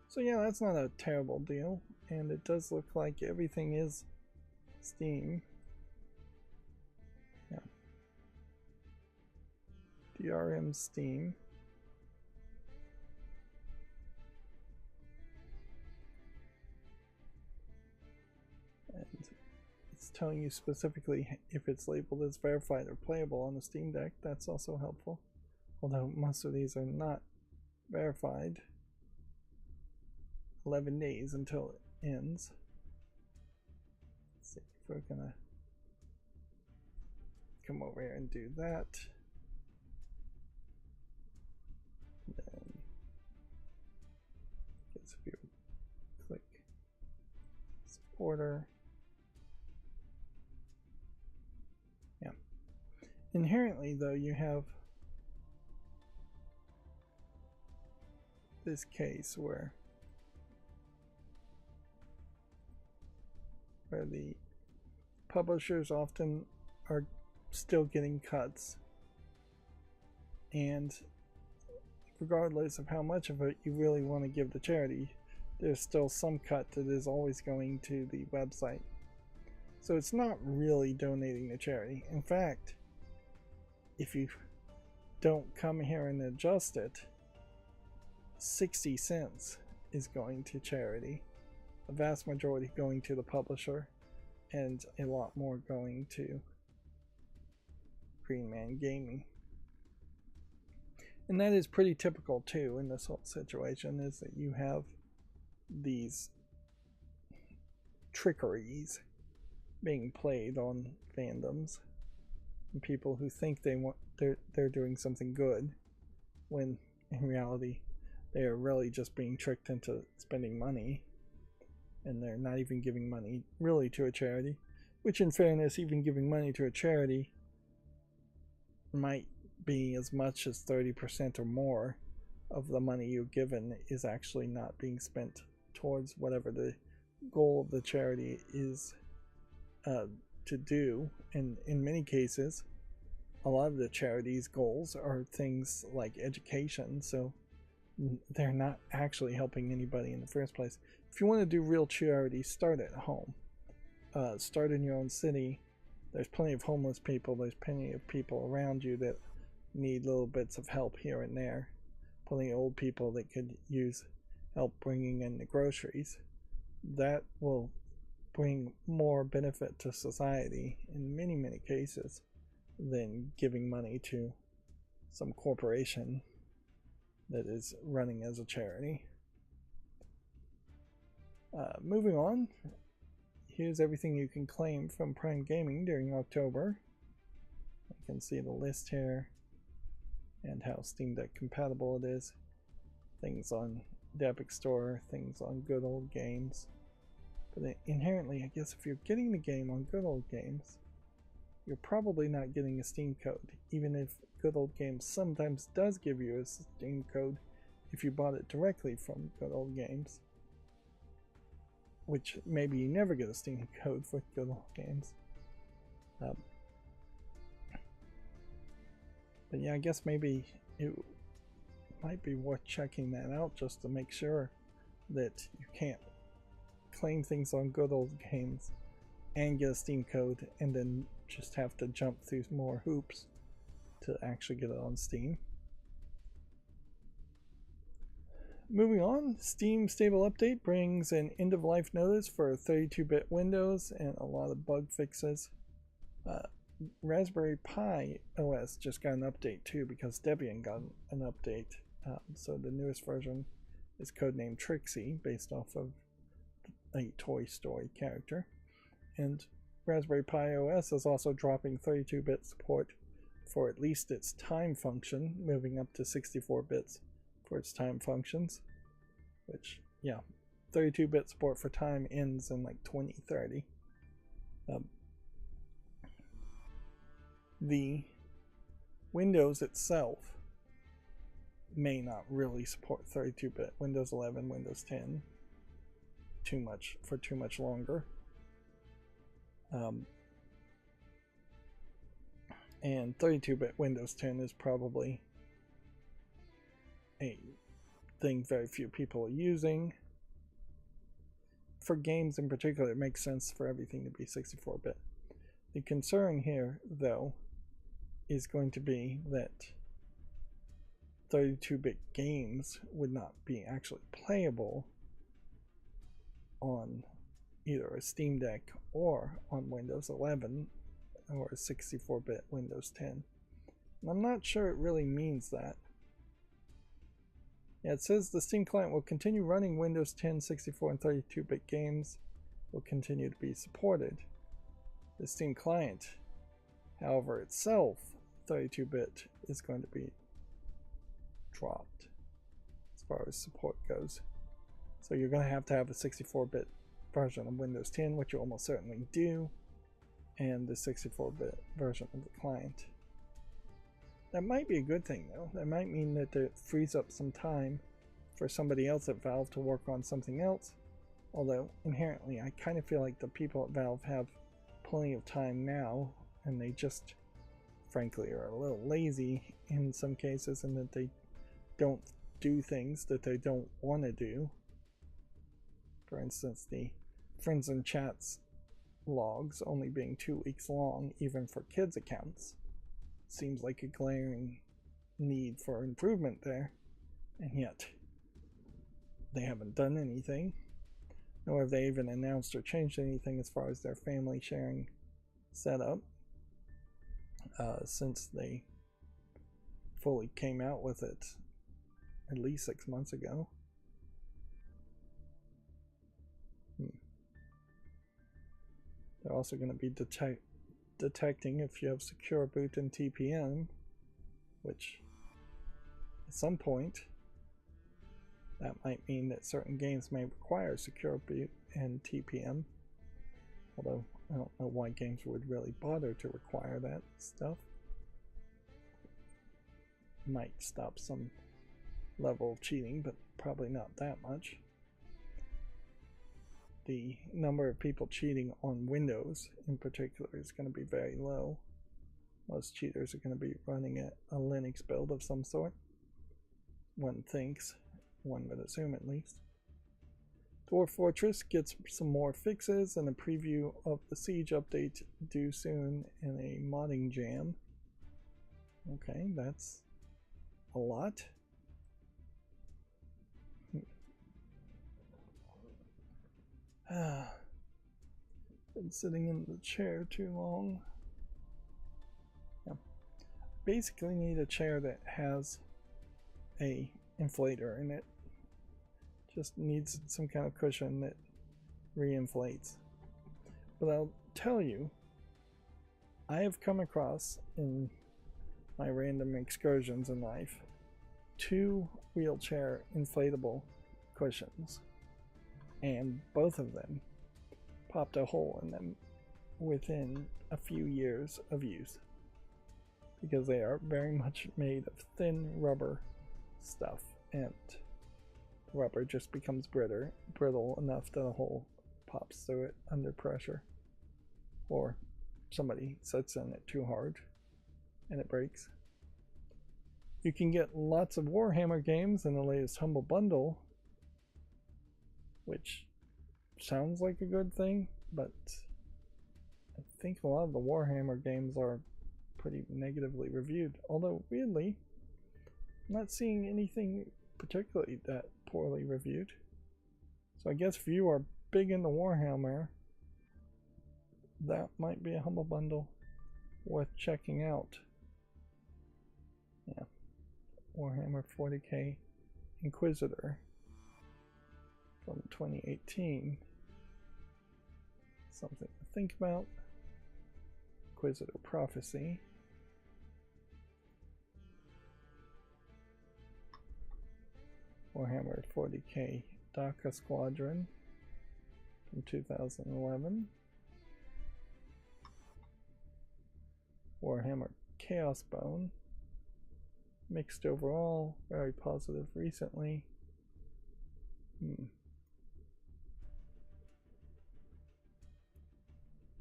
So yeah, that's not a terrible deal, and it does look like everything is Steam. Yeah. DRM Steam. And it's telling you specifically if it's labeled as verified or playable on the Steam Deck. That's also helpful, although most of these are not verified. 11 days until it ends. Let's see if we're gonna come over here and do that. Then, I guess if you click supporter, yeah. Inherently, though, you have this case where the publishers often are still getting cuts, and regardless of how much of it you really want to give to charity, there's still some cut that is always going to the website. So it's not really donating to charity. In fact, if you don't come here and adjust it, 60 cents is going to charity. The vast majority going to the publisher, and a lot more going to Green Man Gaming. And that is pretty typical too in this whole situation, is that you have these trickeries being played on fandoms and people who think they're doing something good, when in reality they are really just being tricked into spending money. And they're not even giving money really to a charity, which in fairness, even giving money to a charity might be as much as 30% or more of the money you've given is actually not being spent towards whatever the goal of the charity is to do. And in many cases, a lot of the charity's goals are things like education, so they're not actually helping anybody in the first place. If you want to do real charity, start at home. Start in your own city. There's plenty of homeless people. There's plenty of people around you that need little bits of help here and there. Plenty of old people that could use help bringing in the groceries. That will bring more benefit to society in many, many cases than giving money to some corporation that is running as a charity. Moving on, here's everything you can claim from Prime Gaming during October. You can see the list here and how Steam Deck compatible it is. Things on the Epic Store, things on Good Old Games. But inherently, I guess if you're getting the game on Good Old Games, you're probably not getting a Steam code, even if Good Old Games sometimes does give you a Steam code if you bought it directly from Good Old Games. Which maybe you never get a Steam code for Good Old Games. But yeah, I guess maybe it might be worth checking that out just to make sure that you can't claim things on Good Old Games and get a Steam code and then just have to jump through more hoops to actually get it on Steam. Moving on, Steam Stable Update brings an end-of-life notice for 32-bit Windows and a lot of bug fixes. Raspberry Pi OS just got an update too, because Debian got an update. So the newest version is codenamed Trixie, based off of a Toy Story character. And Raspberry Pi OS is also dropping 32-bit support for at least its time function, moving up to 64 bits for its time functions, which, yeah, 32-bit support for time ends in like 2030. The Windows itself may not really support 32-bit. Windows 11, Windows 10, too much longer. And 32-bit Windows 10 is probably a thing very few people are using. For games in particular, it makes sense for everything to be 64-bit. The concern here, though, is going to be that 32-bit games would not be actually playable on either a Steam Deck or on Windows 11 or a 64-bit Windows 10. And I'm not sure it really means that. Yeah, it says the Steam client will continue running Windows 10, 64, and 32-bit games will continue to be supported. The Steam client, however, itself, 32-bit, is going to be dropped as far as support goes. So you're going to have a 64-bit version of Windows 10, which you almost certainly do, and the 64-bit version of the client. That might be a good thing, though. That might mean that it frees up some time for somebody else at Valve to work on something else. Although, inherently, I kind of feel like the people at Valve have plenty of time now, and they just, frankly, are a little lazy in some cases, and that they don't do things that they don't want to do. For instance, the friends and chats logs only being 2 weeks long, even for kids' accounts, seems like a glaring need for improvement there, and yet they haven't done anything, nor have they even announced or changed anything as far as their family sharing setup since they fully came out with it at least 6 months ago. They're also going to be detecting if you have secure boot and TPM, which at some point that might mean that certain games may require secure boot and TPM, although I don't know why games would really bother to require that stuff. Might stop some level of cheating, but probably not that much. The number of people cheating on Windows in particular is going to be very low. Most cheaters are going to be running a Linux build of some sort. One thinks, one would assume at least. Dwarf Fortress gets some more fixes and a preview of the Siege update due soon in a modding jam. Okay, that's a lot. Been sitting in the chair too long. Yeah. Basically need a chair that has a inflator in it. Just needs some kind of cushion that re-inflates. But I'll tell you, I have come across in my random excursions in life 2 wheelchair inflatable cushions, and both of them popped a hole in them within a few years of use, because they are very much made of thin rubber stuff, and the rubber just becomes brittle enough that a hole pops through it under pressure, or somebody sets in it too hard and it breaks. You can get lots of Warhammer games in the latest Humble Bundle, which sounds like a good thing, but I think a lot of the Warhammer games are pretty negatively reviewed. Although, weirdly, I'm not seeing anything particularly that poorly reviewed. So I guess if you are big into Warhammer, that might be a Humble Bundle worth checking out. Yeah. Warhammer 40k Inquisitor from 2018. Something to think about. Inquisitor Prophecy. Warhammer 40k Daka Squadron from 2011. Warhammer Chaos Bone. Mixed overall, very positive recently.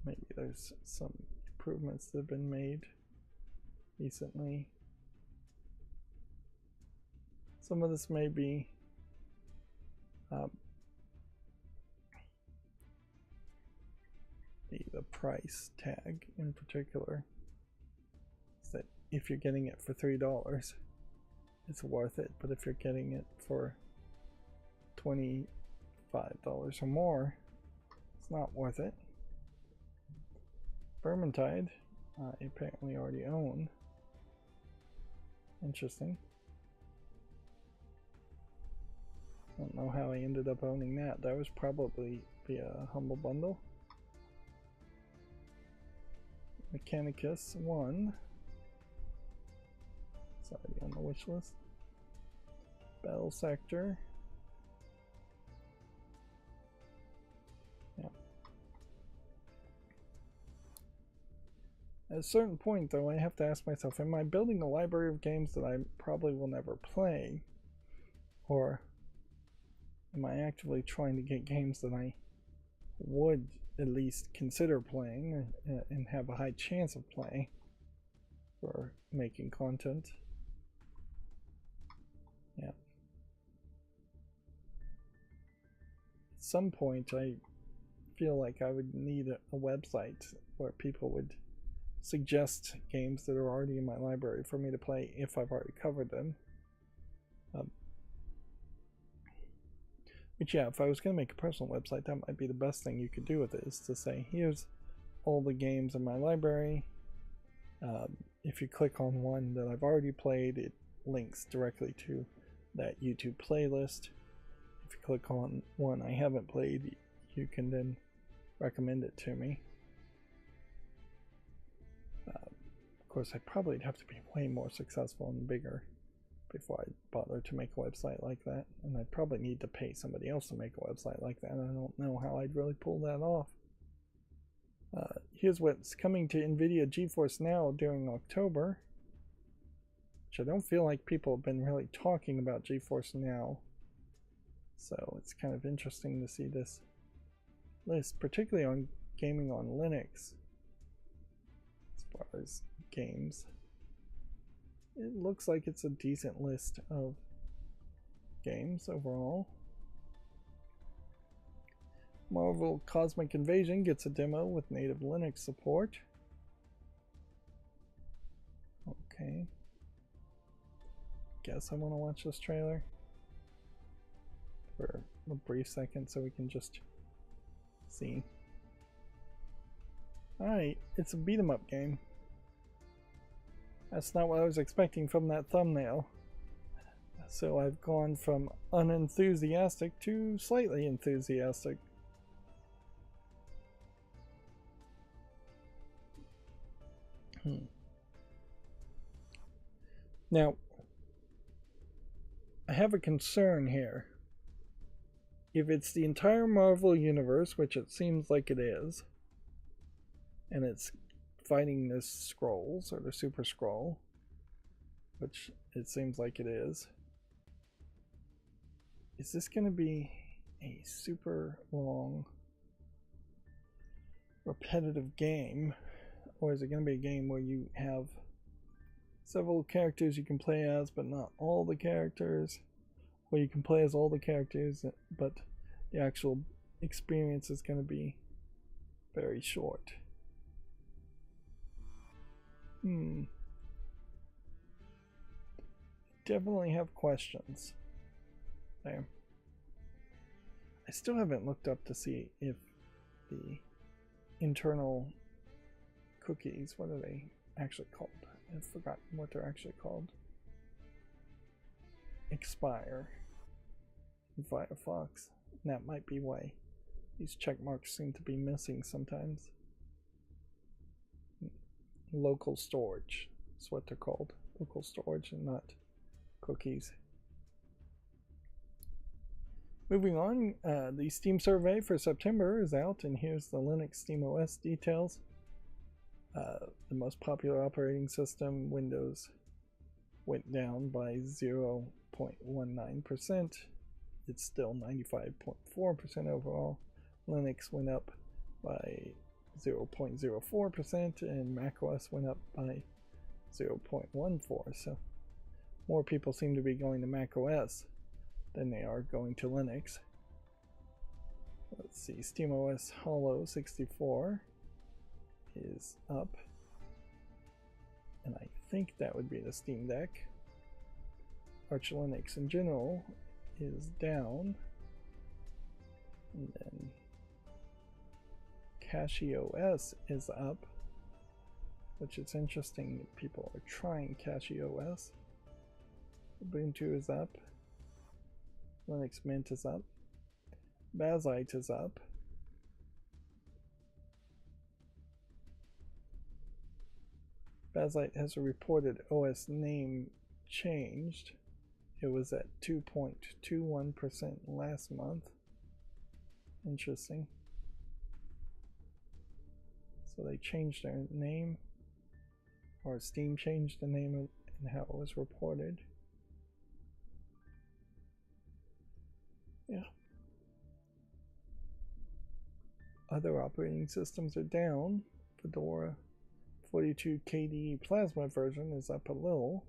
Maybe there's some improvements that have been made recently. Some of this may be the price tag in particular. Is that if you're getting it for $3, it's worth it, but if you're getting it for $25 or more, it's not worth it. Vermintide, I apparently already own. Interesting. I don't know how I ended up owning that. That was probably via Humble Bundle. Mechanicus 1. It's already on the wish list. Battle Sector. Yeah. At a certain point, though, I have to ask myself, am I building a library of games that I probably will never play? Or am I actively trying to get games that I would at least consider playing and have a high chance of playing for making content? Yeah. At some point, I feel like I would need a website where people would suggest games that are already in my library for me to play if I've already covered them. But yeah, if I was going to make a personal website, that might be the best thing you could do with it, is to say, here's all the games in my library. If you click on one that I've already played, it links directly to that YouTube playlist. If you click on one I haven't played, you can then recommend it to me. Of course, I'd probably have to be way more successful and bigger before I bother to make a website like that, and I'd probably need to pay somebody else to make a website like that. I don't know how I'd really pull that off. Here's what's coming to NVIDIA GeForce Now during October, which I don't feel like people have been really talking about GeForce Now, so it's kind of interesting to see this list, particularly on gaming on Linux. As far as games, it looks like it's a decent list of games overall. Marvel Cosmic Invasion gets a demo with native Linux support. Okay. Guess I want to watch this trailer for a brief second so we can just see. Alright, it's a beat 'em up game. That's not what I was expecting from that thumbnail. So I've gone from unenthusiastic to slightly enthusiastic. Now, I have a concern here. If it's the entire Marvel universe, which it seems like it is, and it's fighting the Skrulls, or the Super Skrull, which it seems like it is this going to be a super long, repetitive game, or is it going to be a game where you have several characters you can play as, but not all the characters, or you can play as all the characters, but the actual experience is going to be very short? Definitely have questions there. I still haven't looked up to see if the internal cookies, what are they actually called? I've forgotten what they're actually called. Expire in Firefox. And that might be why these check marks seem to be missing sometimes. Local storage is what they're called. Local storage and not cookies. Moving on, the Steam survey for September is out, and here's the Linux SteamOS details. The most popular operating system, Windows, went down by 0.19%. It's still 95.4% overall. Linux went up by 0.04%, and macOS went up by 0.14%. So more people seem to be going to macOS than they are going to Linux. Let's see, SteamOS Hollow 64 is up, and I think that would be the Steam Deck. Arch Linux in general is down, and then CachyOS is up, which is interesting that people are trying CachyOS. Ubuntu is up. Linux Mint is up. Bazzite is up. Bazzite has a reported OS name changed. It was at 2.21% last month. Interesting. So they changed their name, or Steam changed the name and how it was reported. Yeah. Other operating systems are down. Fedora 42 KDE Plasma version is up a little.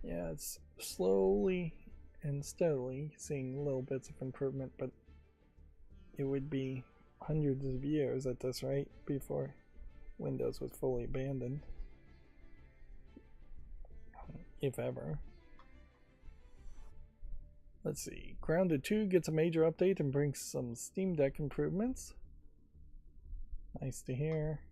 Yeah, it's slowly and steadily seeing little bits of improvement, but it would be hundreds of years at this rate before Windows was fully abandoned, if ever. Let's see, Grounded 2 gets a major update and brings some Steam Deck improvements. Nice to hear.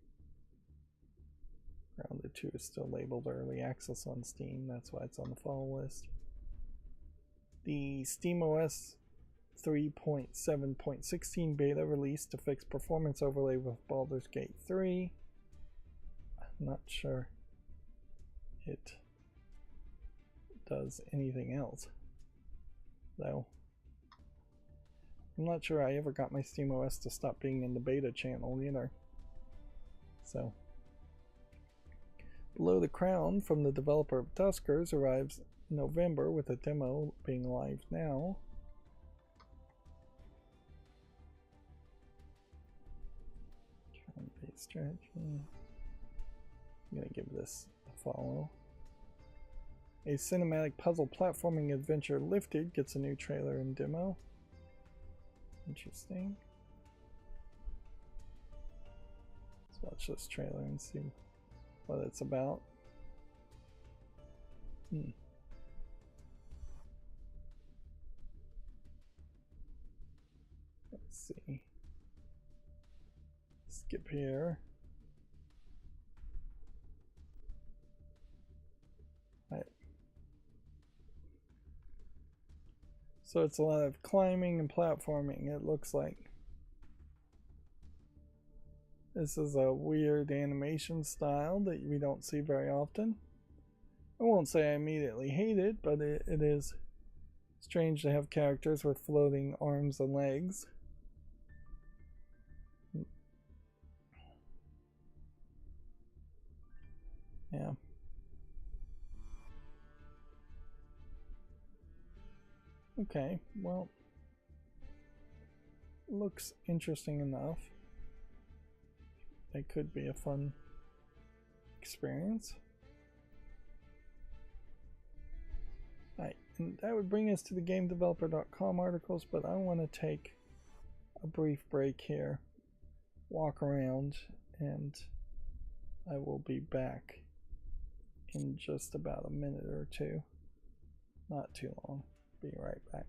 Grounded 2 is still labeled early access on Steam, that's why it's on the fall list. The SteamOS 3.7.16 beta released to fix performance overlay with Baldur's Gate 3. I'm not sure it does anything else, though. I'm not sure I ever got my SteamOS to stop being in the beta channel either. So, Below the Crown from the developer of Tuskers arrives in November, with a demo being live now. Turn-based strategy. I'm gonna give this a follow. A cinematic puzzle platforming adventure, Lifted, gets a new trailer and demo. Interesting. Let's watch this trailer and see what it's about. Let's see. Skip here. Right. So it's a lot of climbing and platforming, it looks like. This is a weird animation style that we don't see very often. I won't say I immediately hate it, but it is strange to have characters with floating arms and legs. Yeah. Okay, well, looks interesting enough. It could be a fun experience. Alright, and that would bring us to the GameDeveloper.com articles, but I want to take a brief break here, walk around, and I will be back in just about a minute or two. Not too long. Be right back.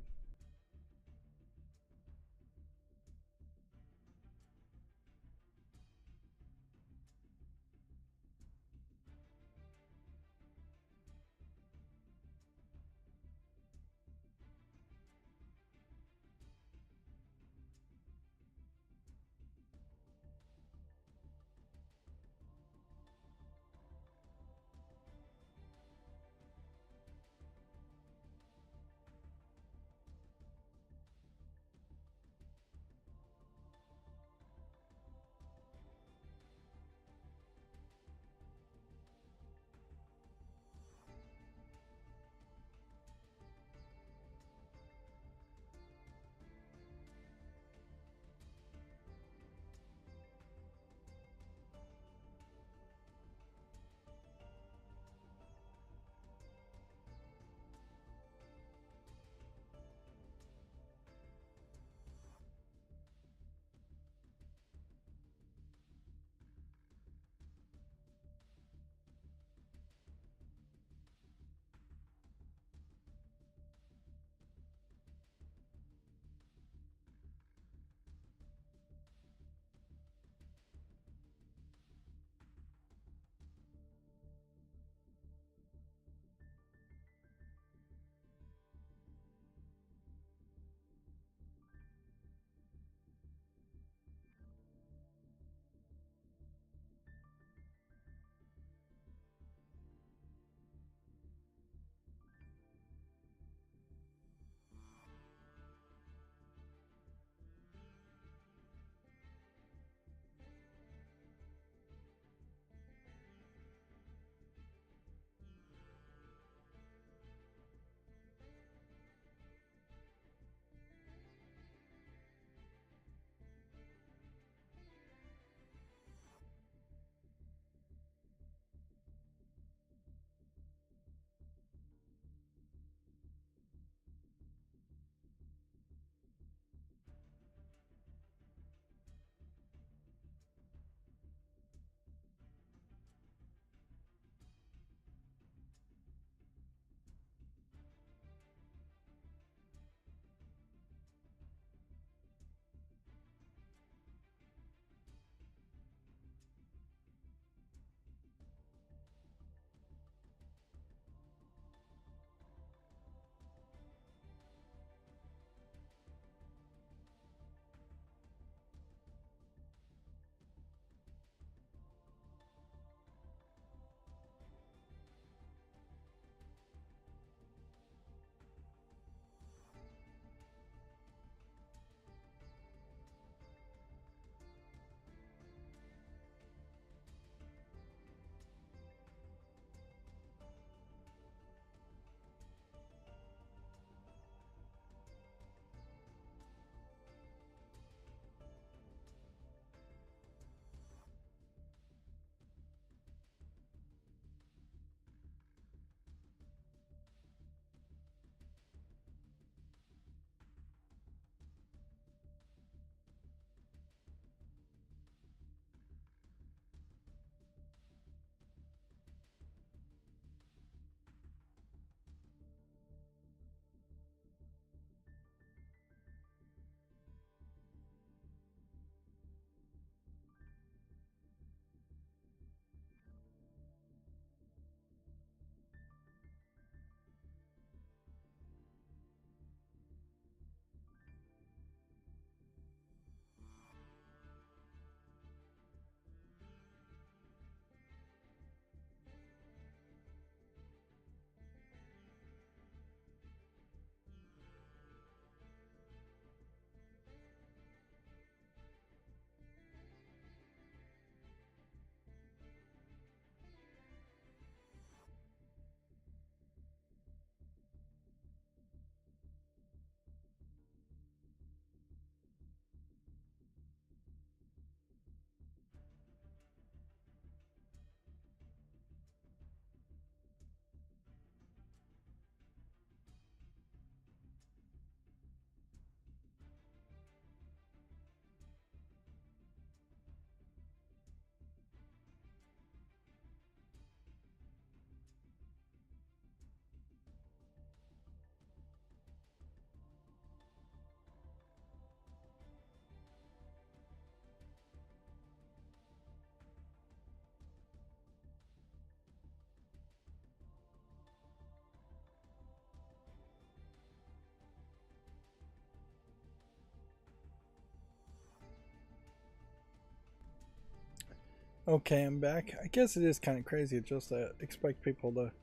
Okay, I'm back. I guess it is kind of crazy just to expect people to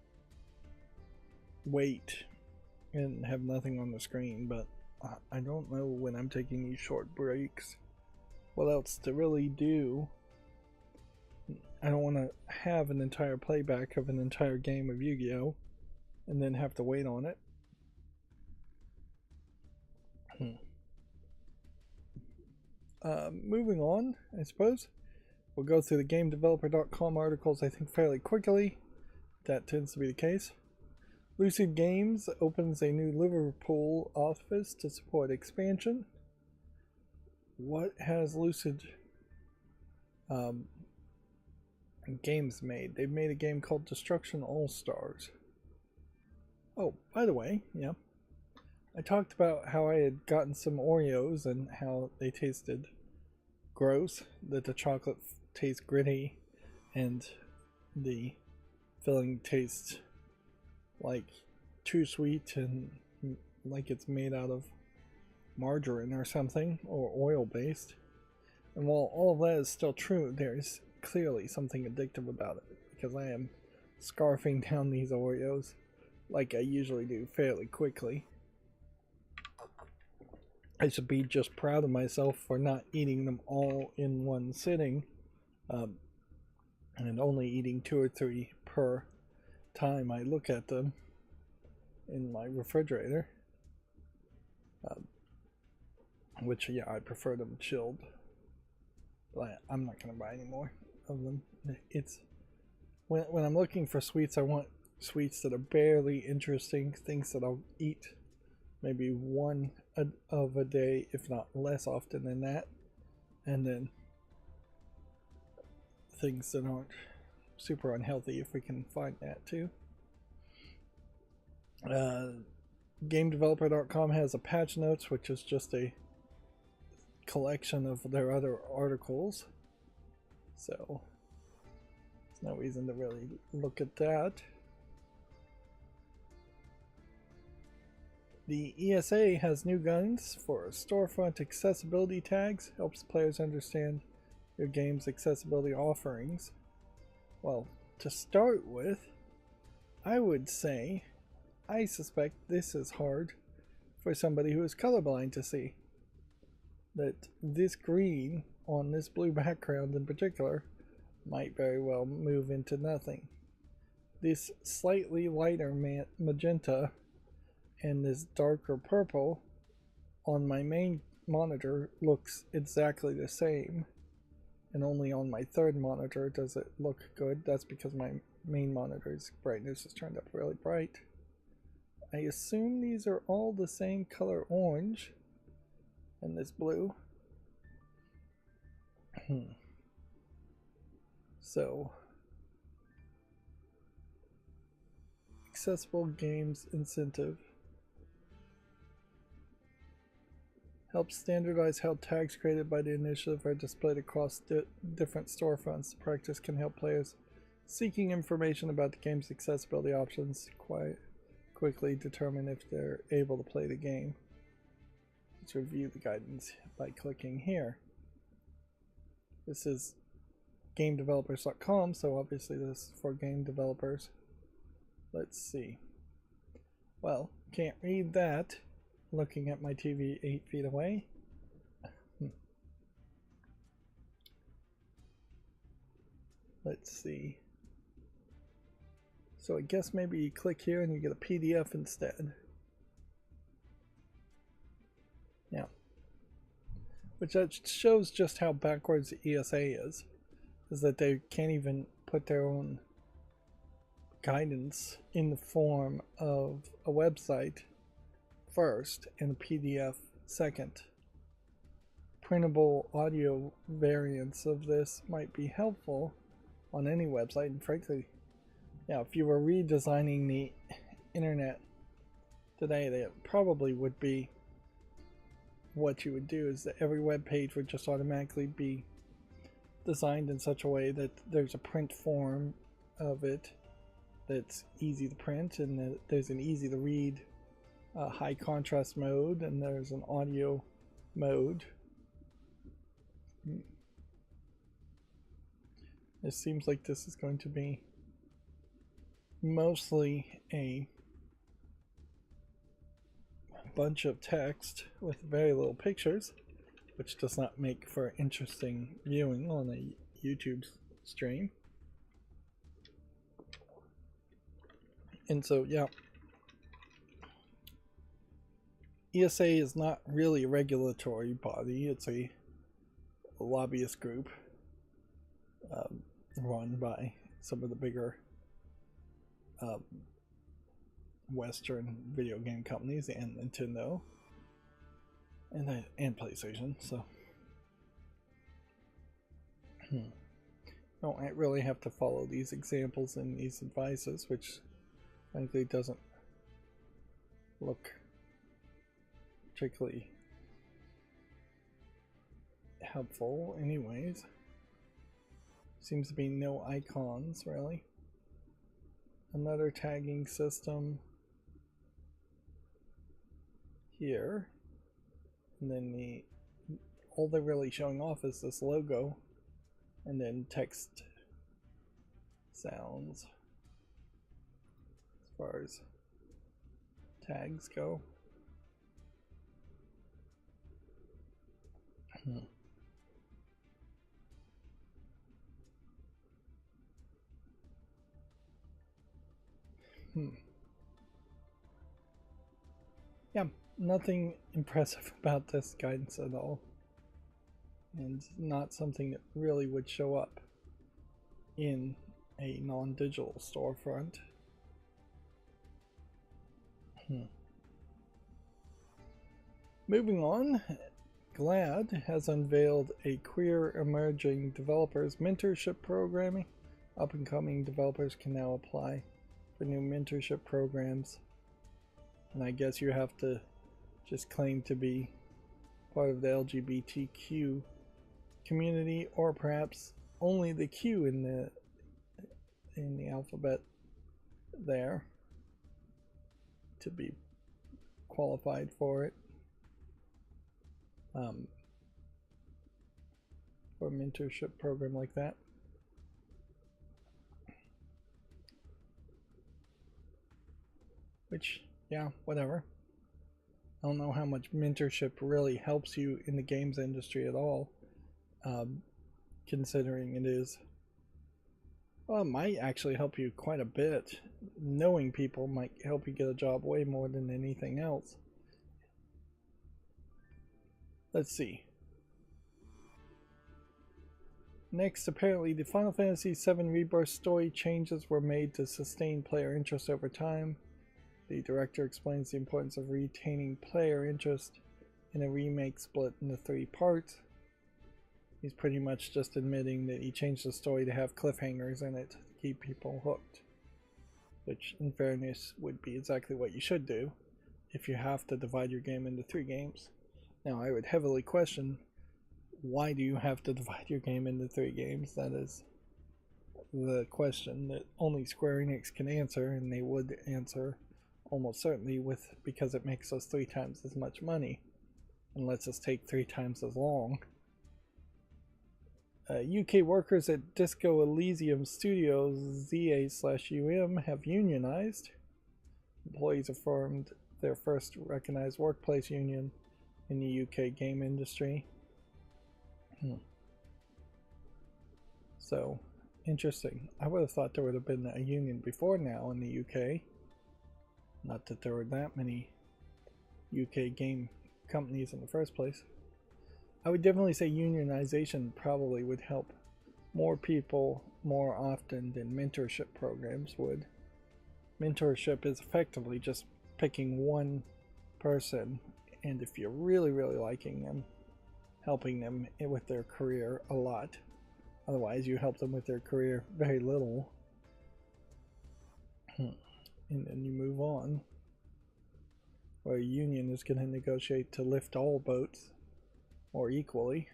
wait and have nothing on the screen, but I don't know when I'm taking these short breaks what else to really do. I don't want to have an entire playback of an entire game of Yu-Gi-Oh! And then have to wait on it. Moving on, I suppose. We'll go through the GameDeveloper.com articles, I think, fairly quickly. That tends to be the case. Lucid Games opens a new Liverpool office to support expansion. What has Lucid Games made? They've made a game called Destruction All Stars. Oh, by the way, yeah, I talked about how I had gotten some Oreos and how they tasted gross, that the chocolate tastes gritty and the filling tastes like too sweet and like it's made out of margarine or something, or oil based. And while all of that is still true, there's clearly something addictive about it, because I am scarfing down these Oreos like I usually do fairly quickly. I should be just proud of myself for not eating them all in one sitting, and only eating 2 or 3 per time I look at them in my refrigerator. Which, yeah, I prefer them chilled. But I'm not going to buy any more of them. It's when I'm looking for sweets, I want sweets that are barely interesting, things that I'll eat maybe one of a day, if not less often than that, and then things that aren't super unhealthy, if we can find that too. GameDeveloper.com has a patch notes, which is just a collection of their other articles, so there's no reason to really look at that. The ESA has new guidance for storefront accessibility tags, helps players understand your game's accessibility offerings. Well, to start with, I would say I suspect this is hard for somebody who is colorblind to see. That this green on this blue background in particular might very well move into nothing. This slightly lighter magenta and this darker purple on my main monitor looks exactly the same, and only on my third monitor does it look good. That's because my main monitor's brightness is turned up really bright. I assume these are all the same color orange and this blue. So, accessible games incentive helps standardize how tags created by the initiative are displayed across different storefronts. The practice can help players seeking information about the game's accessibility options quickly determine if they're able to play the game. Let's review the guidance by clicking here. This is GameDevelopers.com, so obviously this is for game developers. Let's see. Well, can't read that looking at my TV 8 feet away. Let's see. So I guess maybe you click here and you get a PDF instead. Yeah. Which that shows just how backwards the ESA is that they can't even put their own guidance in the form of a website first and a PDF second. Printable audio variants of this might be helpful on any website, and frankly, yeah, if you were redesigning the internet today, that probably would be what you would do, is that every web page would just automatically be designed in such a way that there's a print form of it that's easy to print, and that there's an easy to read high contrast mode, and there's an audio mode. It seems like this is going to be mostly a bunch of text with very little pictures, which does not make for interesting viewing on a YouTube stream. And so, yeah, ESA is not really a regulatory body. It's a lobbyist group run by some of the bigger Western video game companies and Nintendo and PlayStation. So don't really have to follow these examples and these advices, which frankly doesn't look particularly helpful anyways. Seems to be no icons really. Another tagging system here, and then all they're really showing off is this logo and then text sounds as far as tags go. Yeah, nothing impressive about this guidance at all, and not something that really would show up in a non-digital storefront. Moving on, GLAD has unveiled a queer emerging developers mentorship programming. Up-and-coming developers can now apply for new mentorship programs, and I guess you have to just claim to be part of the LGBTQ community, or perhaps only the Q in the alphabet there to be qualified for it, for a mentorship program like that. Which, yeah, whatever. I don't know how much mentorship really helps you in the games industry at all, considering it is, well, it might actually help you quite a bit. Knowing people might help you get a job way more than anything else. Let's see. Next, apparently the Final Fantasy VII Rebirth story changes were made to sustain player interest over time. The director explains the importance of retaining player interest in a remake split into 3 parts. He's pretty much just admitting that he changed the story to have cliffhangers in it to keep people hooked. Which, in fairness, would be exactly what you should do if you have to divide your game into 3 games. Now, I would heavily question, why do you have to divide your game into 3 games? That is the question that only Square Enix can answer, and they would answer almost certainly because it makes us 3 times as much money and lets us take 3 times as long. UK workers at Disco Elysium Studios ZA/UM have unionized. Employees have formed their first recognized workplace union in the UK game industry. So, interesting. I would have thought there would have been a union before now in the UK. Not that there were that many UK game companies in the first place. I would definitely say unionization probably would help more people more often than mentorship programs would. Mentorship is effectively just picking one person, and if you're really, really liking them, helping them with their career a lot. Otherwise, you help them with their career very little. And then you move on. Where a union is going to negotiate to lift all boats more equally.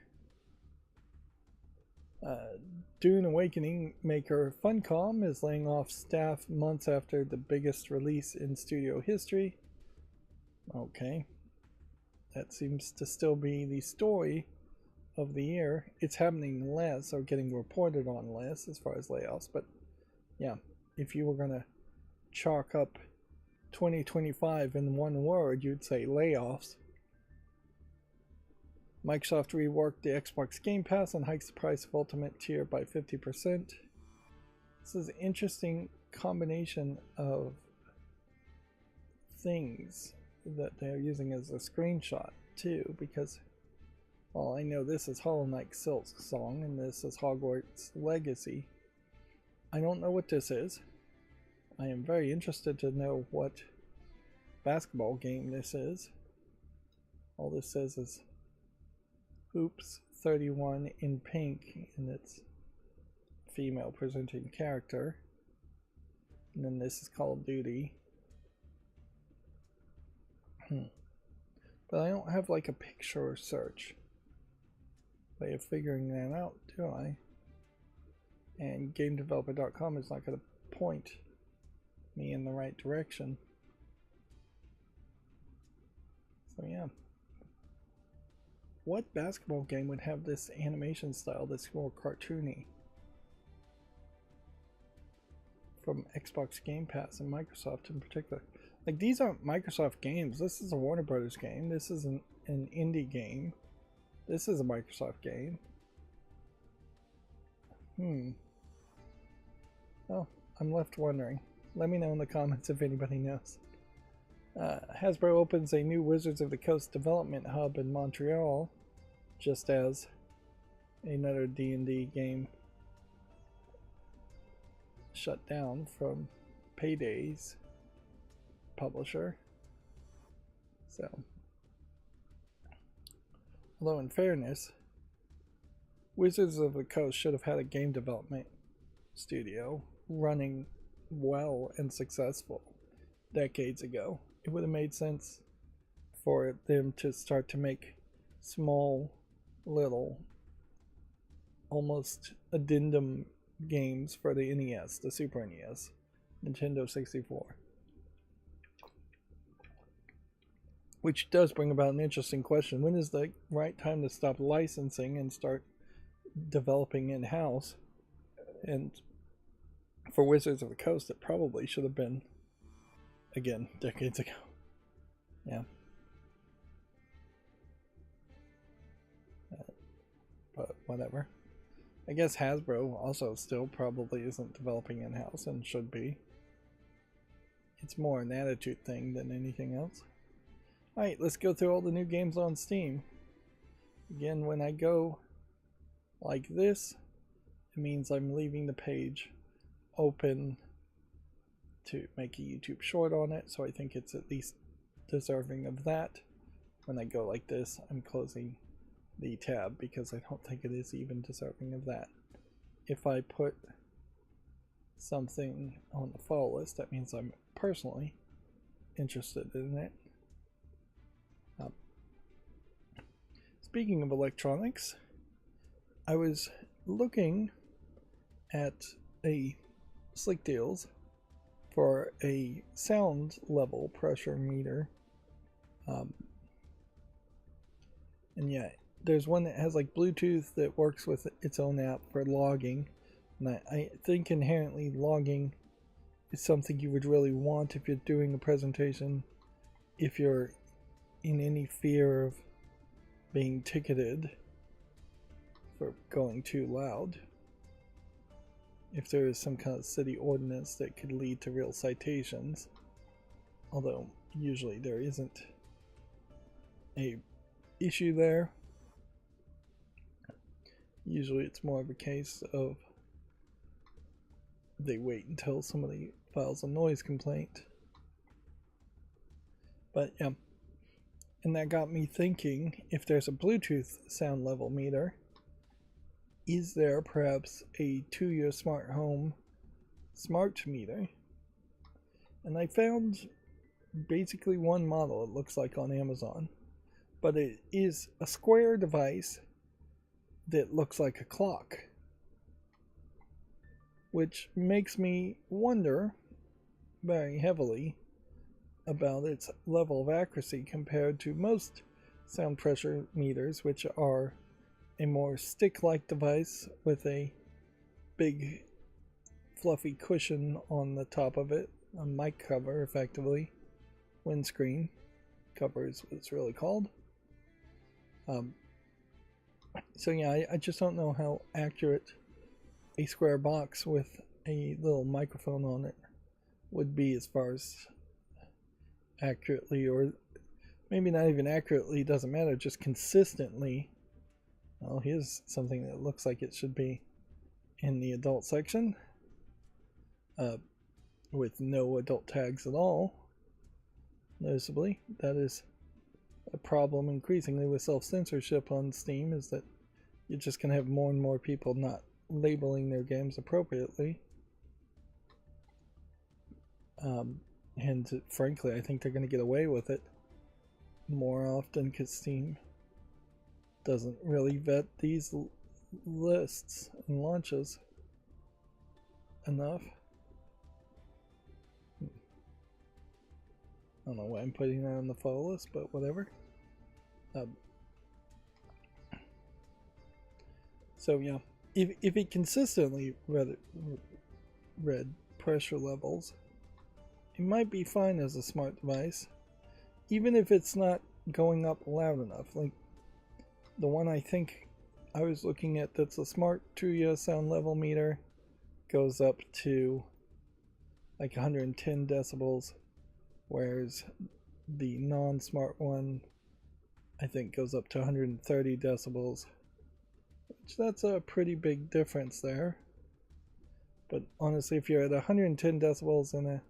Dune Awakening maker Funcom is laying off staff months after the biggest release in studio history. Okay. That seems to still be the story of the year. It's happening less, or getting reported on less as far as layoffs. But yeah, if you were going to chalk up 2025 in one word, you'd say layoffs. Microsoft reworked the Xbox Game Pass and hikes the price of Ultimate Tier by 50%. This is an interesting combination of things that they're using as a screenshot too, because well, I know this is Hollow Knight Silksong and this is Hogwarts Legacy. I don't know what this is. I am very interested to know what basketball game this is. All this says is Hoops 31 in pink, and it's female presenting character. And then this is Call of Duty. But I don't have like a picture search way of figuring that out, do I? And GameDeveloper.com is not going to point me in the right direction. So yeah. What basketball game would have this animation style that's more cartoony? From Xbox Game Pass and Microsoft in particular. Like, these aren't Microsoft games. This is a Warner Brothers game. This is an indie game. This is a Microsoft game. Oh, I'm left wondering. Let me know in the comments if anybody knows. Hasbro opens a new Wizards of the Coast development hub in Montreal, just as another D&D game shut down from Payday's publisher. So, although in fairness, Wizards of the Coast should have had a game development studio running well and successful decades ago. It would have made sense for them to start to make small, little, almost addendum games for the NES, the Super NES, Nintendo 64. Which does bring about an interesting question. When is the right time to stop licensing and start developing in-house? And for Wizards of the Coast, it probably should have been, again, decades ago. Yeah. But whatever. I guess Hasbro also still probably isn't developing in-house and should be. It's more an attitude thing than anything else. Alright, let's go through all the new games on Steam. Again, when I go like this, it means I'm leaving the page open to make a YouTube short on it, so I think it's at least deserving of that. When I go like this, I'm closing the tab because I don't think it is even deserving of that. If I put something on the follow list, that means I'm personally interested in it. Speaking of electronics, I was looking at a Slick Deals for a sound level pressure meter, and yeah, there's one that has like Bluetooth that works with its own app for logging, and I think inherently logging is something you would really want if you're doing a presentation, if you're in any fear of being ticketed for going too loud. If there is some kind of city ordinance that could lead to real citations, although usually there isn't a issue there. Usually it's more of a case of they wait until somebody files a noise complaint. But yeah, and that got me thinking, if there's a Bluetooth sound level meter, is there perhaps a 2-year smart home smart meter? And I found basically one model, it looks like, on Amazon, but it is a square device that looks like a clock, which makes me wonder very heavily about its level of accuracy compared to most sound pressure meters, which are a more stick-like device with a big fluffy cushion on the top of it, a mic cover effectively, windscreen cover is what it's really called. So yeah, I just don't know how accurate a square box with a little microphone on it would be as far as accurately, or maybe not even accurately, doesn't matter, just consistently. Well, here's something that looks like it should be in the adult section, with no adult tags at all. Noticeably, that is a problem increasingly with self-censorship on Steam, is that you're just going to have more and more people not labeling their games appropriately. And frankly, I think they're going to get away with it more often because Steam doesn't really vet these lists and launches enough. I don't know why I'm putting that on the follow list, but whatever. So yeah, if it consistently read pressure levels, it might be fine as a smart device, even if it's not going up loud enough. Like the one I think I was looking at that's a smart Tuya sound level meter goes up to like 110 decibels, whereas the non-smart one I think goes up to 130 decibels, which that's a pretty big difference there. But honestly, if you're at 110 decibels in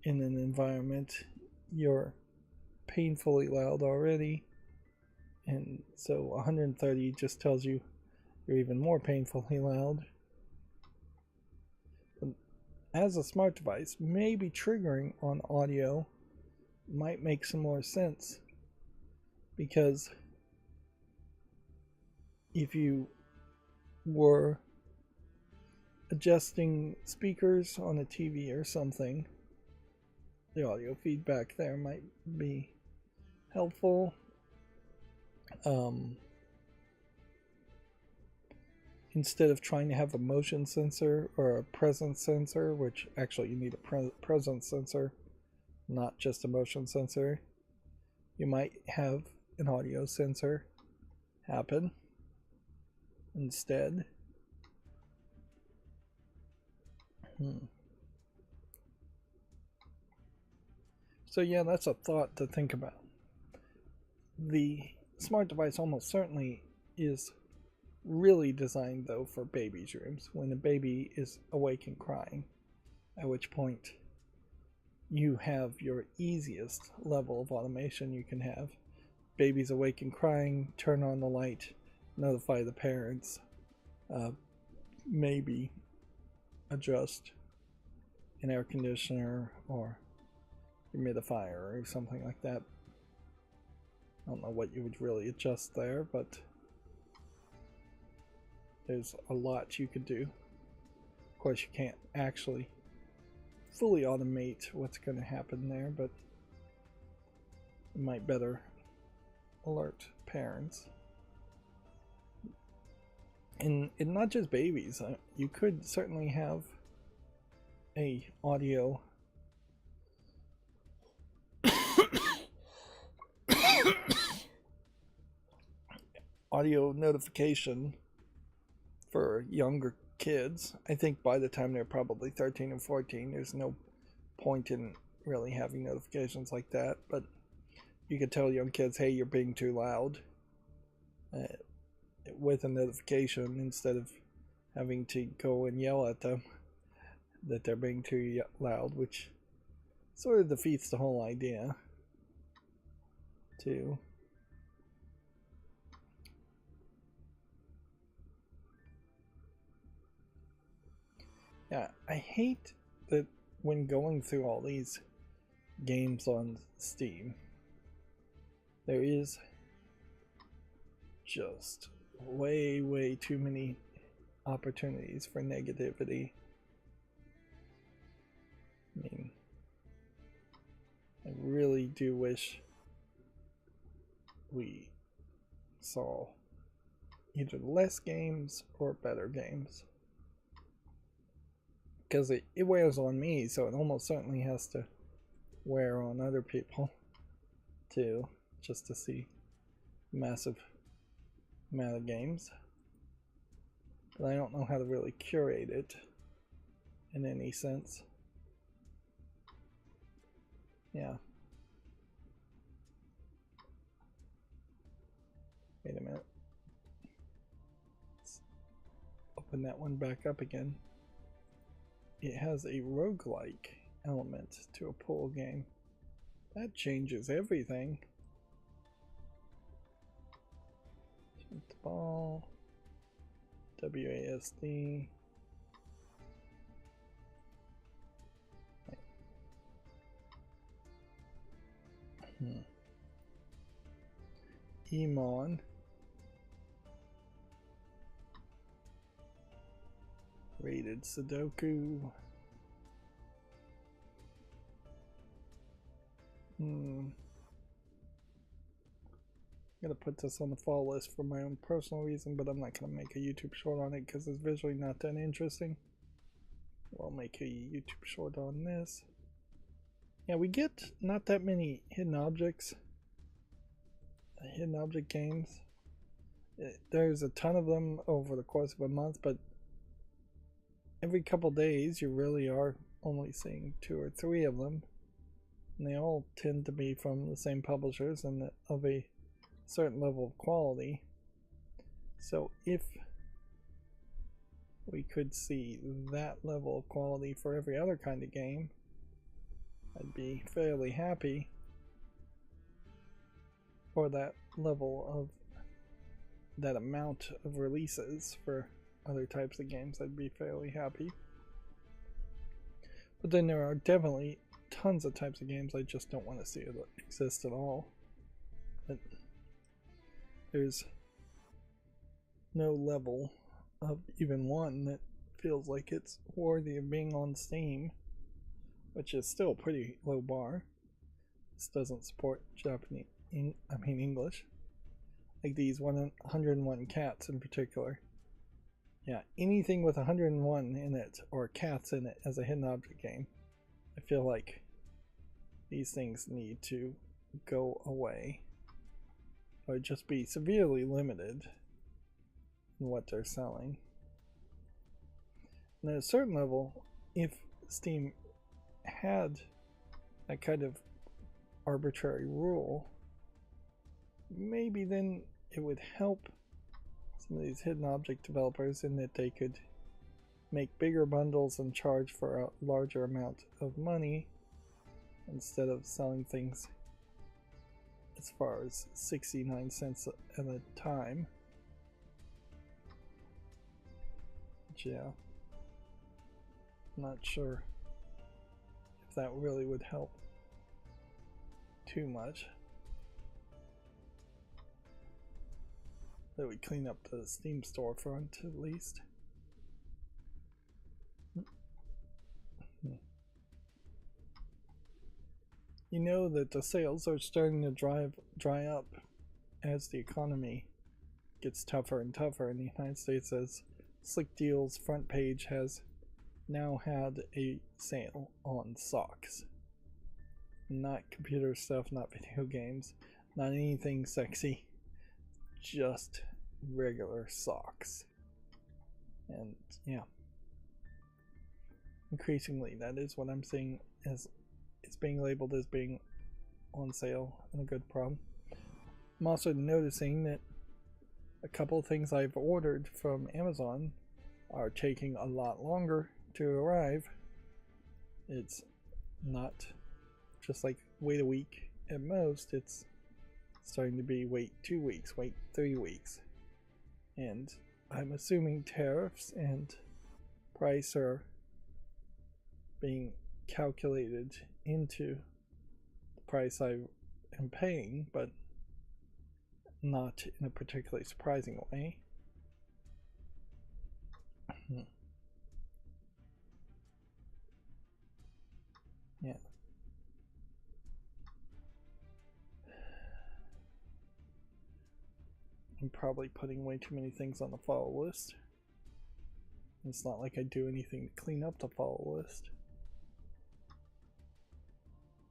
an environment, you're painfully loud already, and so 130 just tells you you're even more painfully loud. But as a smart device, maybe triggering on audio might make some more sense, because if you were adjusting speakers on a TV or something, the audio feedback there might be helpful. Instead of trying to have a motion sensor or a presence sensor, which actually you need a presence sensor, not just a motion sensor, you might have an audio sensor happen instead. So yeah, that's a thought to think about. The smart device almost certainly is really designed though for babies' rooms, when a baby is awake and crying, at which point you have your easiest level of automation you can have. Baby's awake and crying, turn on the light, notify the parents, maybe adjust an air conditioner or humidifier or something like that. I don't know what you would really adjust there, but there's a lot you could do. Of course, you can't actually fully automate what's going to happen there, but you might better alert parents. And not just babies, you could certainly have a audio notification for younger kids. I think by the time they're probably 13 and 14, there's no point in really having notifications like that, but you could tell young kids, hey, you're being too loud, with a notification, instead of having to go and yell at them that they're being too loud, which sort of defeats the whole idea too. Yeah, I hate that when going through all these games on Steam, there is just way too many opportunities for negativity. I mean, I really do wish we saw either less games or better games. Because it wears on me, so it almost certainly has to wear on other people too, just to see massive amount of games. But I don't know how to really curate it in any sense. Yeah. Wait a minute. Let's open that one back up again. It has a roguelike element to a pull game. That changes everything. Shoot the ball. WASD. Emon. Rated Sudoku. I'm gonna put this on the fall list for my own personal reason, but I'm not gonna make a YouTube short on it because it's visually not that interesting. I'll make a YouTube short on this. Yeah, we get not that many hidden objects, hidden object games. There's a ton of them over the course of a month, but every couple days you really are only seeing 2 or 3 of them. And they all tend to be from the same publishers and of a certain level of quality. So if we could see that level of quality for every other kind of game, I'd be fairly happy. Or that level of that amount of releases for other types of games, I'd be fairly happy. But then there are definitely tons of types of games I just don't want to see it exist at all. But there's no level of even one that feels like it's worthy of being on Steam, which is still a pretty low bar. This doesn't support Japanese, English. Like these 101 cats in particular. Yeah, anything with 101 in it or cats in it as a hidden object game, I feel like these things need to go away or just be severely limited in what they're selling. And at a certain level, if Steam had that kind of arbitrary rule, maybe then it would help some of these hidden object developers in that they could make bigger bundles and charge for a larger amount of money instead of selling things as far as 69 cents at a time. But yeah, I'm not sure if that really would help too much. That would clean up the Steam storefront at least. You know that the sales are starting to dry up as the economy gets tougher and tougher in the United States, as Slick Deal's front page has now had a sale on socks. Not computer stuff, not video games, not anything sexy, just regular socks. And yeah, increasingly that is what I'm seeing as it's being labeled as being on sale and a good problem. I'm also noticing that a couple of things I've ordered from Amazon are taking a lot longer to arrive. It's not just like wait a week at most, it's starting to be wait 2 weeks, wait 3 weeks. And I'm assuming tariffs and price are being calculated into the price I am paying, but not in a particularly surprising way. Yeah. I'm probably putting way too many things on the follow list. It's not like I do anything to clean up the follow list.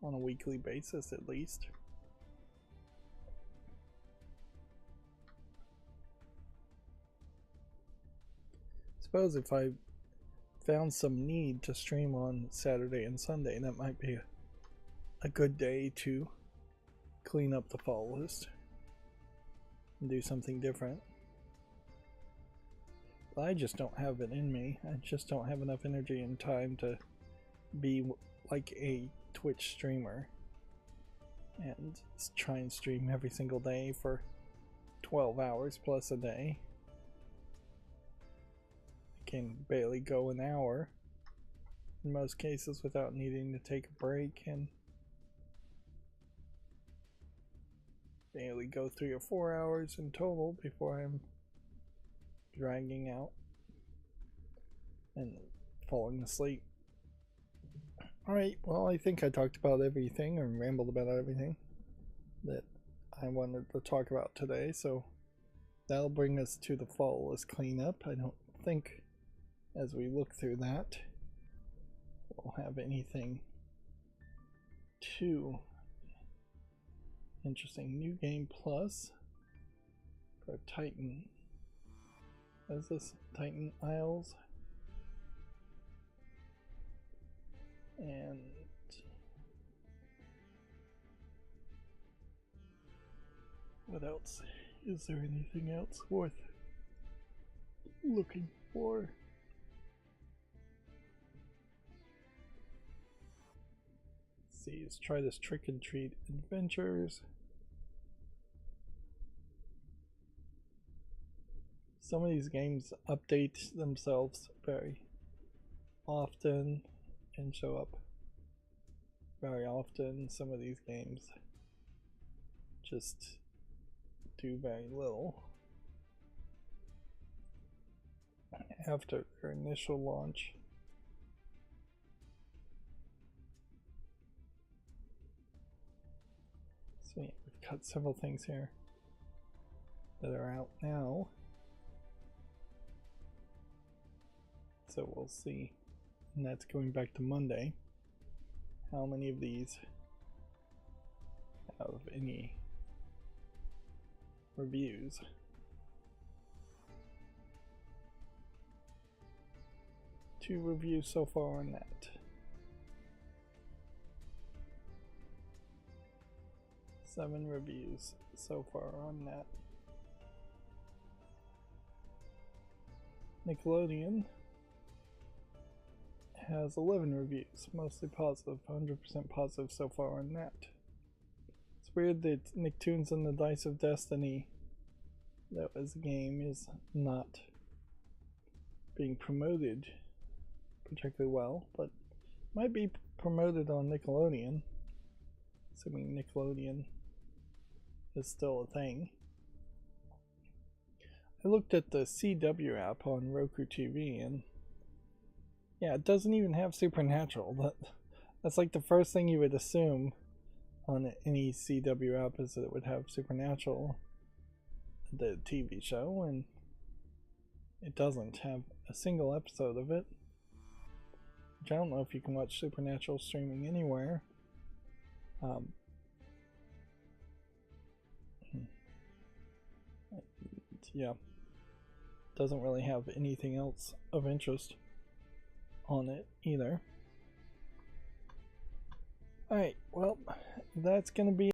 On a weekly basis, at least. Suppose if I found some need to stream on Saturday and Sunday, that might be a good day to clean up the follow list and do something different. But I just don't have it in me. I just don't have enough energy and time to be like a Twitch streamer and try and stream every single day for 12 hours plus a day. I can barely go an hour in most cases without needing to take a break, and barely go 3 or 4 hours in total before I'm dragging out and falling asleep. Alright, well, I think I talked about everything, or rambled about everything that I wanted to talk about today, so that'll bring us to the follow list cleanup. I don't think, as we look through that, we'll have anything too interesting. New Game Plus for Titan. What is this? Titan Isles. And what else? Is there anything else worth looking for? Let's see, let's try this Trick and Treat Adventures. Some of these games update themselves very often and show up very often. Some of these games just do very little after their initial launch. So yeah, we've got several things here that are out now. So we'll see. And that's going back to Monday. How many of these have any reviews? Two reviews so far on that. Seven reviews so far on that. Nickelodeon has 11 reviews, mostly positive, 100% positive so far on that. It's weird that Nicktoons and the Dice of Destiny, that was a game, is not being promoted particularly well, but might be promoted on Nickelodeon, assuming Nickelodeon is still a thing. I looked at the CW app on Roku TV, and yeah, it doesn't even have Supernatural. That's like the first thing you would assume on any CW app, is that it would have Supernatural, the TV show, and it doesn't have a single episode of it. Which I don't know if you can watch Supernatural streaming anywhere. Yeah, doesn't really have anything else of interest on it either. Alright, well, that's gonna be